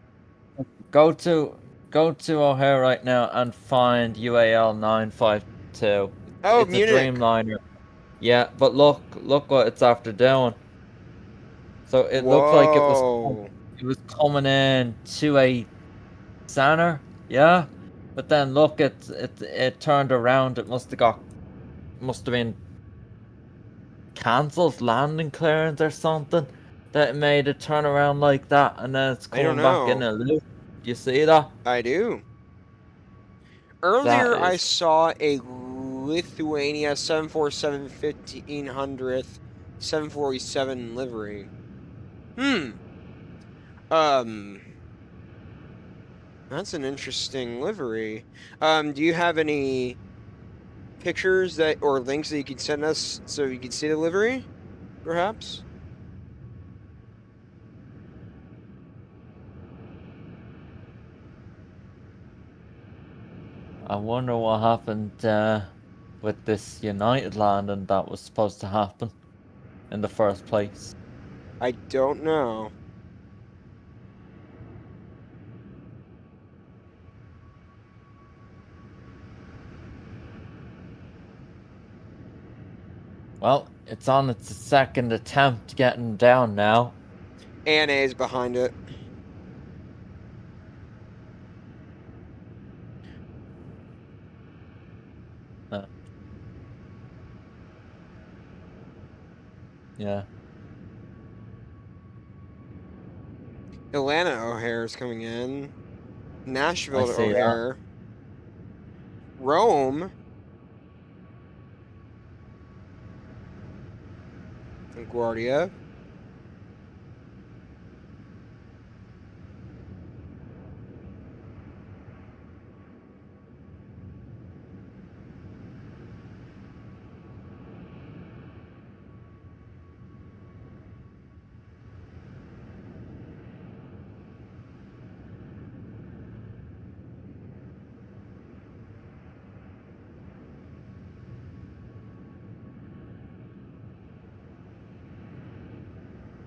Go to O'Hare right now and find UAL 952. Oh, it's Munich. a Dreamliner. Yeah, but look what it's after doing. So it looked like it was coming in to a center, yeah. But then look, it turned around. It must have been cancelled landing clearance or something that made it turn around like that, and then it's coming back in a loop. You see that? I do. Earlier, I saw a Lithuania 747-1500 747 livery. That's an interesting livery. Do you have any pictures or links that you could send us so you could see the livery, perhaps? I wonder what happened with this United landing that was supposed to happen in the first place. I don't know. Well, it's on its second attempt getting down now. ANA's behind it. Yeah. Atlanta O'Hare is coming in. Nashville to O'Hare. Rome. LaGuardia.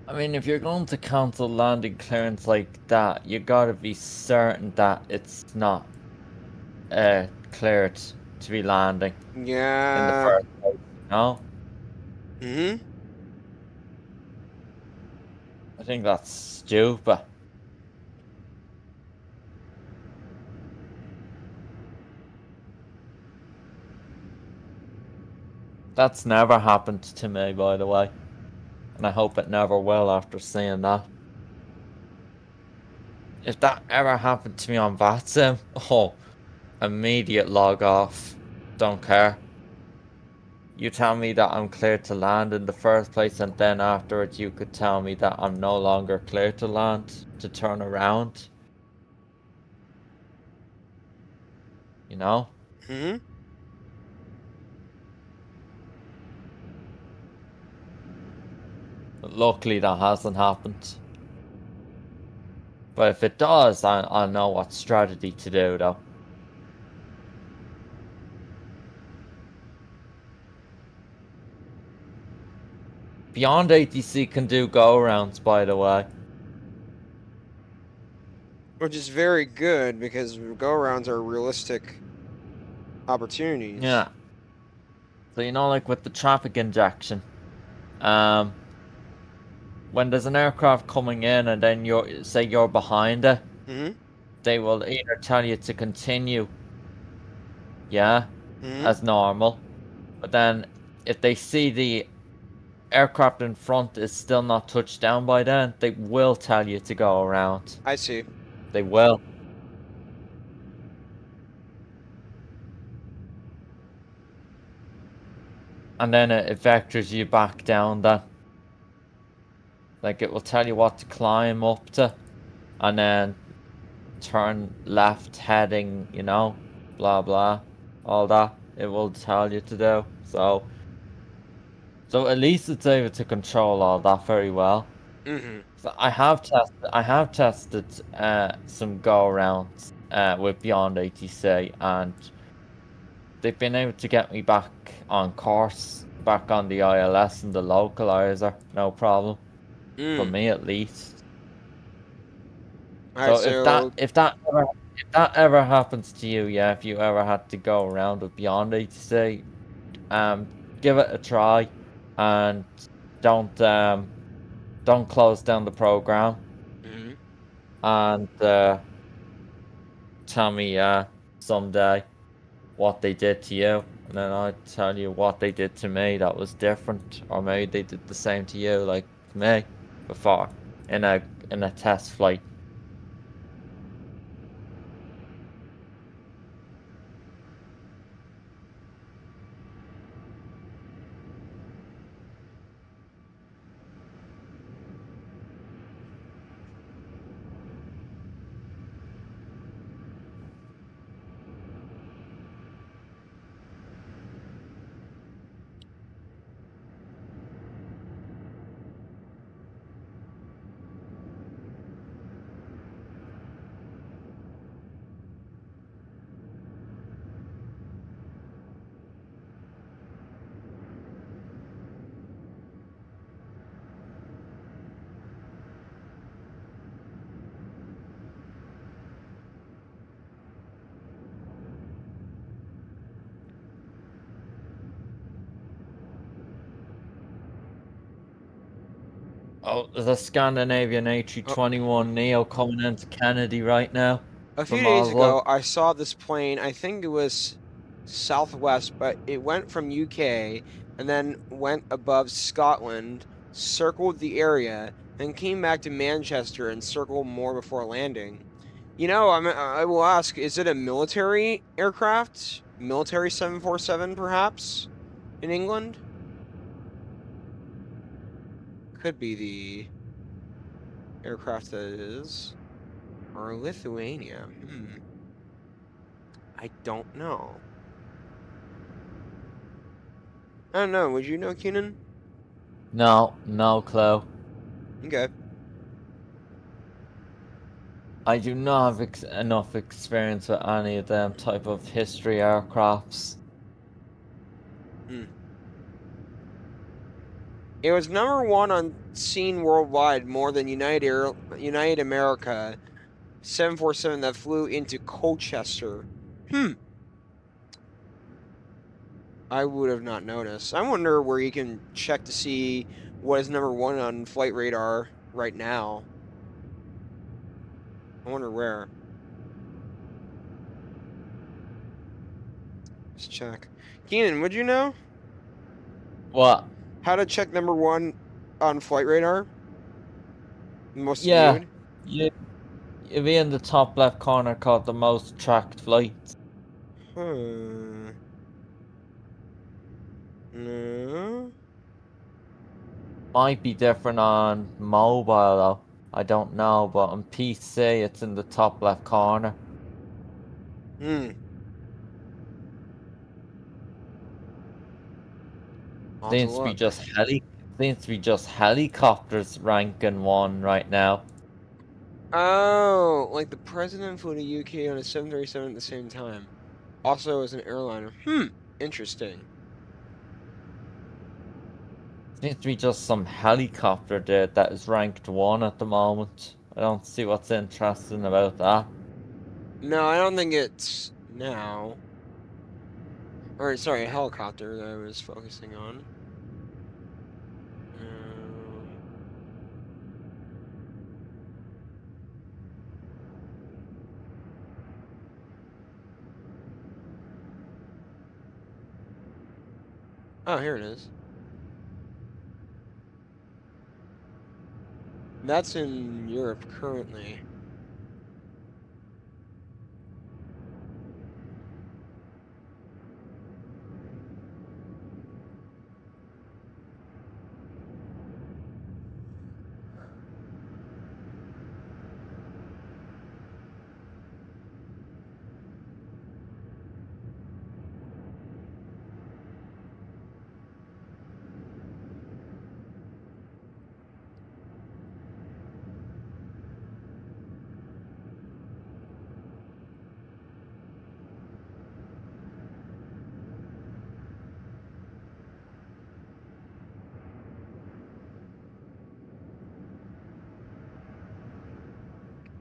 I mean, if you're going to cancel landing clearance like that, you gotta be certain that it's not cleared to be landing. Yeah. In the first place, no? I think that's stupid. That's never happened to me, by the way. And I hope it never will after seeing that. if that ever happened to me on VATSIM, oh, immediate log off. Don't care. You tell me that I'm clear to land in the first place, and then afterwards you could tell me that I'm no longer clear to land, to turn around. You know? Hmm. But luckily that hasn't happened. But if it does, I'll know what strategy to do, though. Beyondatc can do go-arounds, by the way. Which is very good because go-arounds are realistic opportunities. Yeah. So, you know, like with the traffic injection, when there's an aircraft coming in and then you're behind it, Hmm. they will either tell you to continue, yeah, Hmm. as normal, but then if they see the aircraft in front is still not touched down by then, they will tell you to go around. I see. They will. And then it vectors you back down then. Like, it will tell you what to climb up to, and then turn left heading, you know, blah blah, all that it will tell you to do. So at least it's able to control all that very well. Hmm. So I have tested some go arounds with beyondatc, and they've been able to get me back on course, back on the ILS and the localizer, no problem. For me at least. Alright, So so if that ever happens to you, yeah, if you ever had to go around with beyondatc, give it a try, and don't close down the program, mhm. and tell me someday what they did to you, and then I'll tell you what they did to me that was different, or maybe they did the same to you like me before in a test flight. Oh, there's a Scandinavian Oh, A321 Neo coming into Kennedy right now a few from days Oslo. ago, I saw this plane. I think it was Southwest, but it went from UK and then went above Scotland, circled the area, and came back to Manchester and circled more before landing. I will ask, is it a military aircraft? Military 747, perhaps, in England? Could be the aircraft that it is. Or Lithuania. I don't know. I don't know. Would you know, Keenan? No clue. Okay. I do not have enough experience with any of them type of history aircrafts. Hmm. It was #1 on seen worldwide more than United America 747 that flew into Colchester. I would have not noticed. I wonder where you can check to see what is #1 on flight radar right now. I wonder where. Let's check. Keenan, would you know What? how to check #1 on flight radar? Most Yeah. viewed? You You'll be in the top left corner called the most tracked flights. No. Might be different on mobile though. I don't know, but on PC it's in the top left corner. I'll have to Seems to be look. just helicopters ranking one right now. Oh, like the president flew to UK on a 737 at the same time. Also as an airliner. Interesting. Seems to be just some helicopter there that is ranked one at the moment. I don't see what's interesting about that. No, I don't think it's now. Or, sorry, a helicopter that I was focusing on. Oh, here it is. That's in Europe currently.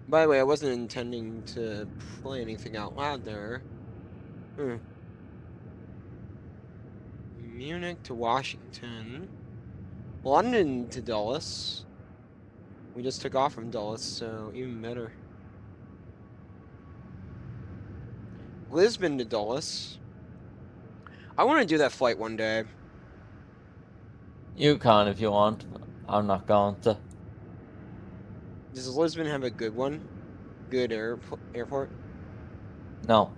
By the way, I wasn't intending to play anything out loud there. Munich to Washington. London to Dulles. We just took off from Dulles, so even better. Lisbon to Dulles. I want to do that flight one day. You can if you want. I'm not going to. Does Lisbon have a good one? Good airport? No.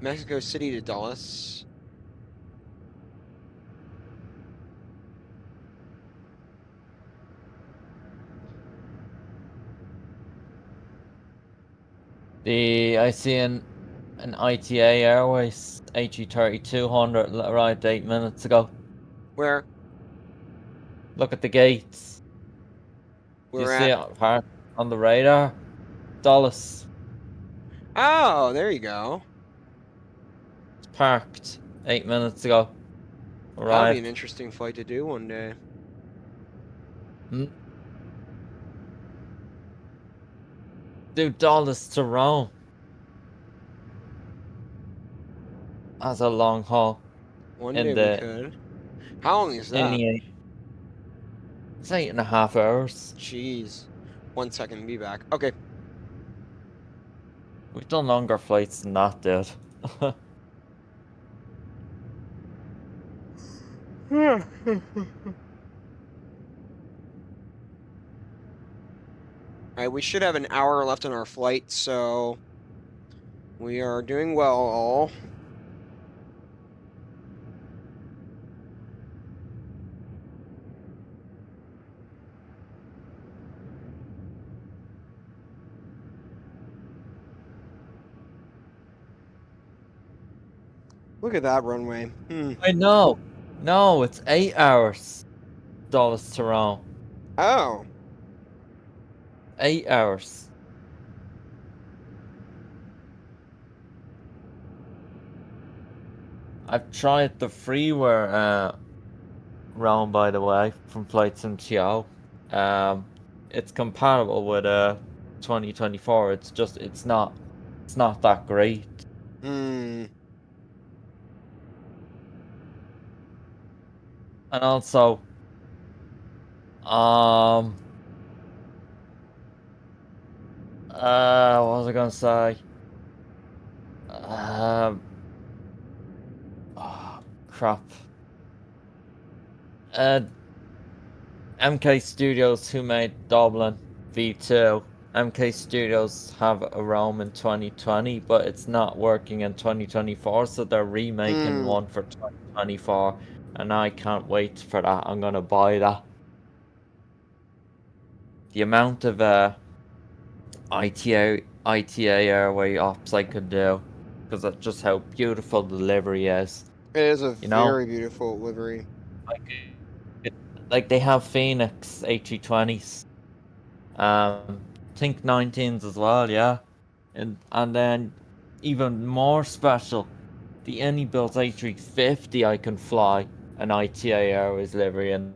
Mexico City to Dulles. I see an ITA Airways HE3200 arrived 8 minutes ago. Where? Look at the gates. Do you We're see it on the radar? Dulles. Oh, there you go. It's parked 8 minutes ago. That'd Arrived. be an interesting flight to do one day. Do Dulles to Rome. That's a long haul. One day we could. How long is that? It's 8.5 hours. Jeez. 1 second, be back. Okay. We've done longer flights than that, dude. Alright, we should have an hour left on our flight, so we are doing well. Look at that runway. I know. No, it's 8 hours. Dulles to Rome. Oh. 8 hours. I've tried the freeware Rome, by the way, from FlightSimTO. It's compatible with 2024. It's not that great. And also, what was I gonna say? Oh, crap. MK Studios, who made Dublin V2, MK Studios have a ROM in 2020, but it's not working in 2024, so they're remaking one for 2024, and I can't wait for that. I'm gonna buy that. The amount of ITA airway ops I could do, because that's just how beautiful the livery is. It is a You know, very beautiful livery. like they have Phoenix A320s, think 19s as well, yeah, and then even more special, the any built A350 I can fly an ITA Airways livery in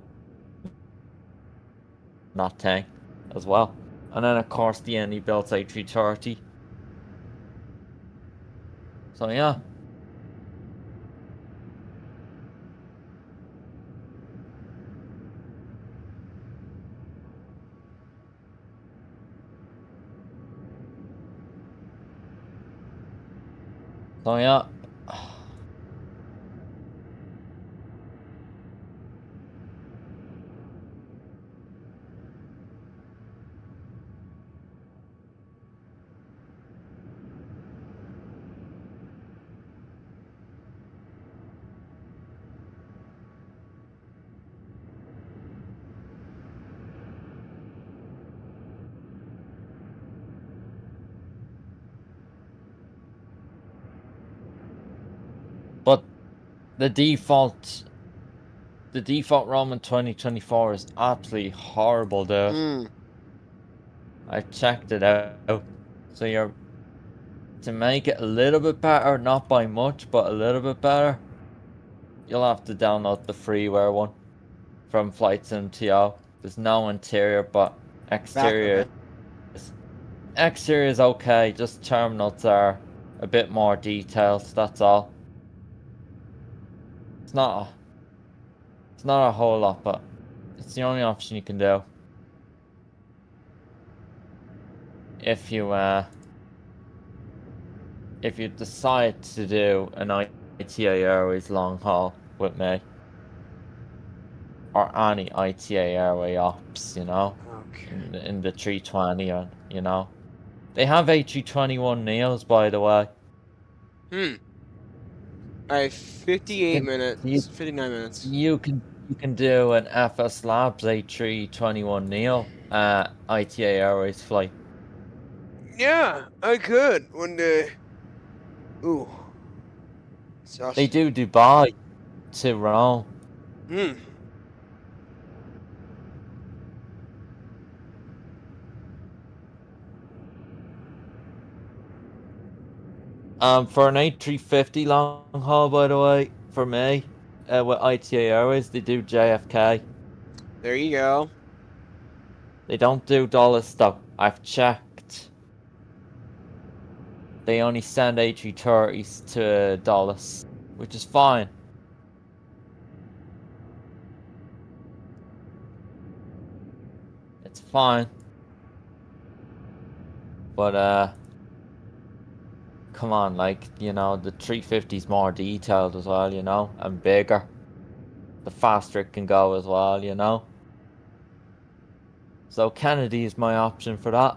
that tank as well, and then of course the any built A330. So yeah. So yeah. But the default ROM in 2024 is absolutely horrible, dude. I checked it out. So you're to make it a little bit better, not by much, but a little bit better, you'll have to download the freeware one from Flight Sim TO. There's no interior, but Back, okay. exterior is okay. Just terminals are a bit more detailed. That's all. It's not a whole lot, but it's the only option you can do if you decide to do an ITA Airways long haul with me, or any ITA Airway ops, you know, Okay. in the 320, or, you know, they have A321 Neos, by the way. I have 58 You, minutes, 59 minutes. you can do an FS Labs A321 Neo ITA Airways flight. Yeah, I could one day. Ooh. They Sus. do Dubai to Rome. Hmm. For an A350 long haul, by the way, for me, with ITA Airways, they do JFK. There you go. They don't do Dulles though. I've checked. They only send A330s to Dulles, which is fine. It's fine. But come on, like, you know, the 350 is more detailed as well, you know, and bigger. The faster it can go as well, you know. So Kennedy is my option for that.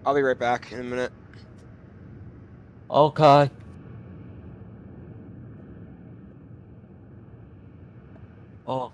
I'll be right back in a minute. Okay. Oh.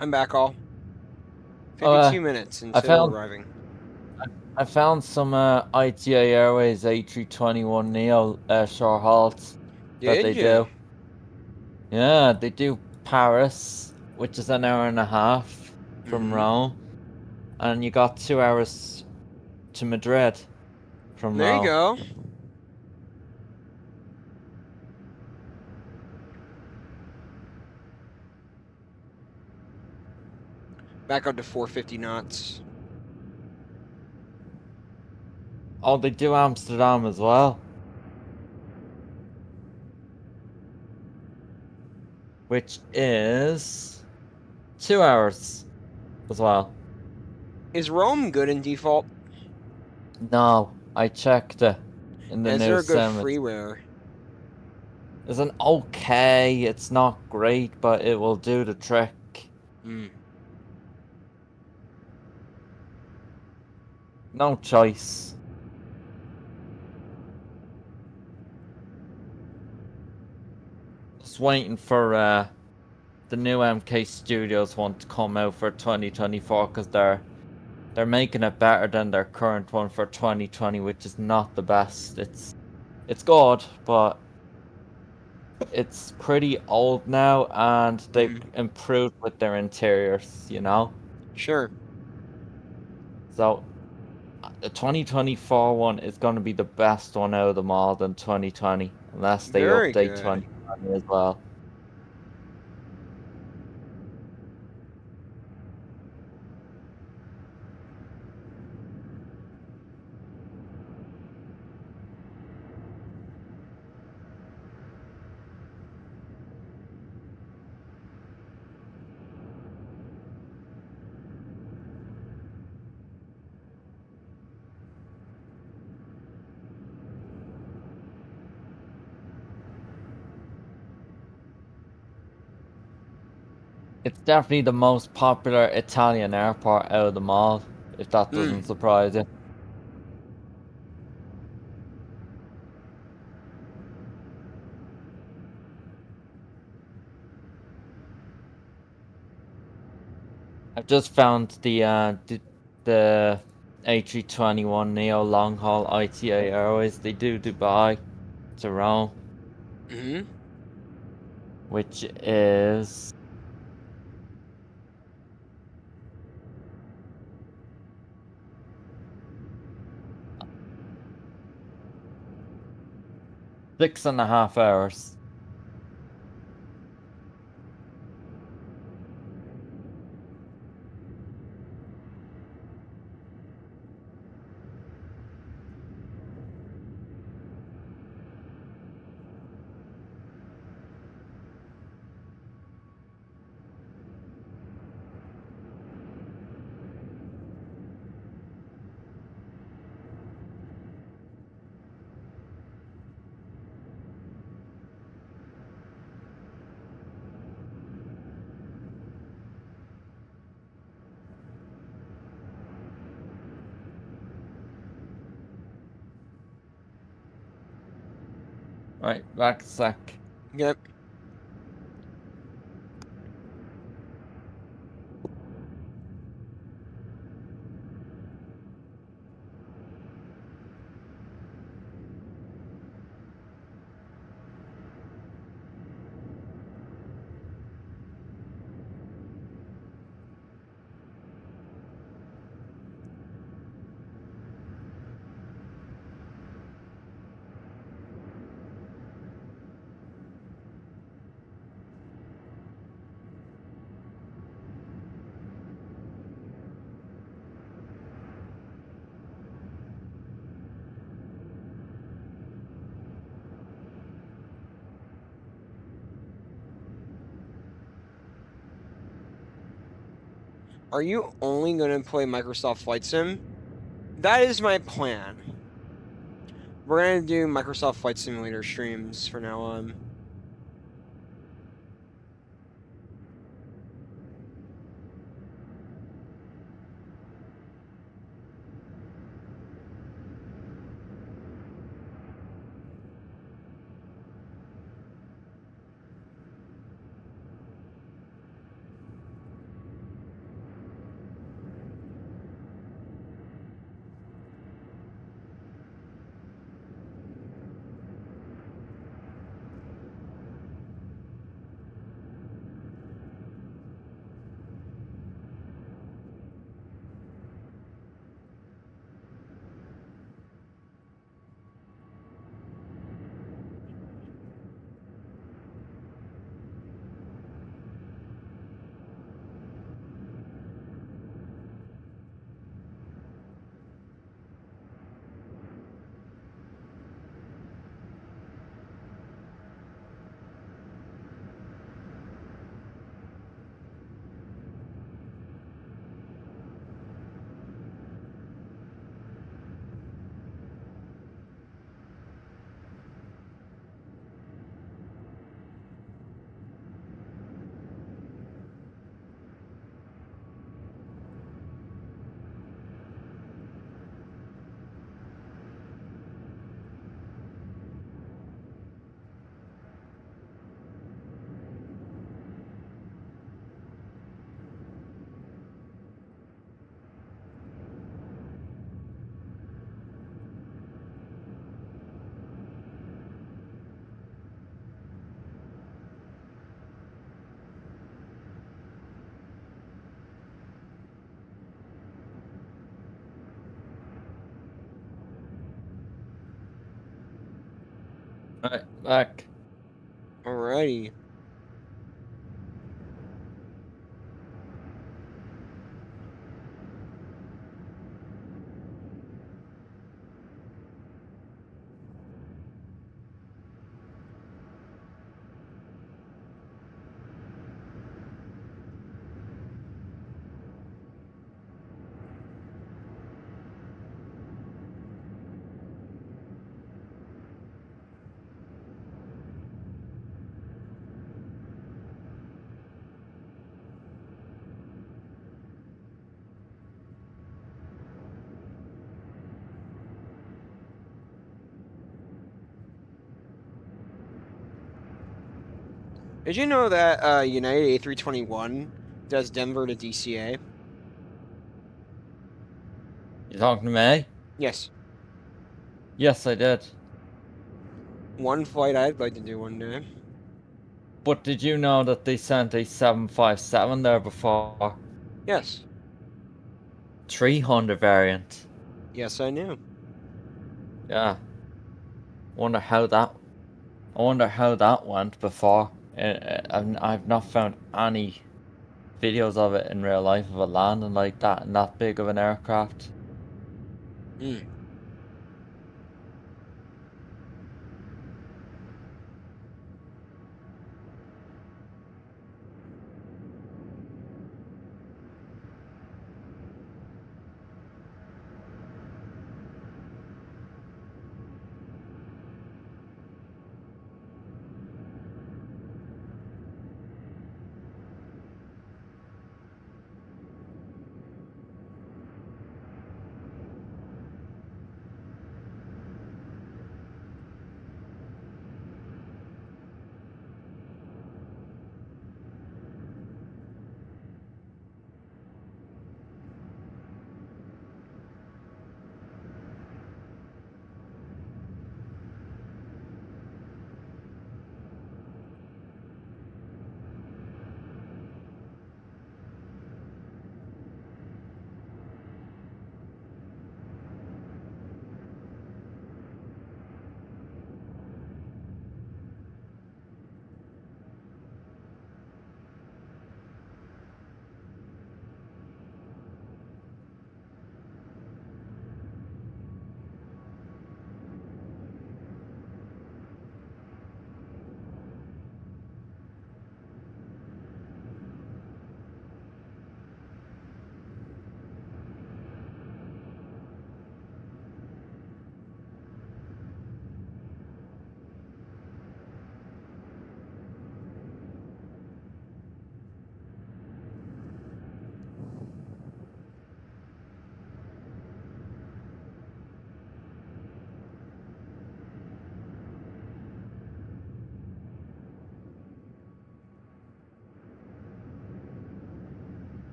I'm back all. Oh, 52 minutes until arriving. I found some ITA Airways A321neo short hauls that Did they you? do. Yeah, they do Paris, which is an hour and a half from Rome, and you got 2 hours to Madrid from There you Rome. go. Back up to 450 knots. Oh, they do Amsterdam as well, which is 2 hours as well. Is Rome good in default? No, I checked it in the And is new there a good sim. freeware? It's an okay. It's not great, but it will do the trick. No choice. Just waiting for the new MK Studios one to come out for 2024 because they're making it better than their current one for 2020, which is not the best. It's good, but it's pretty old now, and they've improved with their interiors, you know? Sure. So the 2024 one is going to be the best one out of them all than 2020, unless they Very update good. 2020 as well. It's definitely the most popular Italian airport out of them all, if that doesn't surprise you. I've just found the A321neo long haul ITA Airways. They do Dubai to Rome, which is 6.5 hours. Right, back a sec. Yep. Are you only going to play Microsoft Flight Sim? That is my plan. We're going to do Microsoft Flight Simulator streams from now on. Right, back. Alrighty. Did you know that United A321 does Denver to DCA? You talking to me? Yes. Yes, I did. One flight I'd like to do one day. But did you know that they sent a 757 there before? Yes. 300 variant. Yes, I knew. Yeah. Wonder how that. I wonder how that went before. I've not found any videos of it in real life of it landing like that in that big of an aircraft. Hmm.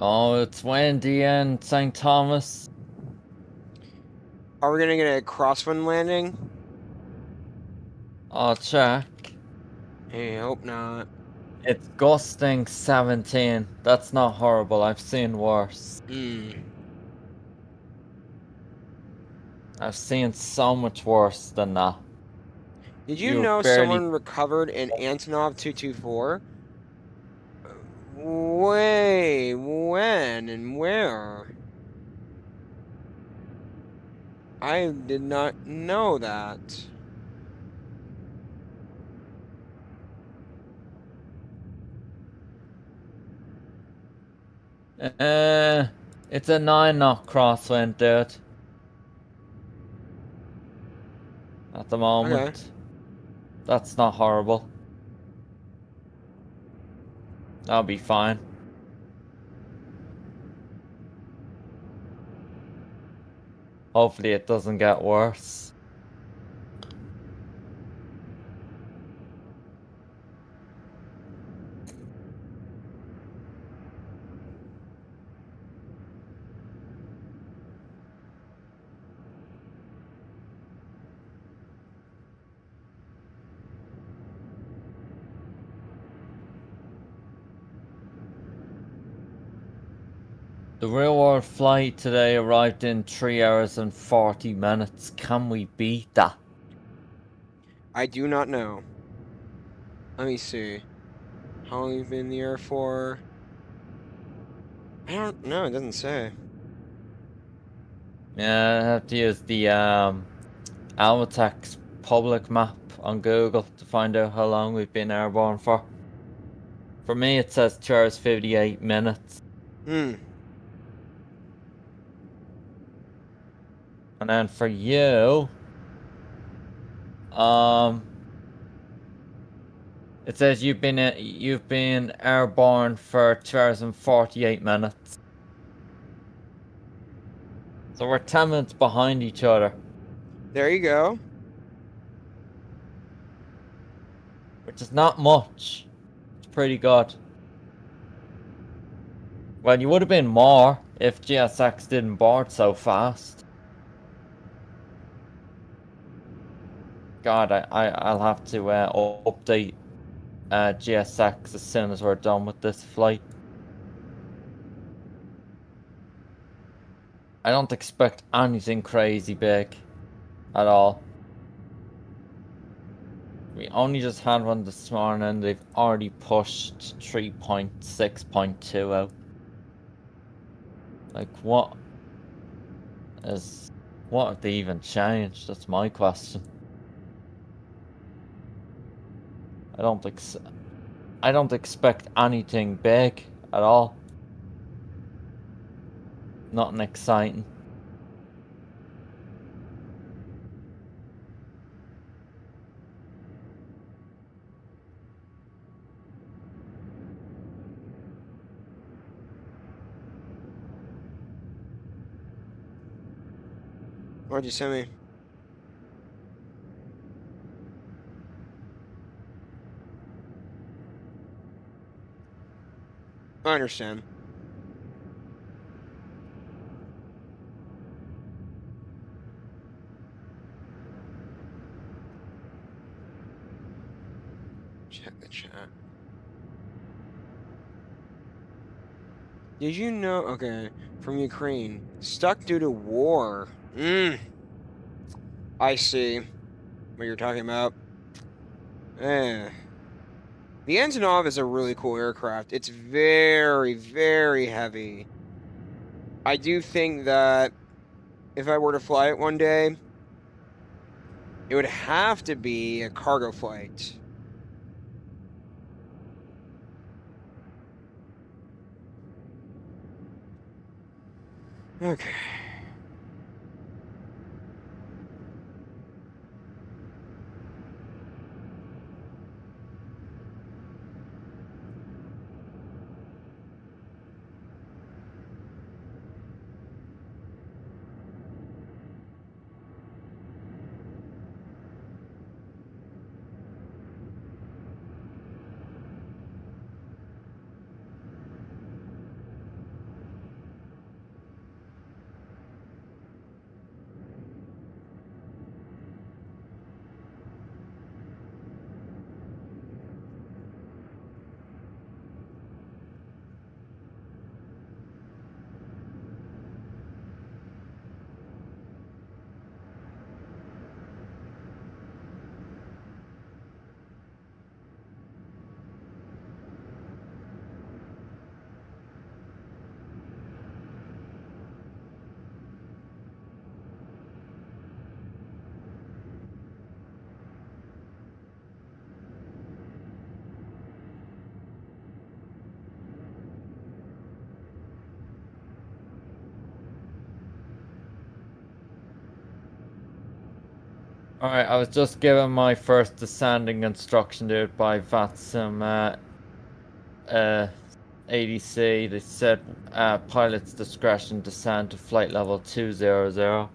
Oh, it's windy in St. Thomas. Are we gonna get a crosswind landing? I'll check. Hey, hope not. It's gusting 17. That's not horrible. I've seen worse. I've seen so much worse than that. Did you You know barely. someone recovered an Antonov 224? Wait, when and where? I did not know that. It's a 9 knot crosswind, dude. At the moment. Okay. That's not horrible. That'll be fine. Hopefully it doesn't get worse. The real world flight today arrived in 3 hours and 40 minutes. Can we beat that? I do not know. Let me see. How long you've been in the air for? I don't know, it doesn't say. Yeah, I have to use the Alvotech's public map on Google to find out how long we've been airborne for. For me, it says 2 hours 58 minutes. Hmm. And then for you, it says you've been airborne for 2 hours and 48 minutes. So we're 10 minutes behind each other, There you go. which is not much. It's pretty good. Well, you would have been more if GSX didn't board so fast. God, I'll have to update GSX as soon as we're done with this flight. I don't expect anything crazy big at all. We only just had one this morning. They've already pushed 3.6.2 out. Like, what have they even changed? That's my question. I don't expect anything big at all. Nothing exciting. What'd you send me? I understand. Check the chat. Did you know? Okay, from Ukraine. Stuck due to war. I see what you're talking about. Eh. The Antonov is a really cool aircraft. It's very, very heavy. I do think that if I were to fly it one day, it would have to be a cargo flight. Okay. Alright, I was just given my first descending instruction there by VATSIM ADC. They said pilot's discretion descend to flight level 200.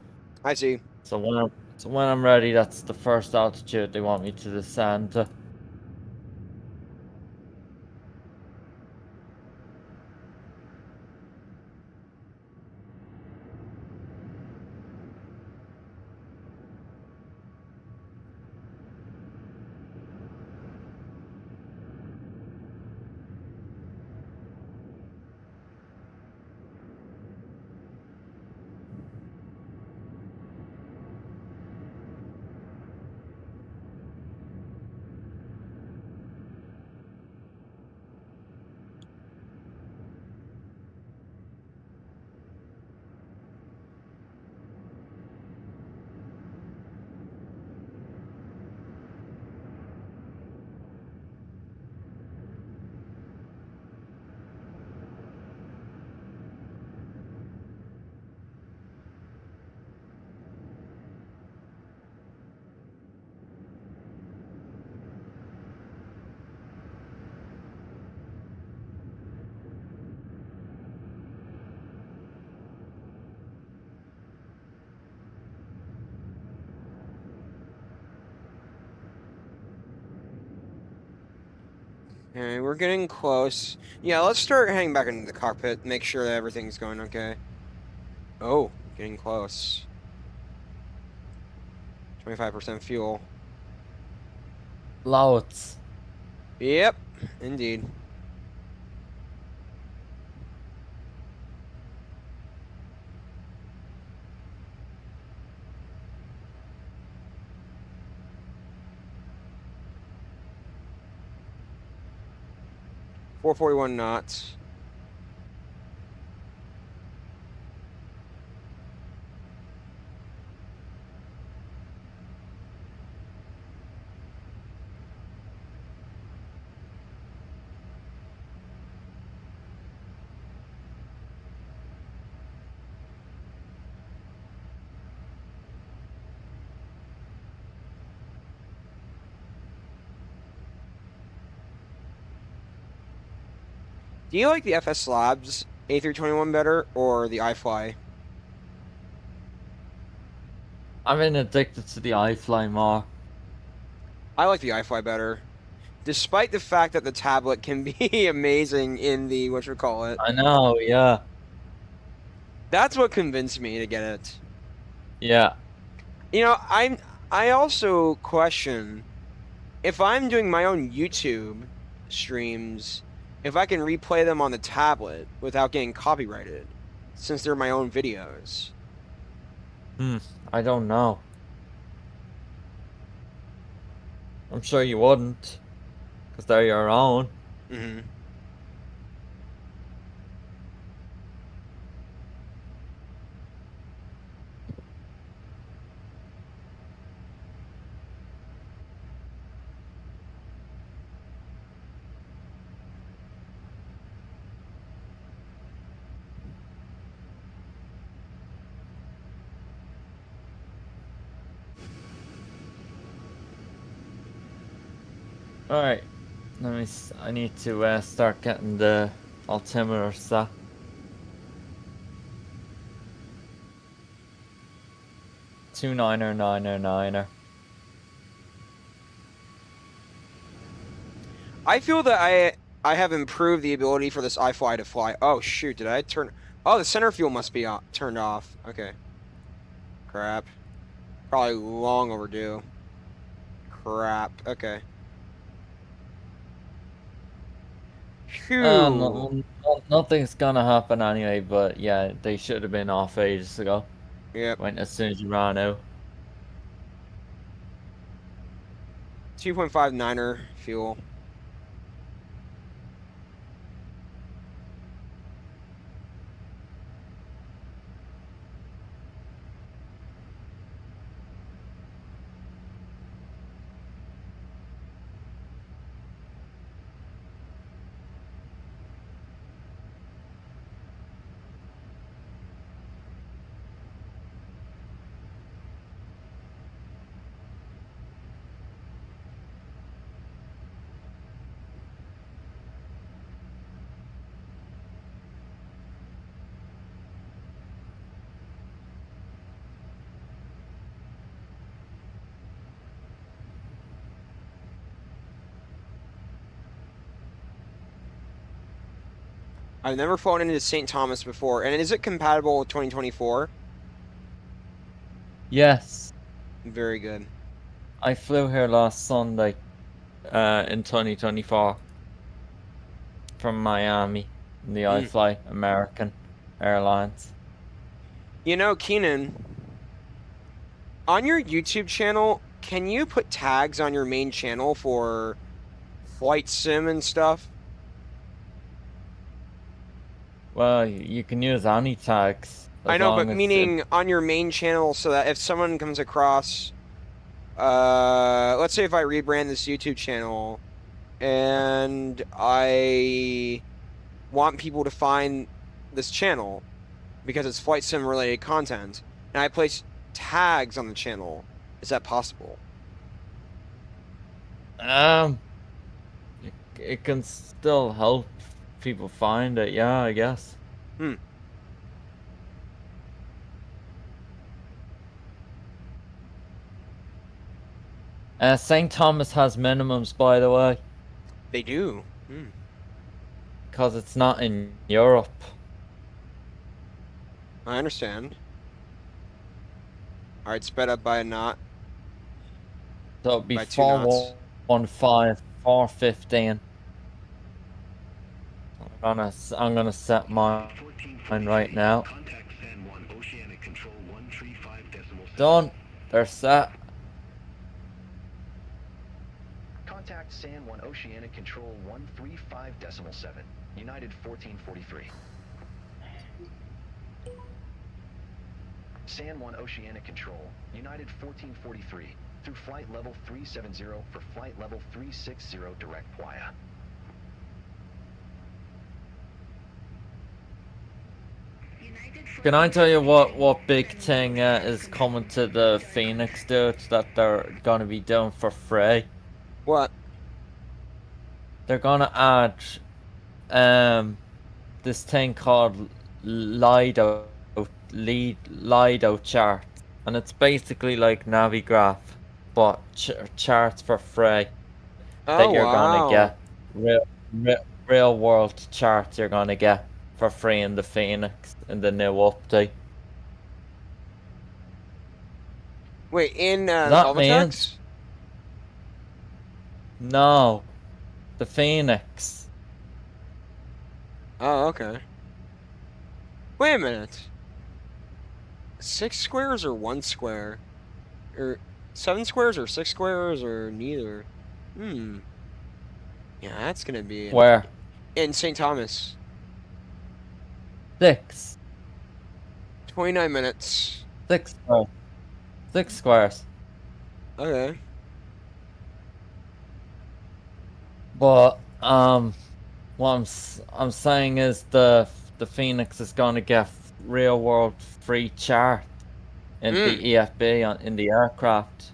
I see. So when I'm ready, that's the first altitude they want me to descend to. Okay, we're getting close. Yeah, let's start heading back into the cockpit. Make sure that everything's going okay. Oh, getting close. 25% fuel. Loads. Yep, indeed. $441 knots. Do you like the FS Labs A321 better or the iFLY? I've been addicted to the iFLY more. I like the iFLY better. Despite the fact that the tablet can be amazing in the whatchamacallit. I know, yeah. That's what convinced me to get it. Yeah. You know, I also question if I'm doing my own YouTube streams, if I can replay them on the tablet without getting copyrighted, since they're my own videos. I don't know. I'm sure you wouldn't, because they're your own. Mm-hmm. Alright. I need to start getting the altimeter set. Two niner. I feel that I have improved the ability for this iFly to fly. Oh shoot, did I turn? Oh, the center fuel must be turned off. Okay. Crap. Probably long overdue. Crap. Okay. Phew. Nothing's gonna happen anyway, but yeah, they should have been off ages ago. Yep. Went as soon as you ran out. 2.5 niner fuel. I've never flown into St. Thomas before, and is it compatible with 2024? Yes, Very good. I flew here last Sunday, in 2024 from Miami in the iFLY American Airlines. You know, Keenan, on your YouTube channel, can you put tags on your main channel for flight sim and stuff? Well, you can use any tags I as know, but long as it. meaning on your main channel so that if someone comes across, let's say if I rebrand this YouTube channel and I want people to find this channel because it's flight sim related content, and I place tags on the channel, is that possible? Um, it can still help people find it. Yeah, I guess. Hmm. St. Thomas has minimums, by the way, They do. Hmm. because it's not in Europe. I understand. All right, sped up by a knot, So it'd be by 2 knots. 415, 415. I'm gonna set mine right now. Contact San Juan Oceanic Control 135.7. Done. They're set. Contact San Juan Oceanic Control 135.7, United 1443. San Juan Oceanic Control, United 1443, through flight level 370 for flight level 360 direct Playa. Can I tell you what big thing is coming to the Phoenix, dude, that they're gonna be doing for free? What? They're gonna add this thing called Lido chart, and it's basically like Navigraph, but charts for free that Oh, you're gonna wow. get real world charts you're gonna get for free in the Phoenix in the new update. Wait, in That means Helvetex? no, the Phoenix. Oh, okay. Wait a minute. 6 squares or 1 square? Or 7 squares or 6 squares or neither? Hmm. Yeah, that's gonna be Where? in St. Thomas. 6. 29 minutes. 6 squares. 6 squares. Okay. But what I'm saying is the Phoenix is gonna get real world free chart in the Hmm. EFB in the aircraft.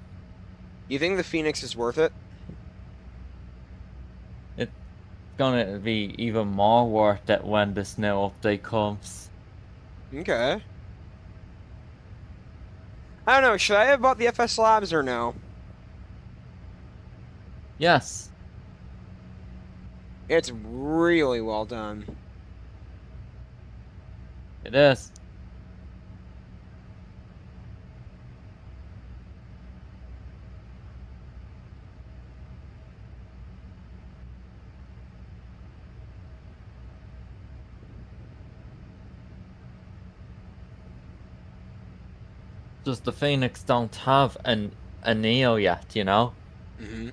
You think the Phoenix is worth it? It's gonna be even more worth it when this new update comes. Okay. I don't know. Should I have bought the FS Labs or no? Yes. It's really well done. It is. Just the Phoenix don't have a Neo yet, you know? Mm-hmm.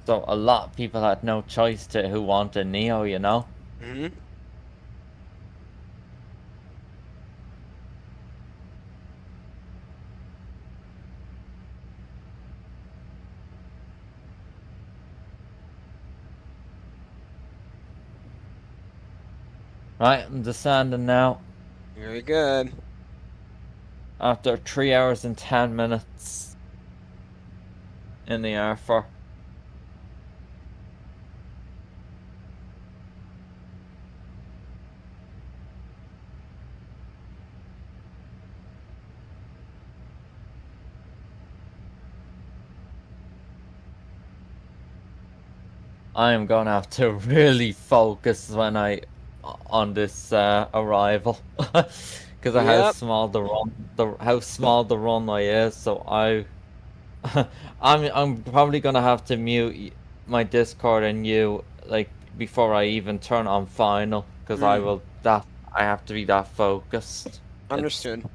So a lot of people had no choice to who want a Neo, you know? Mm-hmm. Right, I'm descending now. Very good. After 3 hours and 10 minutes in the air for. I am gonna have to really focus when on this arrival, because of how Yep. small the runway is. So I'm probably gonna have to mute my Discord and you like before I even turn on final, because I have to be that focused. Understood.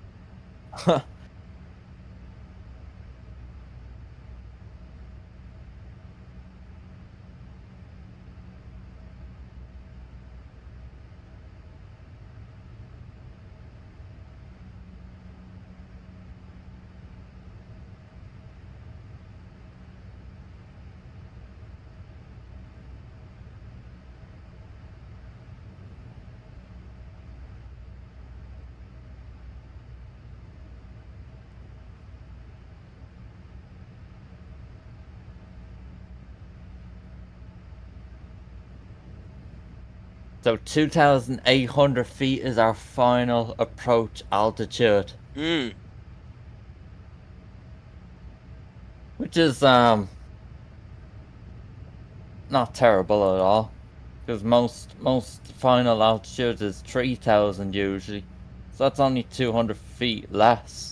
So 2,800 feet is our final approach altitude, which is not terrible at all, because most final altitude is 3,000 usually, so that's only 200 feet less.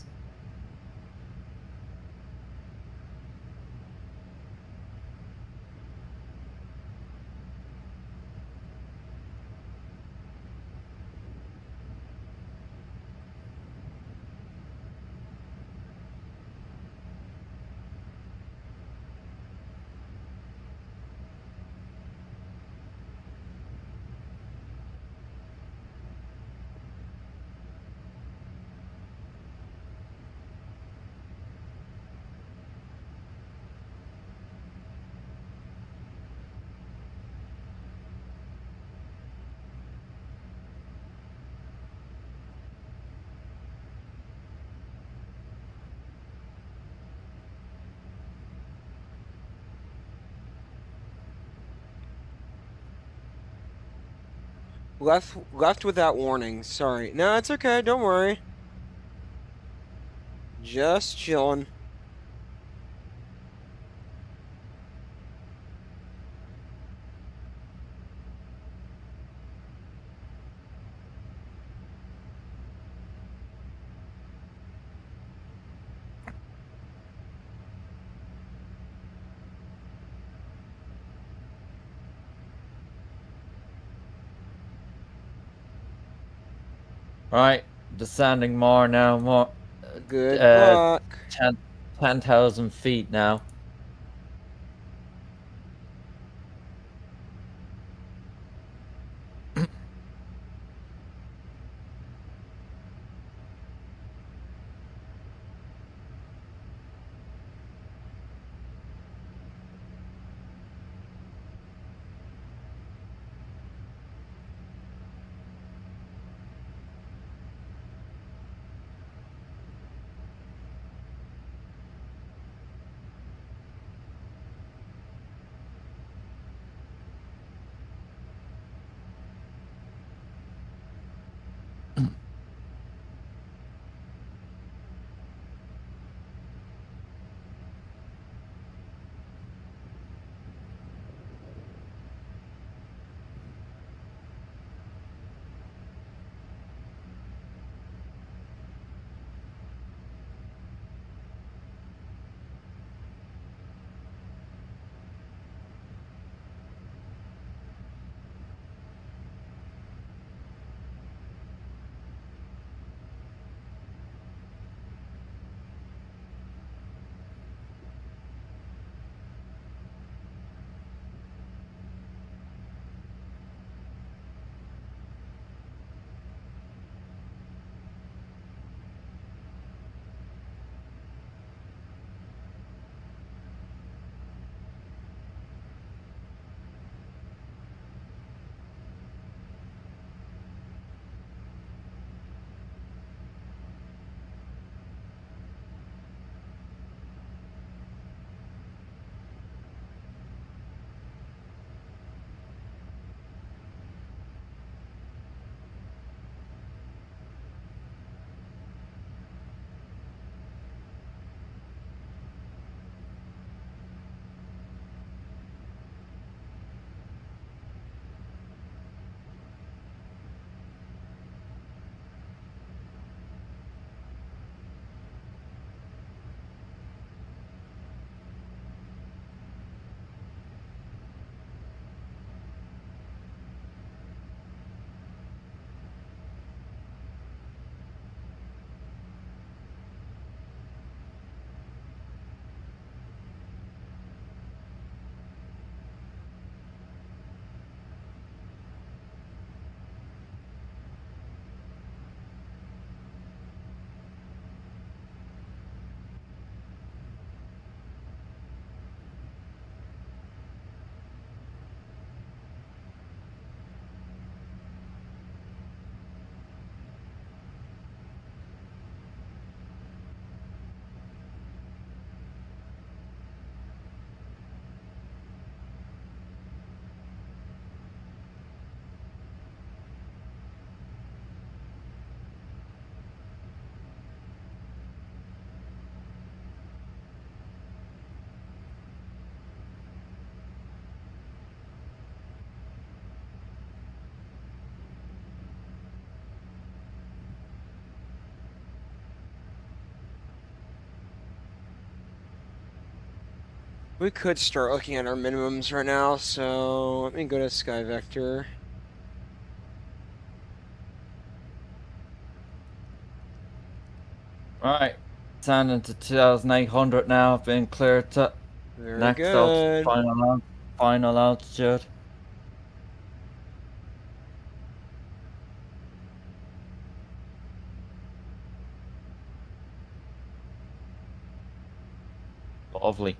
Left without warning. Sorry. No, it's okay. Don't worry. Just chilling. Right, descending more now, Good luck. 10,000 feet now. We could start looking at our minimums right now, so let me go to Sky Vector. Alright, descending to 2,800 now, been cleared to Very next good. final altitude. Lovely.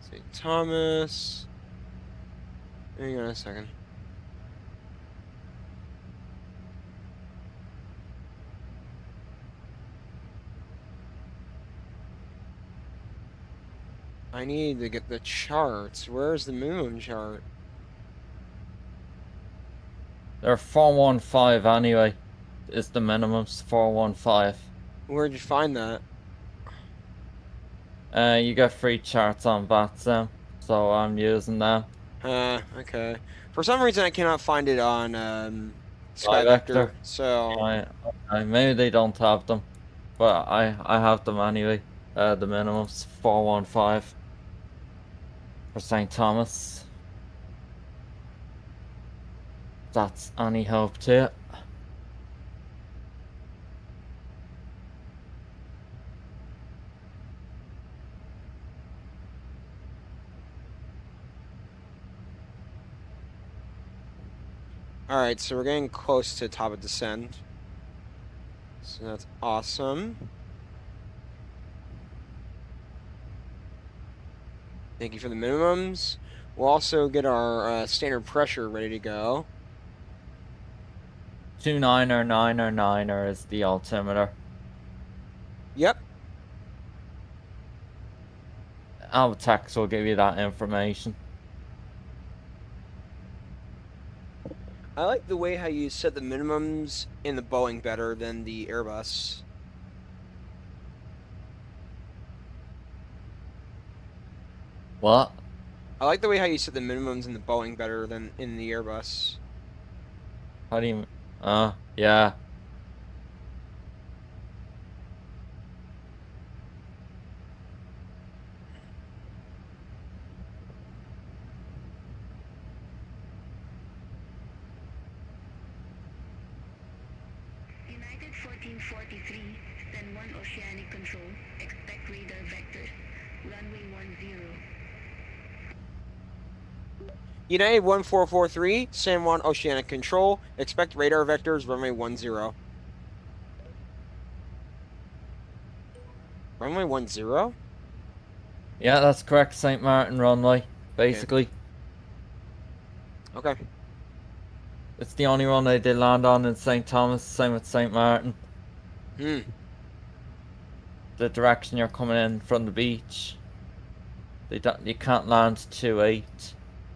St. Thomas. Hang on a second. I need to get the charts. Where's the moon chart? They're 415 anyway. Is the minimum's 415. Where'd you find that? You get free charts on VATSIM, so I'm using them. Okay. For some reason, I cannot find it on Sky Vector. Vector. So Maybe they don't have them, but I have them anyway. The minimum's 415 for St. Thomas. That's any hope to it. all right, so we're getting close to top of descent. So that's awesome. Thank you for the minimums. We'll also get our standard pressure ready to go. 29er is the altimeter. Yep. Alvitex will give you that information. I like the way how you set the minimums in the Boeing better than the Airbus. What? I like the way how you set the minimums in the Boeing better than in the Airbus. How do you... yeah. United 1443, send 1 oceanic control. Expect radar vectors. Runway 10. United 1443, San Juan Oceanic Control. Expect radar vectors, runway 10. Runway 10? Yeah, that's correct. St. Martin runway, basically. Okay. It's the only runway they land on in St. Thomas, same with St. Martin. Hmm. The direction you're coming in from the beach. You can't land 28,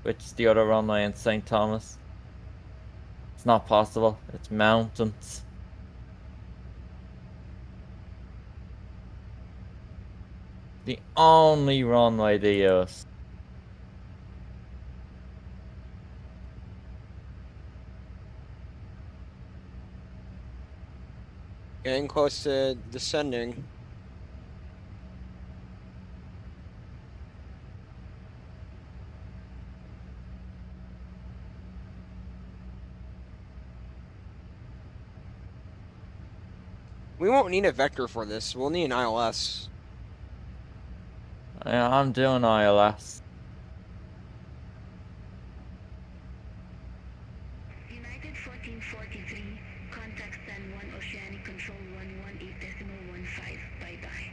which is the other runway in St. Thomas. It's not possible. It's mountains. The only runway they use. Getting close to descending. We won't need a vector for this. We'll need an ILS. Yeah, I'm doing ILS. United 1443, contact San Juan Oceanic Control 118.15. Bye-bye.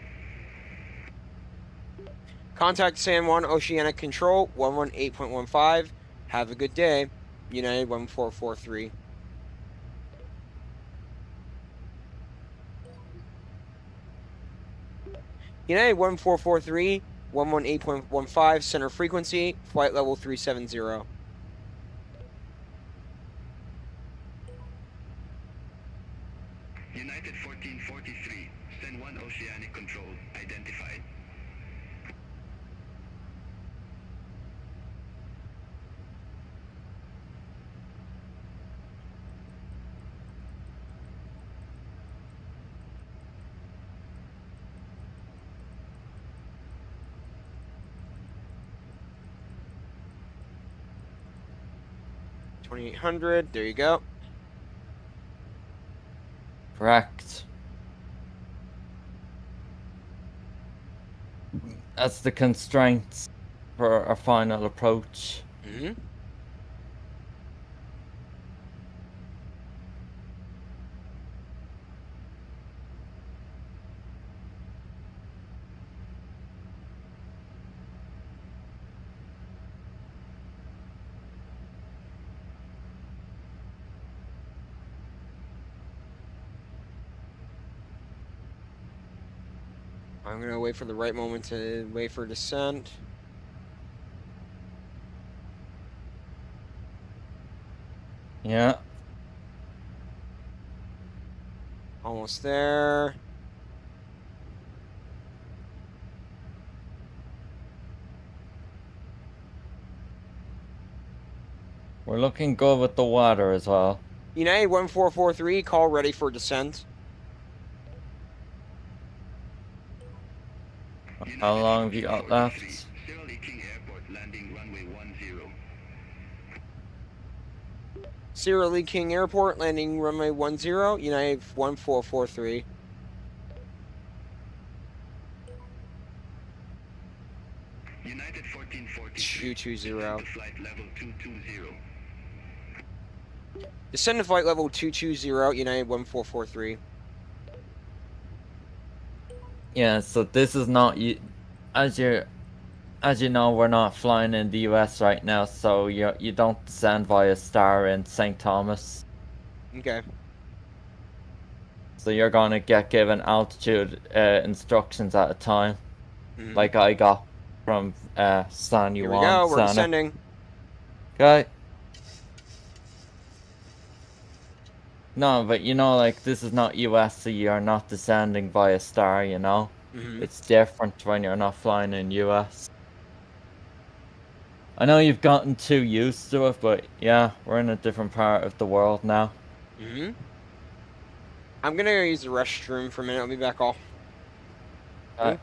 Contact San Juan Oceanic Control 118.15. Have a good day. United 1443. United 1443, 118.15, center frequency, flight level 370. United 1443, send 1 oceanic control, identified. 2800. There you go. Correct. That's the constraints for our final approach. Mm-hmm. I'm gonna wait for the right moment to wait for descent. Yeah. Almost there. We're looking good with the water as well. United 1443, call ready for descent. How long have you got left? Shirley King Airport, landing runway 10. Sierra Lee King Airport, landing runway 10, United 1443. United 1443. 220. Flight level 220. Descend to flight level 220, United 1443. Yeah, so this is not you. As you know, we're not flying in the US right now, so you don't descend via Star in St. Thomas. Okay. So you're gonna get given altitude instructions at a time, Mhm. like I got from San Here we Juan. go, we're descending. Okay. No, but you know, like, this is not US, so you're not descending via Star, you know? Mhm. It's different when you're not flying in US. I know you've gotten too used to it, but yeah, we're in a different part of the world now. Mhm. I'm gonna go use the restroom for a minute. I'll be back all. Uh,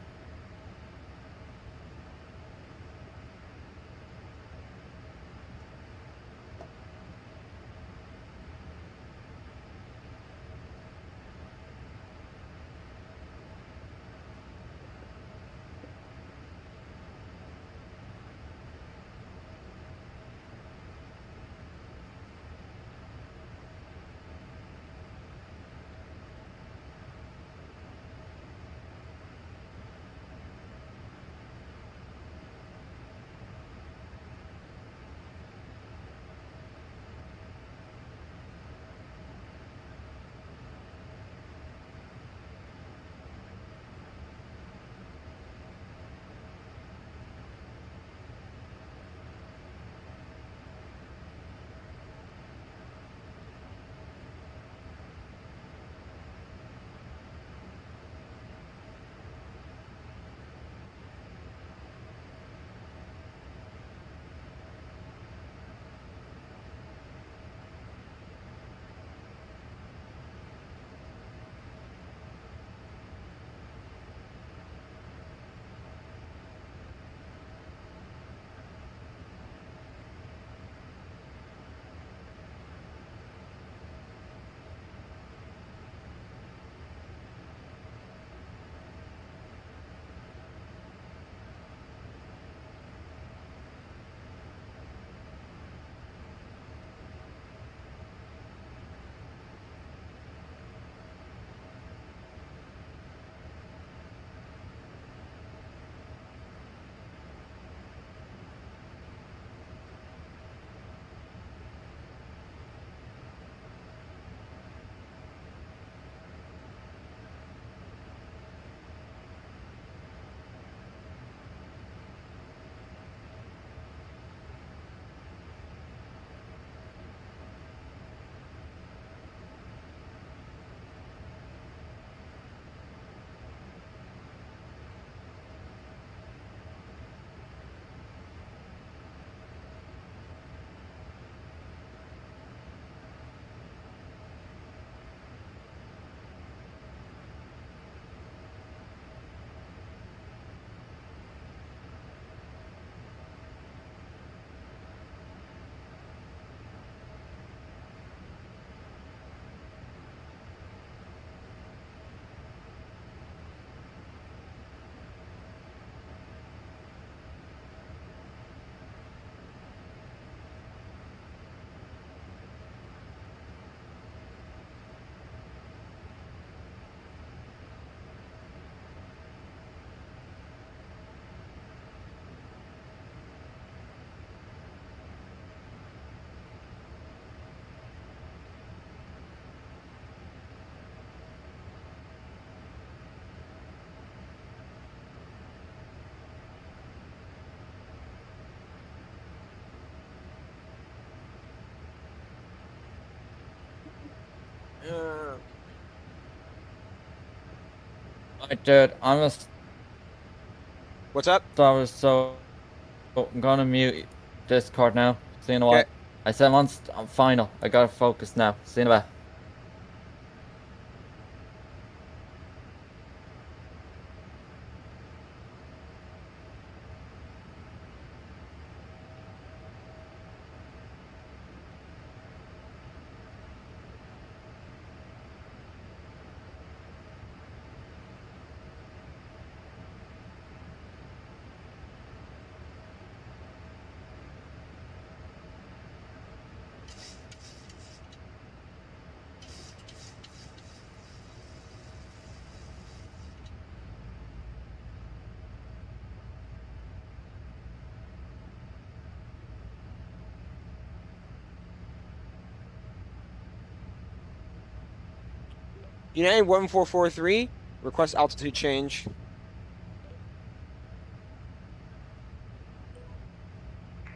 Alright, dude, What's up? I'm gonna mute Discord now. See you in a Okay. while. I said I'm final. I gotta focus now. See you in a bit. United 1443, request altitude change.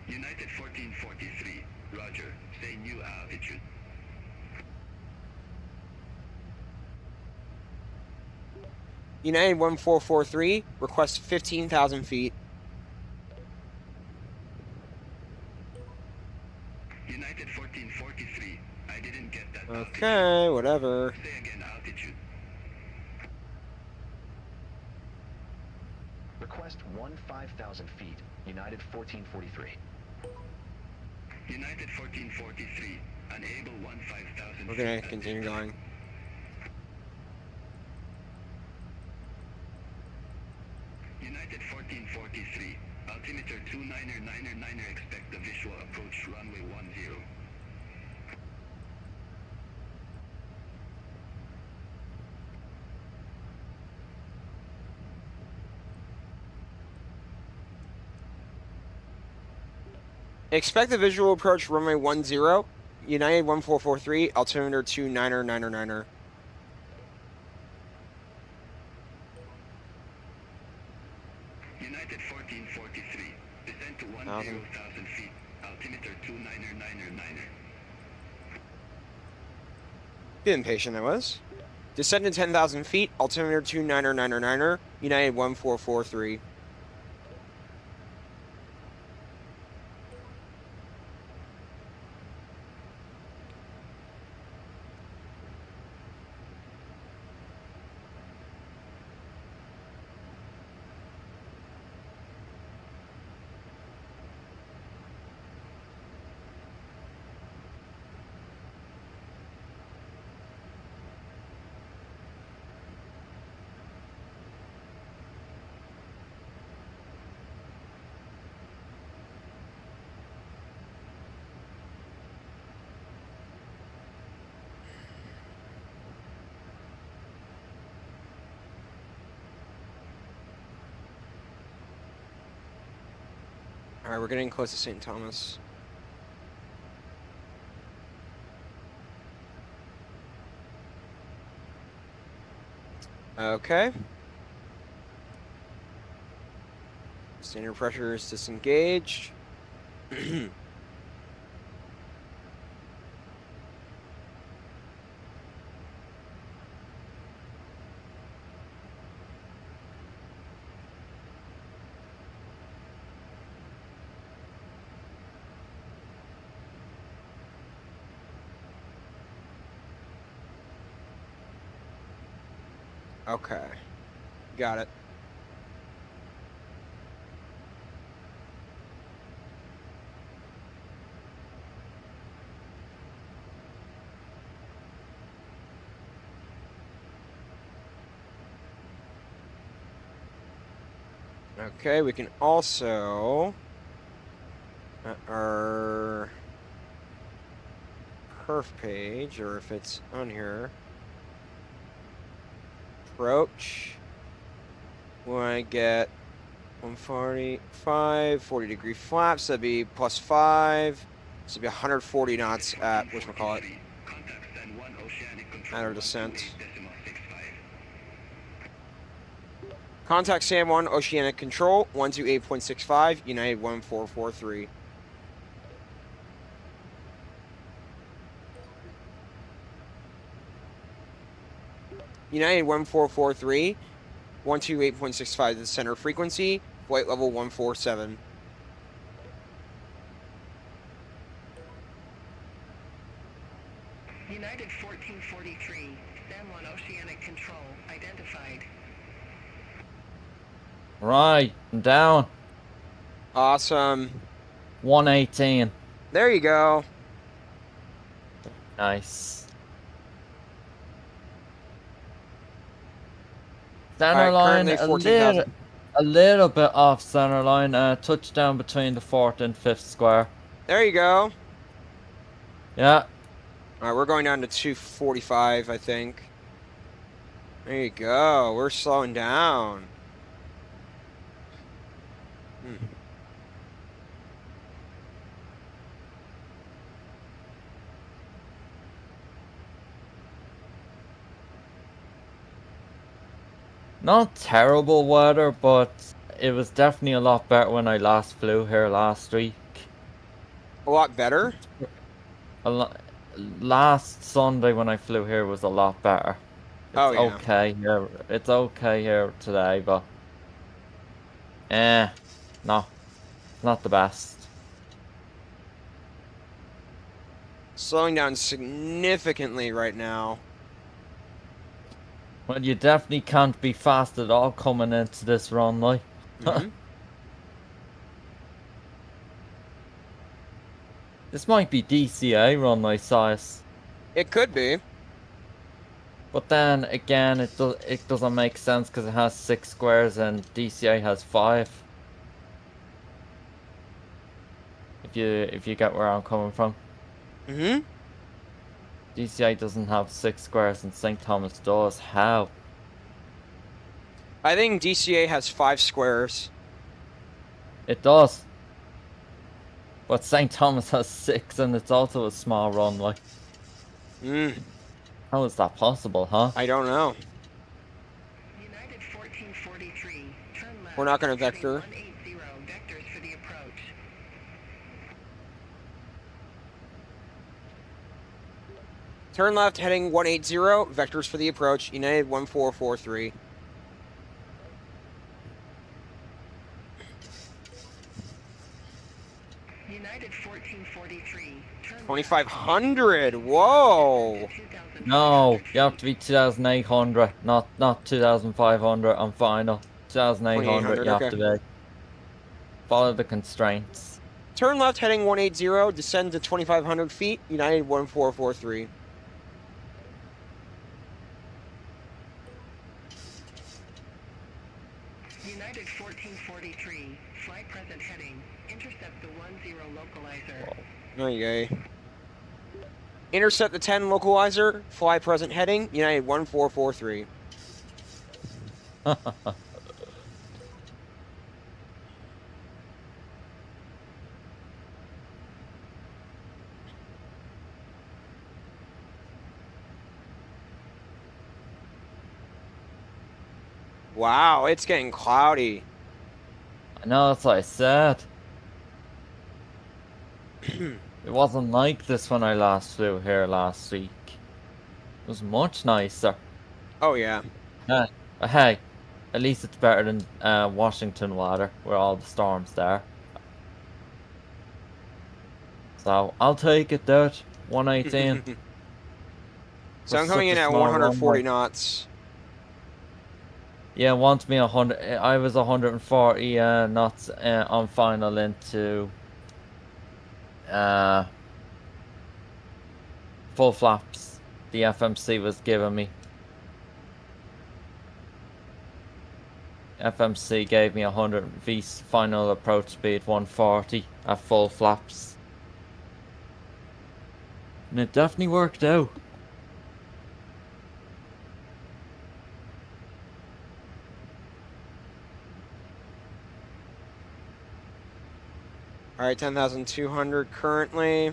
United 1443, roger. Say new altitude. United 1443, request 15,000 feet. United 1443, I didn't get that altitude. Okay, whatever. Say again altitude. Request 15,000 feet, United 1443. United 1443, unable 15,000 We're feet. gonna at continue this going. United 1443, altimeter 29er, expect the visual approach runway 10. Expect the visual approach runway 10. United 1443, altimeter 29er. United 1443, descend to 10,000 feet, altimeter 29er. Bit impatient I was. Descend to 10,000 feet, altimeter 29er, United 1443. All right, we're getting close to St. Thomas. Okay. Standard pressure is disengaged. Okay. Got it. Okay, we can also our perf page, or if it's on here, approach. When I get 145, 40-degree flaps, that'd be +5. So it'd be 140 knots at whatchamacallit, Contact San Juan Oceanic Control at our descent. 128.65. Contact San Juan Oceanic Control 128.65, United 1443. United 1443, 128.65 to the center frequency, flight level 147. United 1443, San Juan Oceanic Control identified. Right, I'm down. Awesome. 118. There you go. Nice. Center Alright, line currently 14,000. a little bit off center line. Touchdown between the 4th and 5th square. There you go. Yeah. Alright, we're going down to 245, I think. There you go. We're slowing down. Not terrible weather, but it was definitely a lot better when I last flew here last week. A lot better? Last Sunday when I flew here was a lot better. It's Oh, yeah. okay here. It's okay here today, but no, not the best. Slowing down significantly right now. Well, you definitely can't be fast at all coming into this runway. This might be DCA runway size. It could be. But then again, it doesn't make sense because it has 6 squares and DCA has 5. If you get where I'm coming from. DCA doesn't have 6 squares and St. Thomas does. How? I think DCA has 5 squares. It does. But St. Thomas has 6 and it's also a small runway. How is that possible, huh? I don't know. United 1443, turn left. We're not going to vector. 180 vectors for the approach. Turn left, heading 180, vectors for the approach, United 1443. United 1443, turn 2,500, whoa! No, you have to be 2,800, not 2,500 on final. 2,800 you have to be. Follow the constraints. Turn left, heading 180, descend to 2,500 feet, United 1443. United 1443, fly present heading, intercept the 10 localizer. Okay. Intercept the 10 localizer, fly present heading, United 1443. Wow, it's getting cloudy. I know, that's what I said. It wasn't like this when I last flew here last week. It was much nicer. Oh, yeah. Hey, at least it's better than Washington water, where all the storms there. So, I'll take it, dude. 118. So I'm coming in at 140 knots. Yeah, wants me 100. I was 140 knots on final into full flaps. The FMC was giving me. FMC gave me 100 V final approach speed 140 at full flaps. And it definitely worked out. All right, 10,200 currently.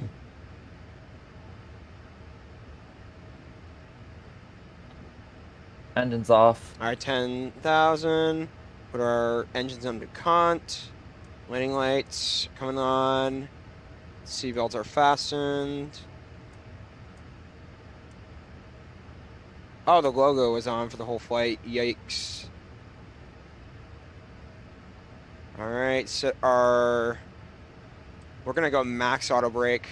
Engines off. All right, 10,000. Put our engines under cont. Landing lights coming on. Seatbelts are fastened. Oh, the logo was on for the whole flight. Yikes. All right, so we're gonna go max auto brake.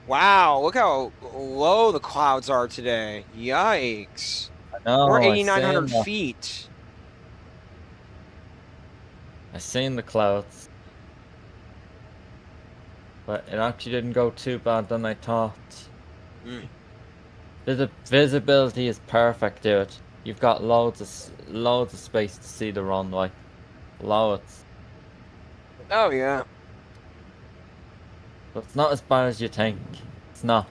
Wow, look how low the clouds are today. Yikes. We're No, 8,900 feet. I seen the clouds. But it actually didn't go too bad than I thought. Mm. The visibility is perfect, dude. You've got loads of space to see the runway. Loads. Oh, yeah. But it's not as bad as you think. It's not.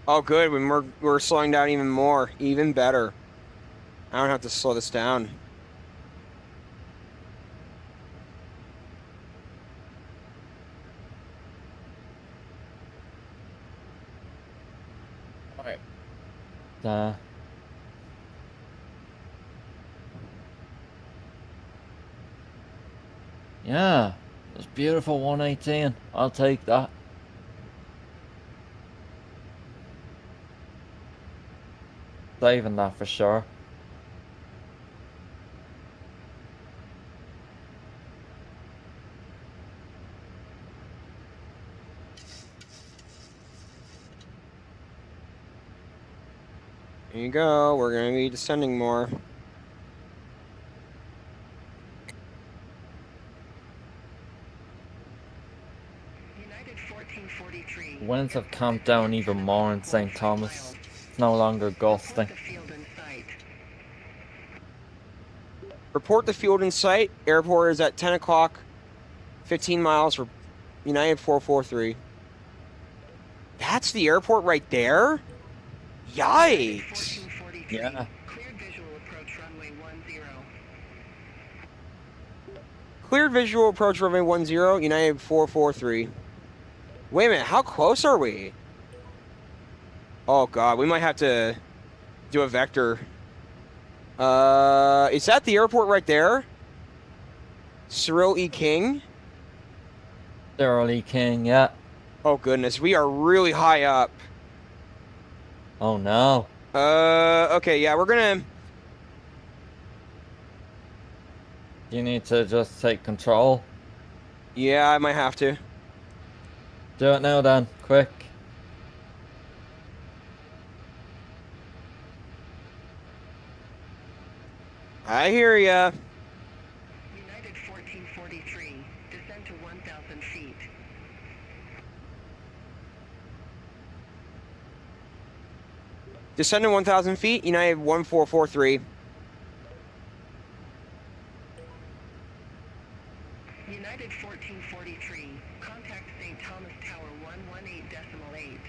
Oh, good. When we're slowing down even more. Even better. I don't have to slow this down. Alright. Yeah. It's beautiful 118. I'll take that. Saving that for sure. There you go. We're going to be descending more. United 1443. Winds have calmed down even more in St. Thomas. It's no longer gusting. Report the field in sight. Airport is at 10 o'clock. 15 miles for United 443. That's the airport right there? Yikes. Yeah. Cleared visual approach runway 10. Cleared visual approach runway 10, United 443. Wait a minute, how close are we? Oh god, we might have to do a vector. Is that the airport right there? Cyril E. King? Cyril E. King, yeah. Oh goodness, we are really high up. Oh no. Okay, yeah, we're gonna... You need to just take control. Yeah, I might have to. Do it now then, quick. I hear ya. United 1443. Descend to 1,000 feet. Descend to 1,000 feet, United 1443. United 1443. Contact St. Thomas Tower 118.8.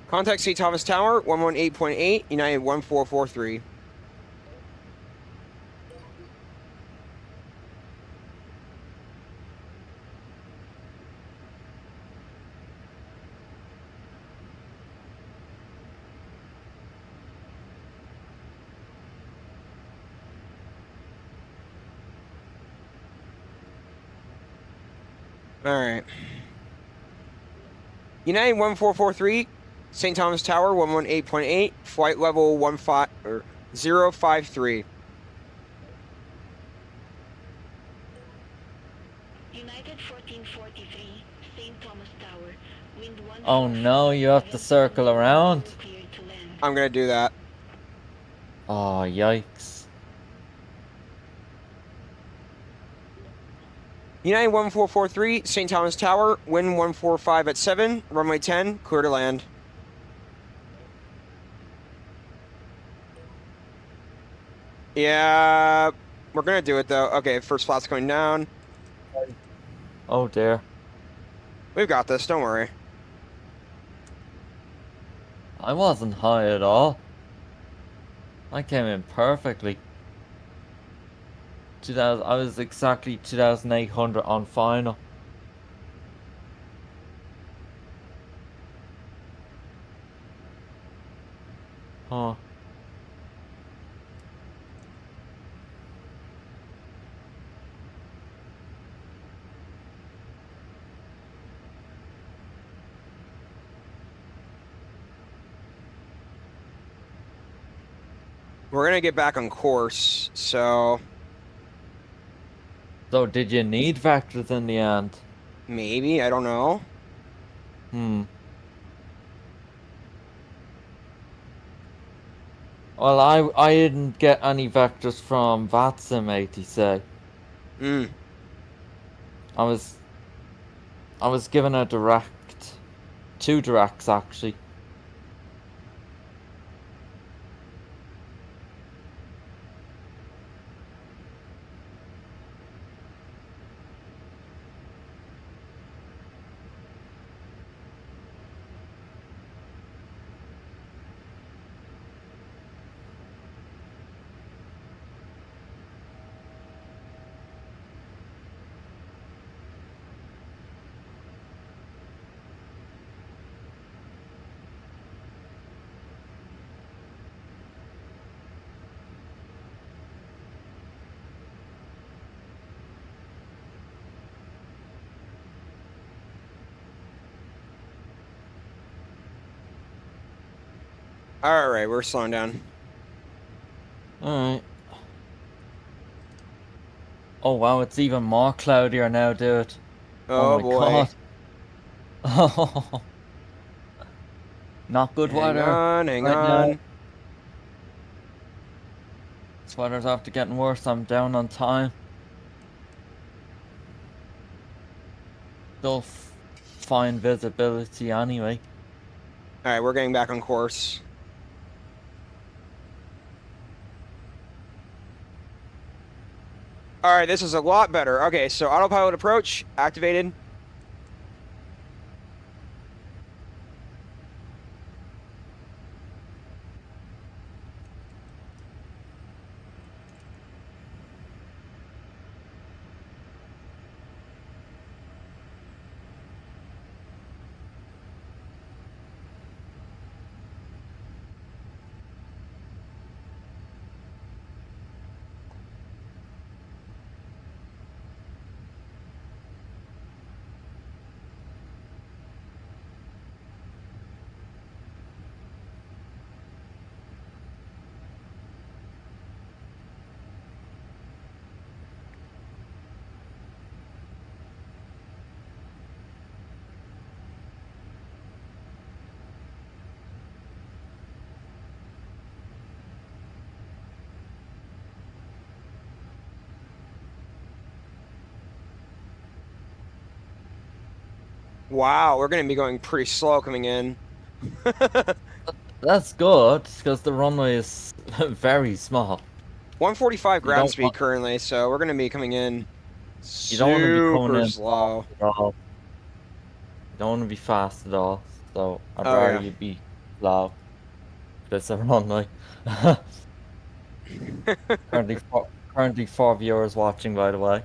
Contact St. Thomas Tower 118.8, United 1443. All right. United 1443, St. Thomas Tower 118.8, flight level 053. United 1443, St. Thomas Tower, wind 1. Oh no, you have to circle around. Cleared to land. I'm gonna do that. Oh, yikes. United 1443, St. Thomas Tower, wind 145 at 7, runway 10, clear to land. Yeah, we're gonna do it though. Okay, first flat's going down. Oh dear. We've got this, don't worry. I wasn't high at all. I came in perfectly. 2000. I was exactly 2,800 on final. Huh. We're gonna get back on course, so So did you need vectors in the end? maybe, I don't know. Well, I didn't get any vectors from VATSIM 80. Hmm. I was given a direct, 2 directs actually. Alright, we're slowing down. Alright. Oh wow, it's even more cloudier now, dude. Oh my boy. god. Oh, not good Hang weather on, hang right now. on. This weather's after getting worse. I'm down on time. Still fine visibility anyway. Alright, we're getting back on course. Alright, this is a lot better. Okay, so autopilot approach activated. Wow, we're gonna be going pretty slow coming in. That's good, because the runway is very small. 145 You ground don't speed want, currently, so we're gonna be coming in you don't want to be coming super in slow. fast at all. You don't want to be fast at all. So I'd Oh rather yeah. you be slow. It's a runway. currently 4 viewers watching, by the way.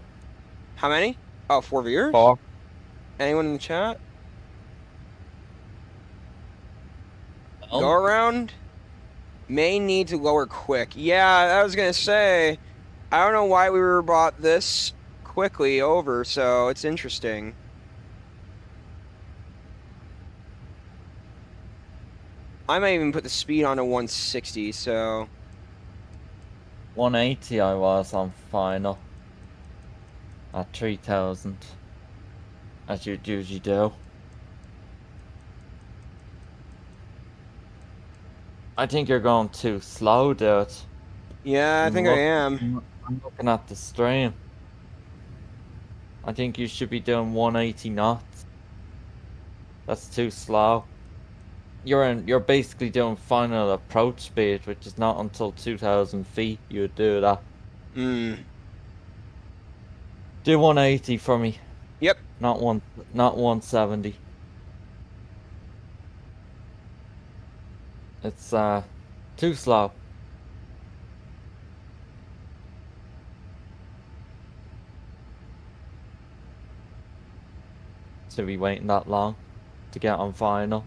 How many? Oh, 4 viewers? 4. Anyone in the chat? Go Oh, around? May need to lower quick. Yeah, I was gonna say, I don't know why we were brought this quickly over, so it's interesting. I might even put the speed on to 160, so 180 I was on final. At 3,000. As you usually do. I think you're going too slow, dude. yeah, I think I am. I'm looking at the stream. I think you should be doing 180 knots. That's too slow. You're basically doing final approach speed, which is not until 2,000 feet you would do that. Hmm. Do 180 for me. Yep. Not 170. It's too slow. to be waiting that long to get on final.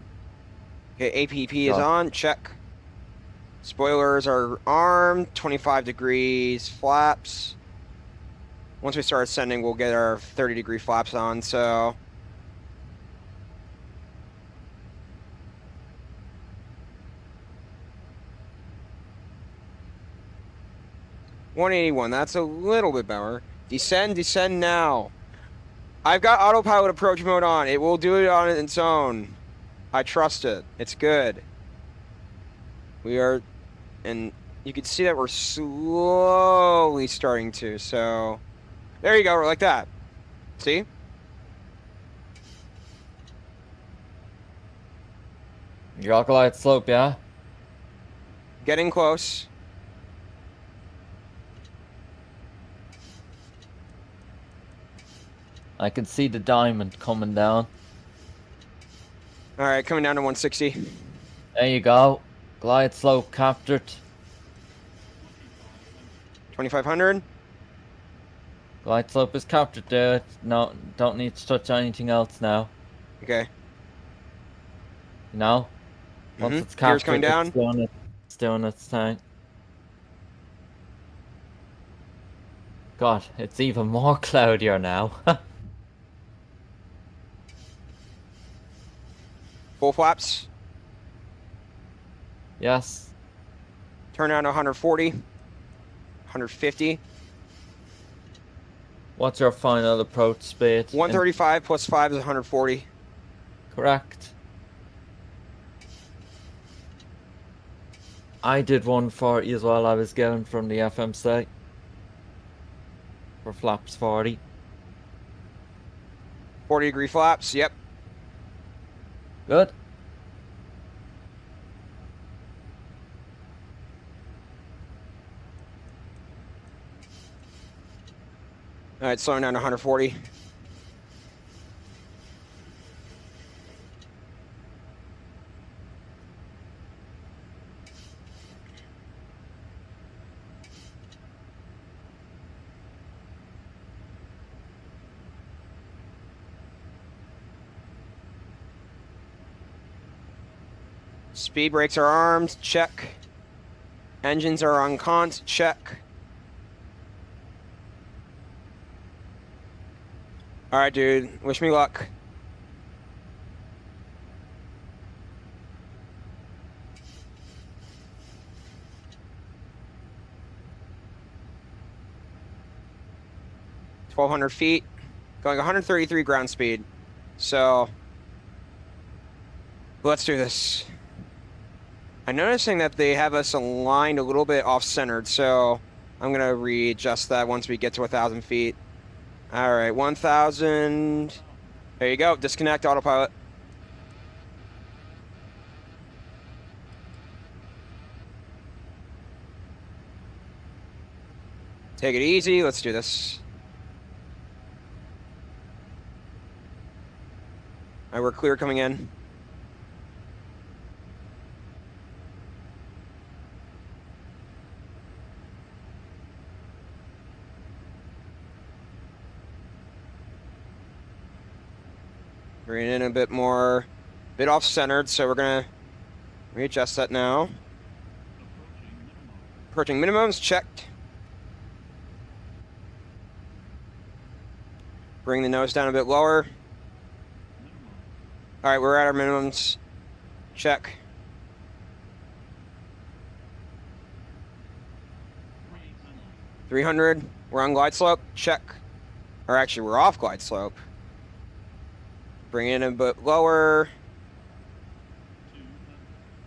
Okay, APP is God. on. Check. Spoilers are armed. 25 degrees flaps. Once we start ascending, we'll get our 30-degree flaps on. So 181. That's a little bit better. Descend now. I've got autopilot approach mode on. It will do it on its own. I trust it. It's good. We are, and you can see that we're slowly starting to. So there you go, like that. See? Your alkali slope, yeah? Getting close. I can see the diamond coming down. All right, coming down to 160. There you go. Glide slope captured. 2500. Glide slope is captured, dude. No, don't need to touch anything else now. Okay. You know? Once it's captured, Gears coming down. It's doing its thing. God, it's even more cloudier now. Full flaps. Yes. Turn down to 140. 150. What's your final approach speed? 135 plus 5 is 140. Correct. I did 140 as well. I was getting from the FMC. For flaps 40. 40-degree flaps, yep. Good. All right, slowing down to 140. Speed brakes are armed, check. Engines are on cont, check. All right, dude, wish me luck. (1,200 feet), going 133 ground speed. So let's do this. I'm noticing that they have us aligned a little bit off-centered, so I'm gonna readjust that once we get to 1,000 feet. All right, 1,000. There you go. Disconnect autopilot. Take it easy. Let's do this. All right, we're clear coming in. Bring it in a bit more, bit off-centered, so we're gonna readjust that now. Approaching minimums, checked. Bring the nose down a bit lower. All right, we're at our minimums. Check. $300. We're on glide slope. Check. Or actually, we're off glide slope. Bring it in a bit lower.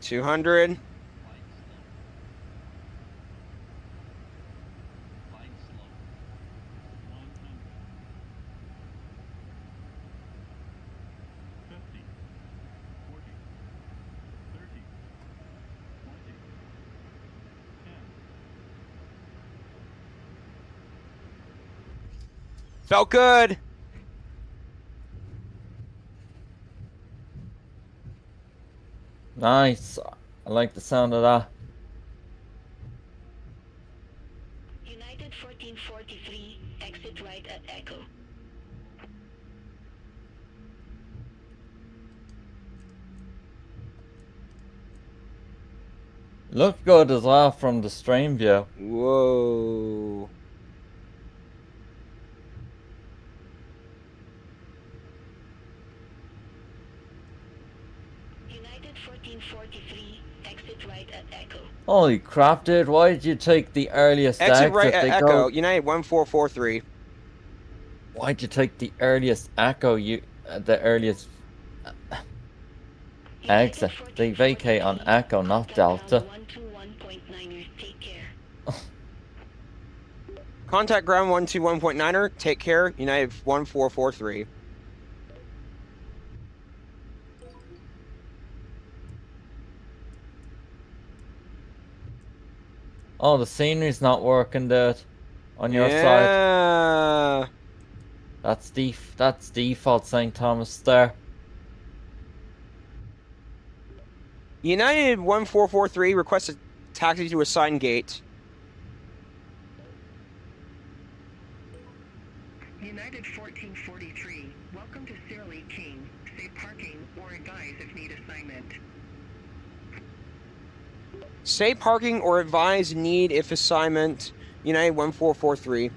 200. Felt good. Nice. I like the sound of that. United 1443, exit right at Echo. Looked good as well from the stream view. Whoa. United 1443, exit right at Echo. Holy crap, dude! Why did you take the earliest Exit right exit? at They Echo, go. United 1443. Why'd you take the earliest Echo? The earliest exit. They vacate on Echo, not Delta. 121.9ers, take care. Contact ground 121.9er. Take care. United 1443. Oh, the scenery's not working, dude. On your side. Yeah. That's default St. Thomas there. United 1443 requests a taxi to assigned gate. United 1443, welcome to Sierra King. Say parking or advise if need assignment. Say parking or advise need if assignment. United 1443.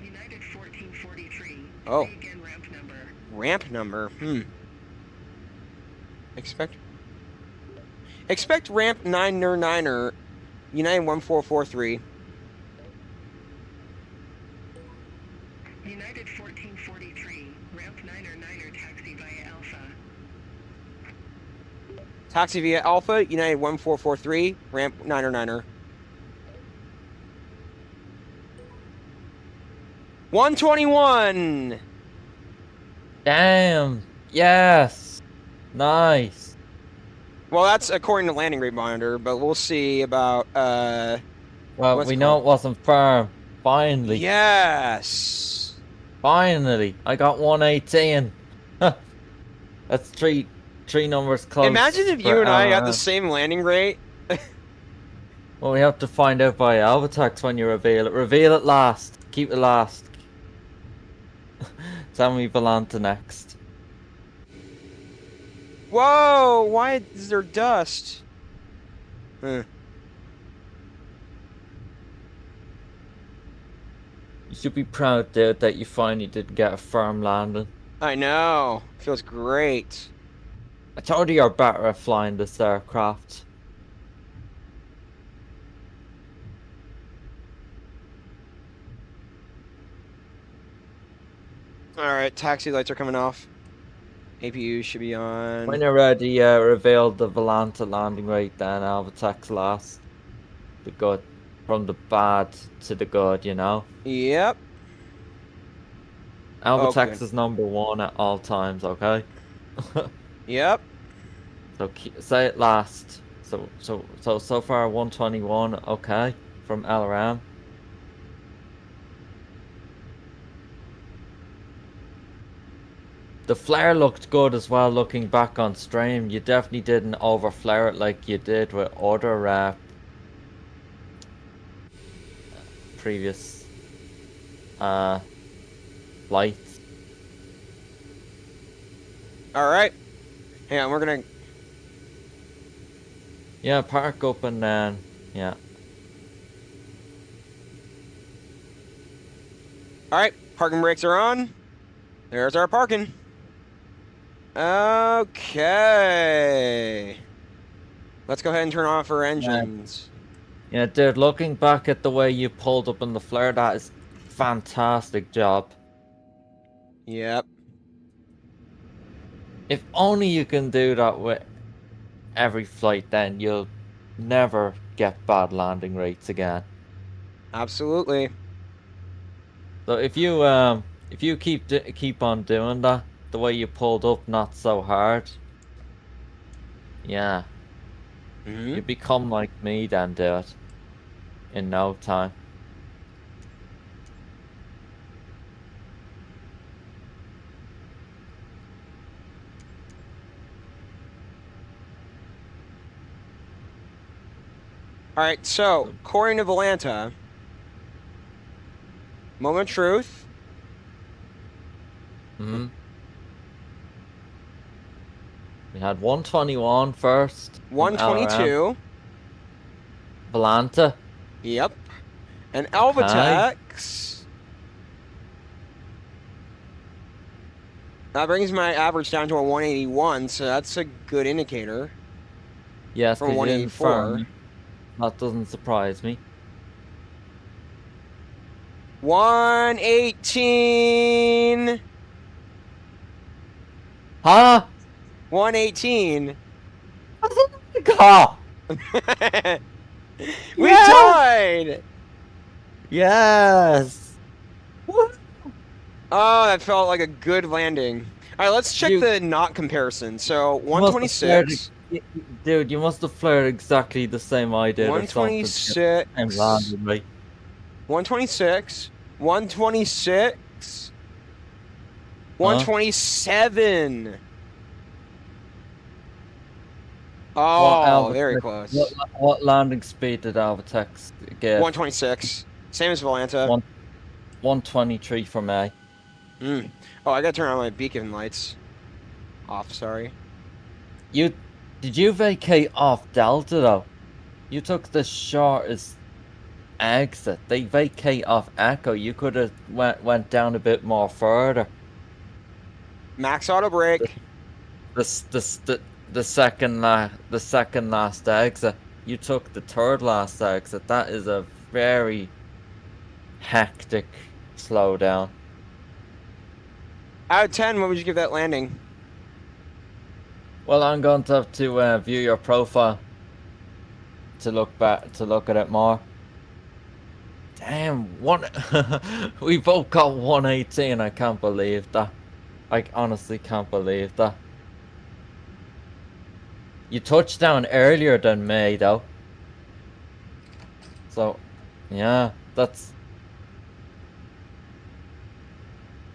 United 1443, Oh. say again ramp number. Ramp number. Expect ramp 9er. United 1443. United 1443, ramp 9er taxi via Alpha. Taxi via Alpha, United 1443, ramp 9er. 121! Damn. Yes. Nice. Well, that's according to landing rate monitor, but we'll see about, Well, what's we it know called? it wasn't firm. Finally. Yes! Finally. I got 118. That's three numbers close. Imagine if you and I got the same landing rate. Well, we have to find out by Alvatax when you reveal it. Reveal it last. Keep it last. Tell me Volanta next. Whoa! Why is there dust? Huh. You should be proud, dude, that you finally did get a firm landing. I know. Feels great. I told you you're better at flying this aircraft. Alright, taxi lights are coming off. APU should be on. When you're ready, reveal the Volanta landing rate, then Alvatax last. The good. From the bad to the good, you know? Yep. Alvatax Okay. is #1 at all times, okay? Yep. So say it last. So far 121, okay, from LRM. The flare looked good as well. Looking back on stream, you definitely didn't overflare it like you did with other previous flights. All right. Hang on, we're gonna. Yeah, park up and then yeah. All right, parking brakes are on. There's our parking. Okay. Let's go ahead and turn off our engines. Yeah, dude, looking back at the way you pulled up in the flare, that is fantastic job. Yep. If only you can do that with every flight, then you'll never get bad landing rates again. Absolutely. So if you keep on doing that, the way you pulled up, not so hard. Yeah. You become like me then, do it. In no time. All right, so according to Volanta, moment of truth. We had 121 first. From LRM. 122. Volanta. Yep. And Okay. Alvatex. That brings my average down to a 181, so that's a good indicator. Yes, From because you didn't 184. firm. That doesn't surprise me. 118. Huh? 118. Car. We Yeah! tied. Yes. Woo! Oh, that felt like a good landing. All right, let's check You- the knot comparison. So You must have flared 126. it- Dude, you must have flared exactly the same I did. 126. I'm landing right. 126. 126. 127. Oh, very close. What landing speed did Alvatex get? 126. Same as Volanta. 123 for me. Oh, I gotta turn on my beacon lights. Off, sorry. Did you vacate off Delta though? You took the shortest exit. They vacate off Echo. You could have went down a bit more further. Max auto brake. The second last exit. You took the third last exit. That is a very hectic slowdown. Out of 10, what would you give that landing? Well, I'm going to have to view your profile to look at it more. Damn, we both got 118. I can't believe that. I honestly can't believe that. You touched down earlier than me, though. So, yeah, that's.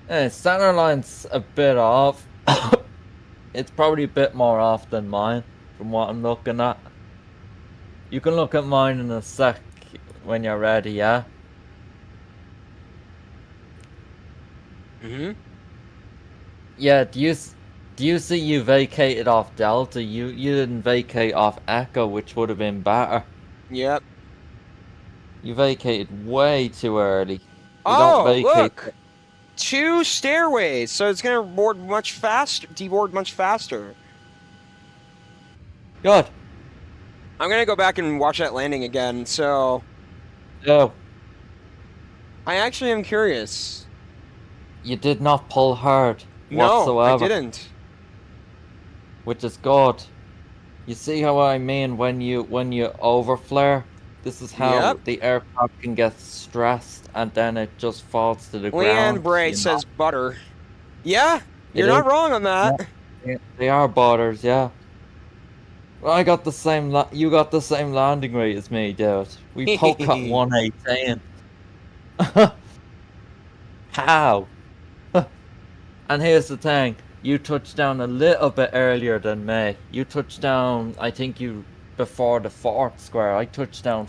Center line's a bit off. It's probably a bit more off than mine, from what I'm looking at. You can look at mine in a sec when you're ready, yeah? Yeah, do you see you vacated off Delta? You didn't vacate off Echo, which would have been better. Yep. You vacated way too early. You Oh, don't vacate. look! 2 stairways, so it's gonna deboard much faster. Good. I'm gonna go back and watch that landing again, so No, I actually am curious. you did not pull hard No, whatsoever. I didn't. Which is good. You see how I mean when you overflare? This is how Yep. the aircraft can get stressed and then it just falls to the Leanne ground. Bray says butter. Yeah, you're It not is. wrong on that. They are butters, yeah. Well, I got the same. You got the same landing rate as me, dude. We both got 118. How? And here's the thing: you touched down a little bit earlier than me. You touched down, I think before the 4th square. I touched down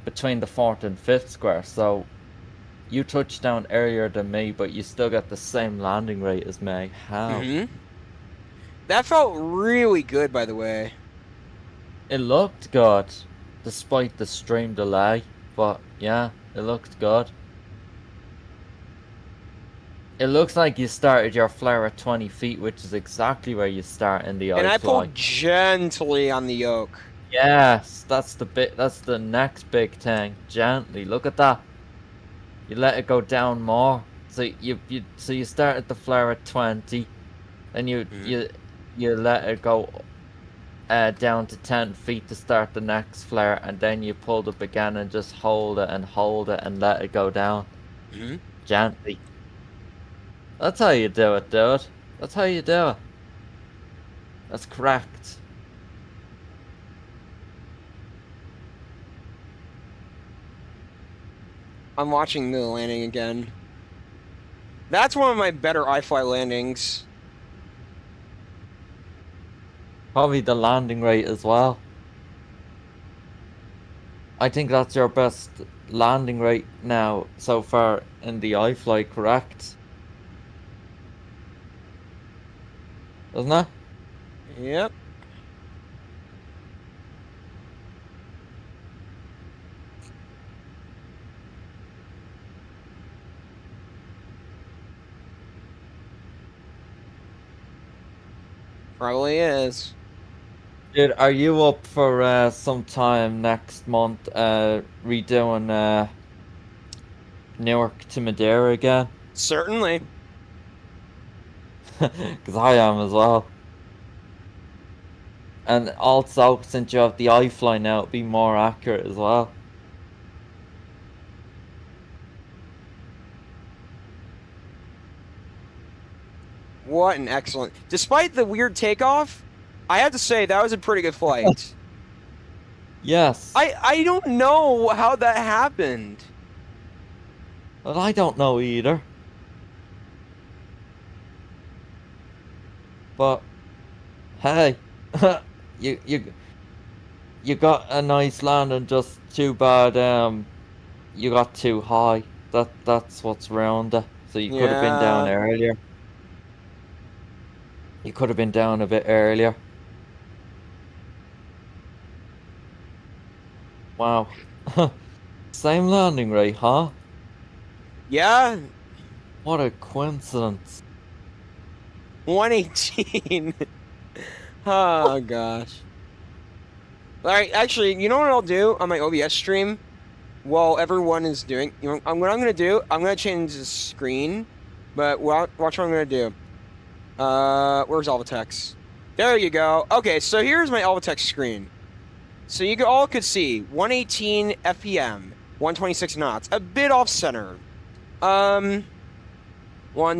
between the 4th and 5th square. So you touched down earlier than me, but you still got the same landing rate as me. How? That felt really good, by the way. It looked good, despite the stream delay. But yeah, it looked good. It looks like you started your flare at 20 feet, which is exactly where you start in the iFLY. And I pulled gently on the yoke. Yes, that's the next big thing. Gently, look at that. You let it go down more. So you started the flare at 20, then you let it go down to 10 feet to start the next flare, and then you pulled up again and just hold it and let it go down. Gently. That's how you do it, dude. That's how you do it. That's correct. I'm watching the landing again. That's one of my better iFLY landings. Probably the landing rate as well. I think that's your best landing rate now so far in the iFLY, correct? Doesn't it? Yep. Probably is. Dude, are you up for sometime next month redoing Newark to Madeira again? Certainly. Because I am as well. And also, since you have the iFLY now, it'll be more accurate as well. What an excellent. Despite the weird takeoff, I have to say that was a pretty good flight. Yes. I don't know how that happened. But I don't know either. But hey, you got a nice landing, just too bad you got too high. That's what's around it. So you could have been down Yeah. earlier. You could have been down a bit earlier. Wow. Same landing rate, huh? Yeah. What a coincidence. 118. Oh gosh. Alright, actually, you know what I'll do on my OBS stream while everyone is doing, what I'm gonna do, I'm gonna change the screen, but watch what I'm gonna do. Where's all the text? There you go. Okay, so here's my Alvatex screen. So you all could see 118 FPM, 126 knots, a bit off center. 1,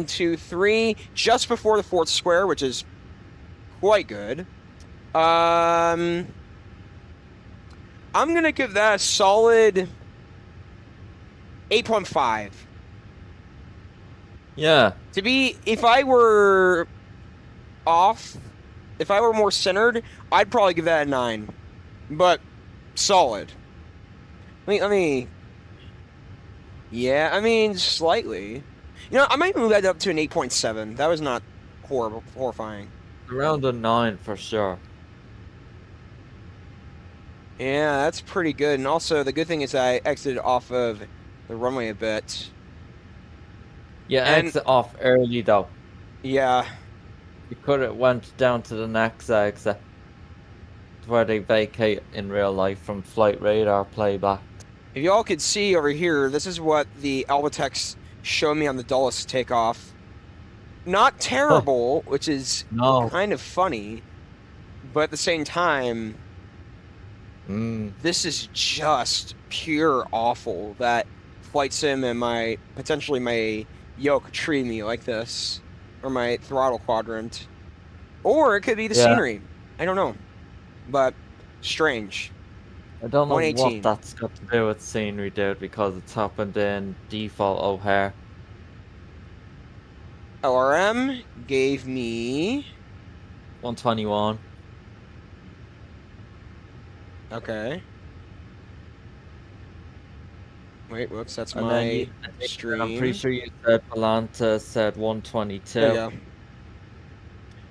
2, 3, just before the fourth square, which is quite good. I'm gonna give that a solid 8.5. Yeah. To be, if I were off, if I were more centered, I'd probably give that a 9. But solid. Yeah, I mean, slightly. You know, I might move that up to an 8.7. That was not horrifying. Around a 9 for sure. Yeah, that's pretty good. And also, the good thing is I exited off of the runway a bit. Yeah, And exit off early though. yeah, You could have went down to the next exit where they vacate in real life from flight radar playback. if y'all could see over here, this is what the Alvatex showed me on the Dulles takeoff. Not terrible, which is No. kind of funny, but at the same time, this is just pure awful that Flight Sim and potentially my yoke treat me like this, or my throttle quadrant, or it could be the scenery. I don't know, but strange. I don't know 118. what that's got to do with scenery, dude, because it's happened in default O'Hare. LRM gave me 121. okay. Wait, whoops, that's And my then stream. I'm pretty sure you said Volanta said 122. There you go.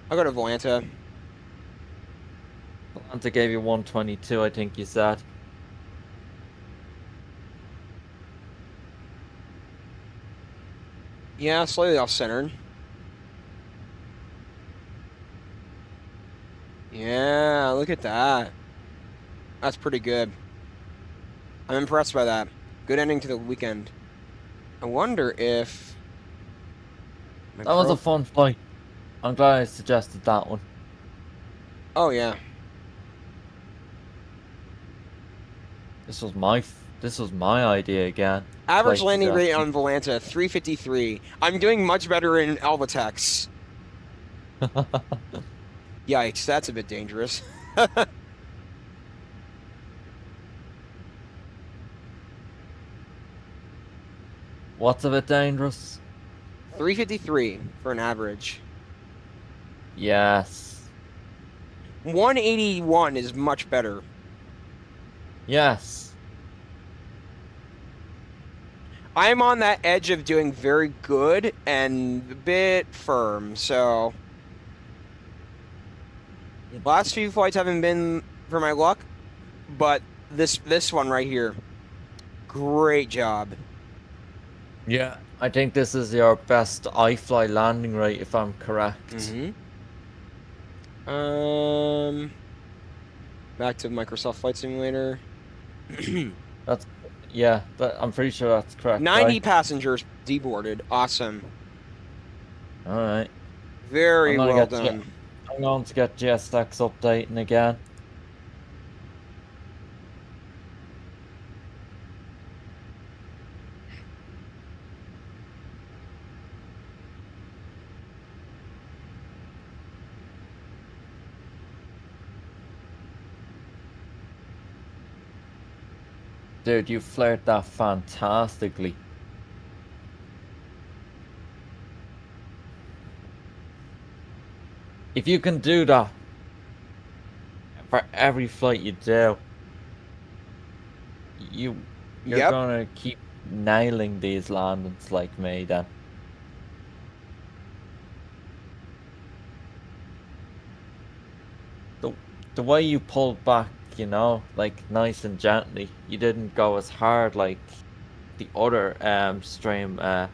I'll go to Volanta. Volanta gave you 122, I think you said. Yeah, slightly off-centered. Yeah, look at that. That's pretty good. I'm impressed by that. Good ending to the weekend. I wonder if... That was a fun flight. I'm glad I suggested that one. Oh, yeah. This was my idea again. Average Flight landing rate suggestion. on Volanta, 353. I'm doing much better in Alvatex. Yikes, that's a bit dangerous. What's a bit dangerous? 353 for an average. Yes. 181 is much better. Yes. I'm on that edge of doing very good and a bit firm, so Last few flights haven't been for my luck, but this one right here, great job. Yeah, I think this is your best iFLY landing rate, if I'm correct. Back to Microsoft Flight Simulator. I'm pretty sure that's correct. 90 right? passengers deboarded. Awesome. All right. Very well done. I'm going to get GSX updating again. Dude, you flared that fantastically. If you can do that for every flight you do, you're gonna keep nailing these landings like me then. The way you pulled back, you know, like nice and gently, you didn't go as hard like the other stream, the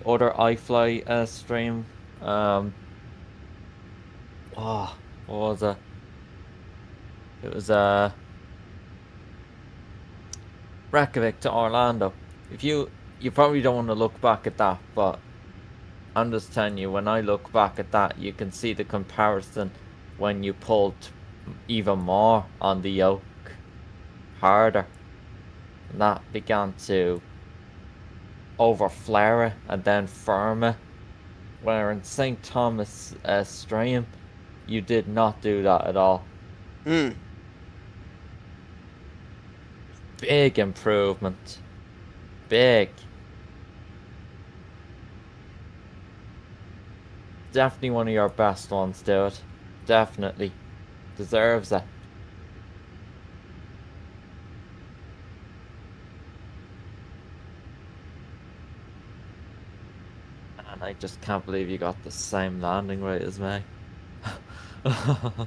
other iFLY stream. What was it? It was Reykjavik to Orlando. If you probably don't want to look back at that, but I'm just telling you, when I look back at that, you can see the comparison when you pulled even more on the yoke, harder. And that began to overflare it and then firm it. Where in St. Thomas stream, you did not do that at all. Big improvement. Big. Definitely one of your best ones, dude. Definitely. Deserves it. And I just can't believe you got the same landing rate as me. I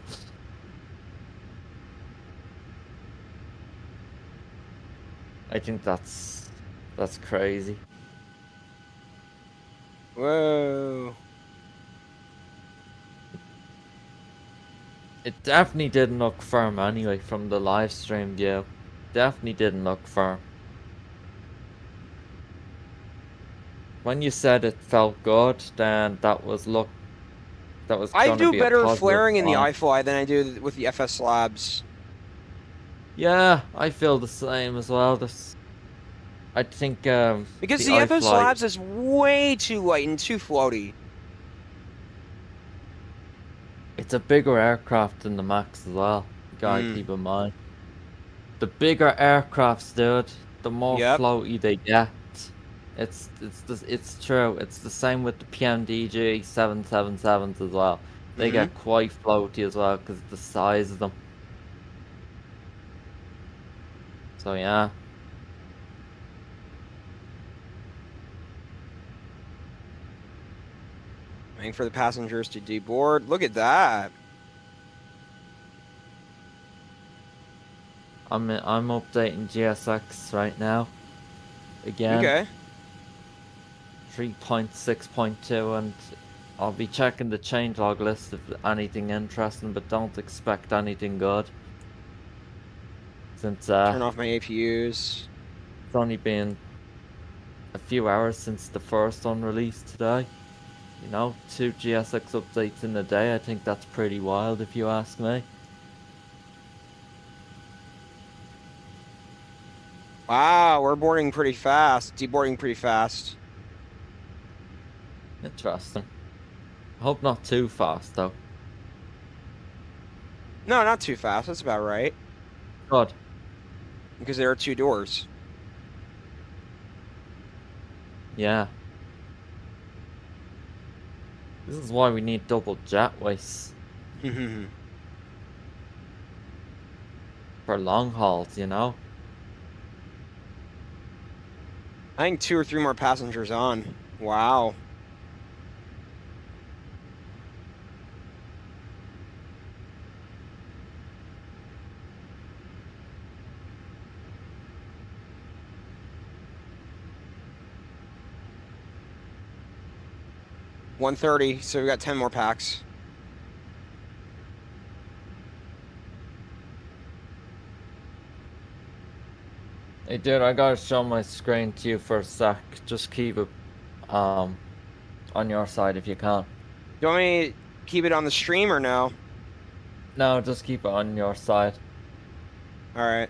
think that's crazy. Whoa. It definitely didn't look firm anyway from the live stream view. Definitely didn't look firm. When you said it felt good, then that was I gonna do be a better positive flaring in the sign. iFLY than I do with the FS Labs. Yeah, I feel the same as well. I think because the FS Labs is way too light and too floaty. It's a bigger aircraft than the Max as well. You gotta keep in mind. The bigger aircrafts, dude, the more floaty they get. It's true. It's the same with the PMDG 777s as well. They get quite floaty as well because of the size of them. So yeah. Waiting for the passengers to deboard. Look at that. I'm updating GSX right now. Again. Okay. 3.6.2, and I'll be checking the changelog list if anything interesting, but don't expect anything good. Since turn off my APUs. It's only been a few hours since the first one released today. You know, 2 GSX updates in a day. I think that's pretty wild if you ask me. Wow, we're boarding pretty fast. Deboarding pretty fast. Interesting. I hope not too fast, though. No, not too fast. That's about right. Good. Because there are 2 doors. Yeah. This is why we need double jetways. For long hauls, you know? I think 2 or 3 more passengers on. Wow. 130, so we got 10 more packs. Hey, dude, I gotta show my screen to you for a sec. Just keep it on your side if you can. Do you want me to keep it on the stream or no? No, just keep it on your side. All right.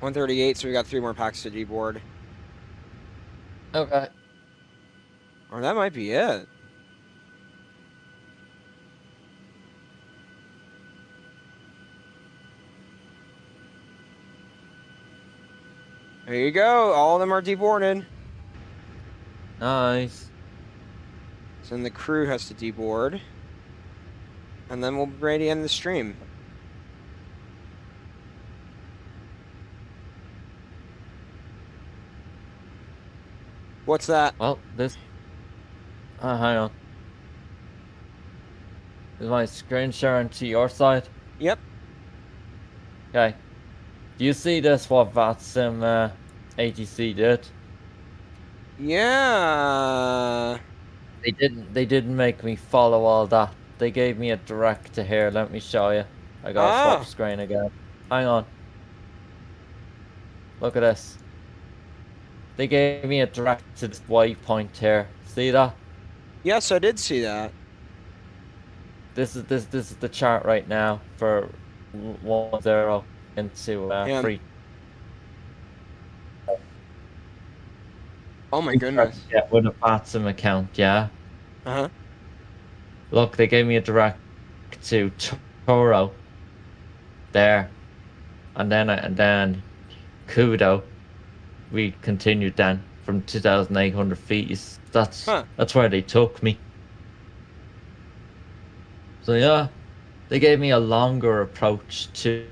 $138, so we got 3 more packs to deboard. Okay. Or that might be it. There you go. All of them are deboarded. Nice. So then the crew has to deboard. And then we'll be ready to end the stream. What's that? Well, this... hang on. Is my screen sharing to your side? Yep. Okay. Do you see this, what VATSIM ATC did? Yeah. They didn't make me follow all that. They gave me a direct to here. Let me show you. I gotta swap screen again. Hang on. Look at this. They gave me a direct to this waypoint here. See that? Yes, I did see that. This is the chart right now for 10 into 3. Oh my goodness. Yeah, with a VATSIM account, yeah. Uh-huh. Look, they gave me a direct to Toro. There. And then Kudo. We continued then from 2,800 feet. That's where they took me. So yeah, they gave me a longer approach to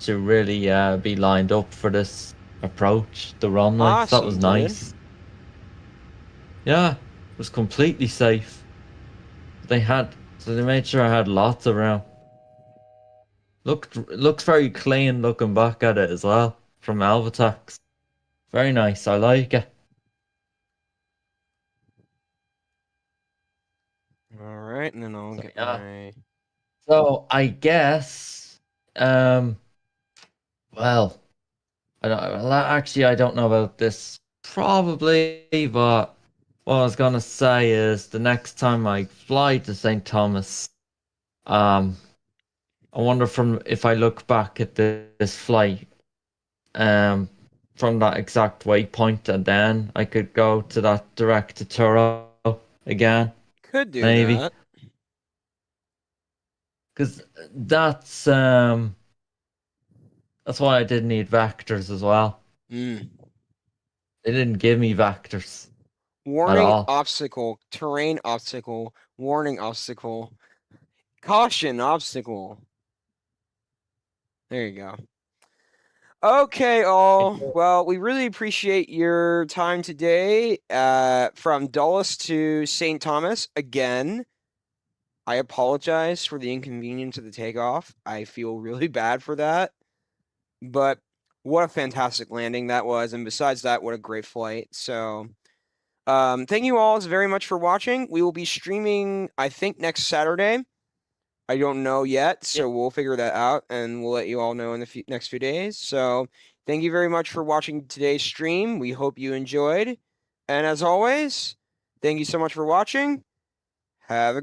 really be lined up for this approach, the runway. Awesome, that was nice. dude. Yeah, it was completely safe. They made sure I had lots around. Looks very clean looking back at it as well from Alvatax. Very nice. I like it. All right, and then I'll get my... So I guess, well, I don't know about this probably, but what I was gonna say is the next time I fly to St. Thomas, I wonder if I look back at this flight, from that exact waypoint, and then I could go to that direct to Turo again. Could do maybe. that. Because that's why I didn't need vectors as well. They didn't give me vectors. Warning obstacle, terrain obstacle, warning obstacle, caution obstacle. There you go. Okay, all. Well, we really appreciate your time today. From Dulles to St. Thomas again. I apologize for the inconvenience of the takeoff. I feel really bad for that. But what a fantastic landing that was. And besides that, what a great flight. So thank you all very much for watching. We will be streaming, I think, next Saturday. I don't know yet, so we'll figure that out, and we'll let you all know in the next few days. So thank you very much for watching today's stream. We hope you enjoyed. And as always, thank you so much for watching. Have a great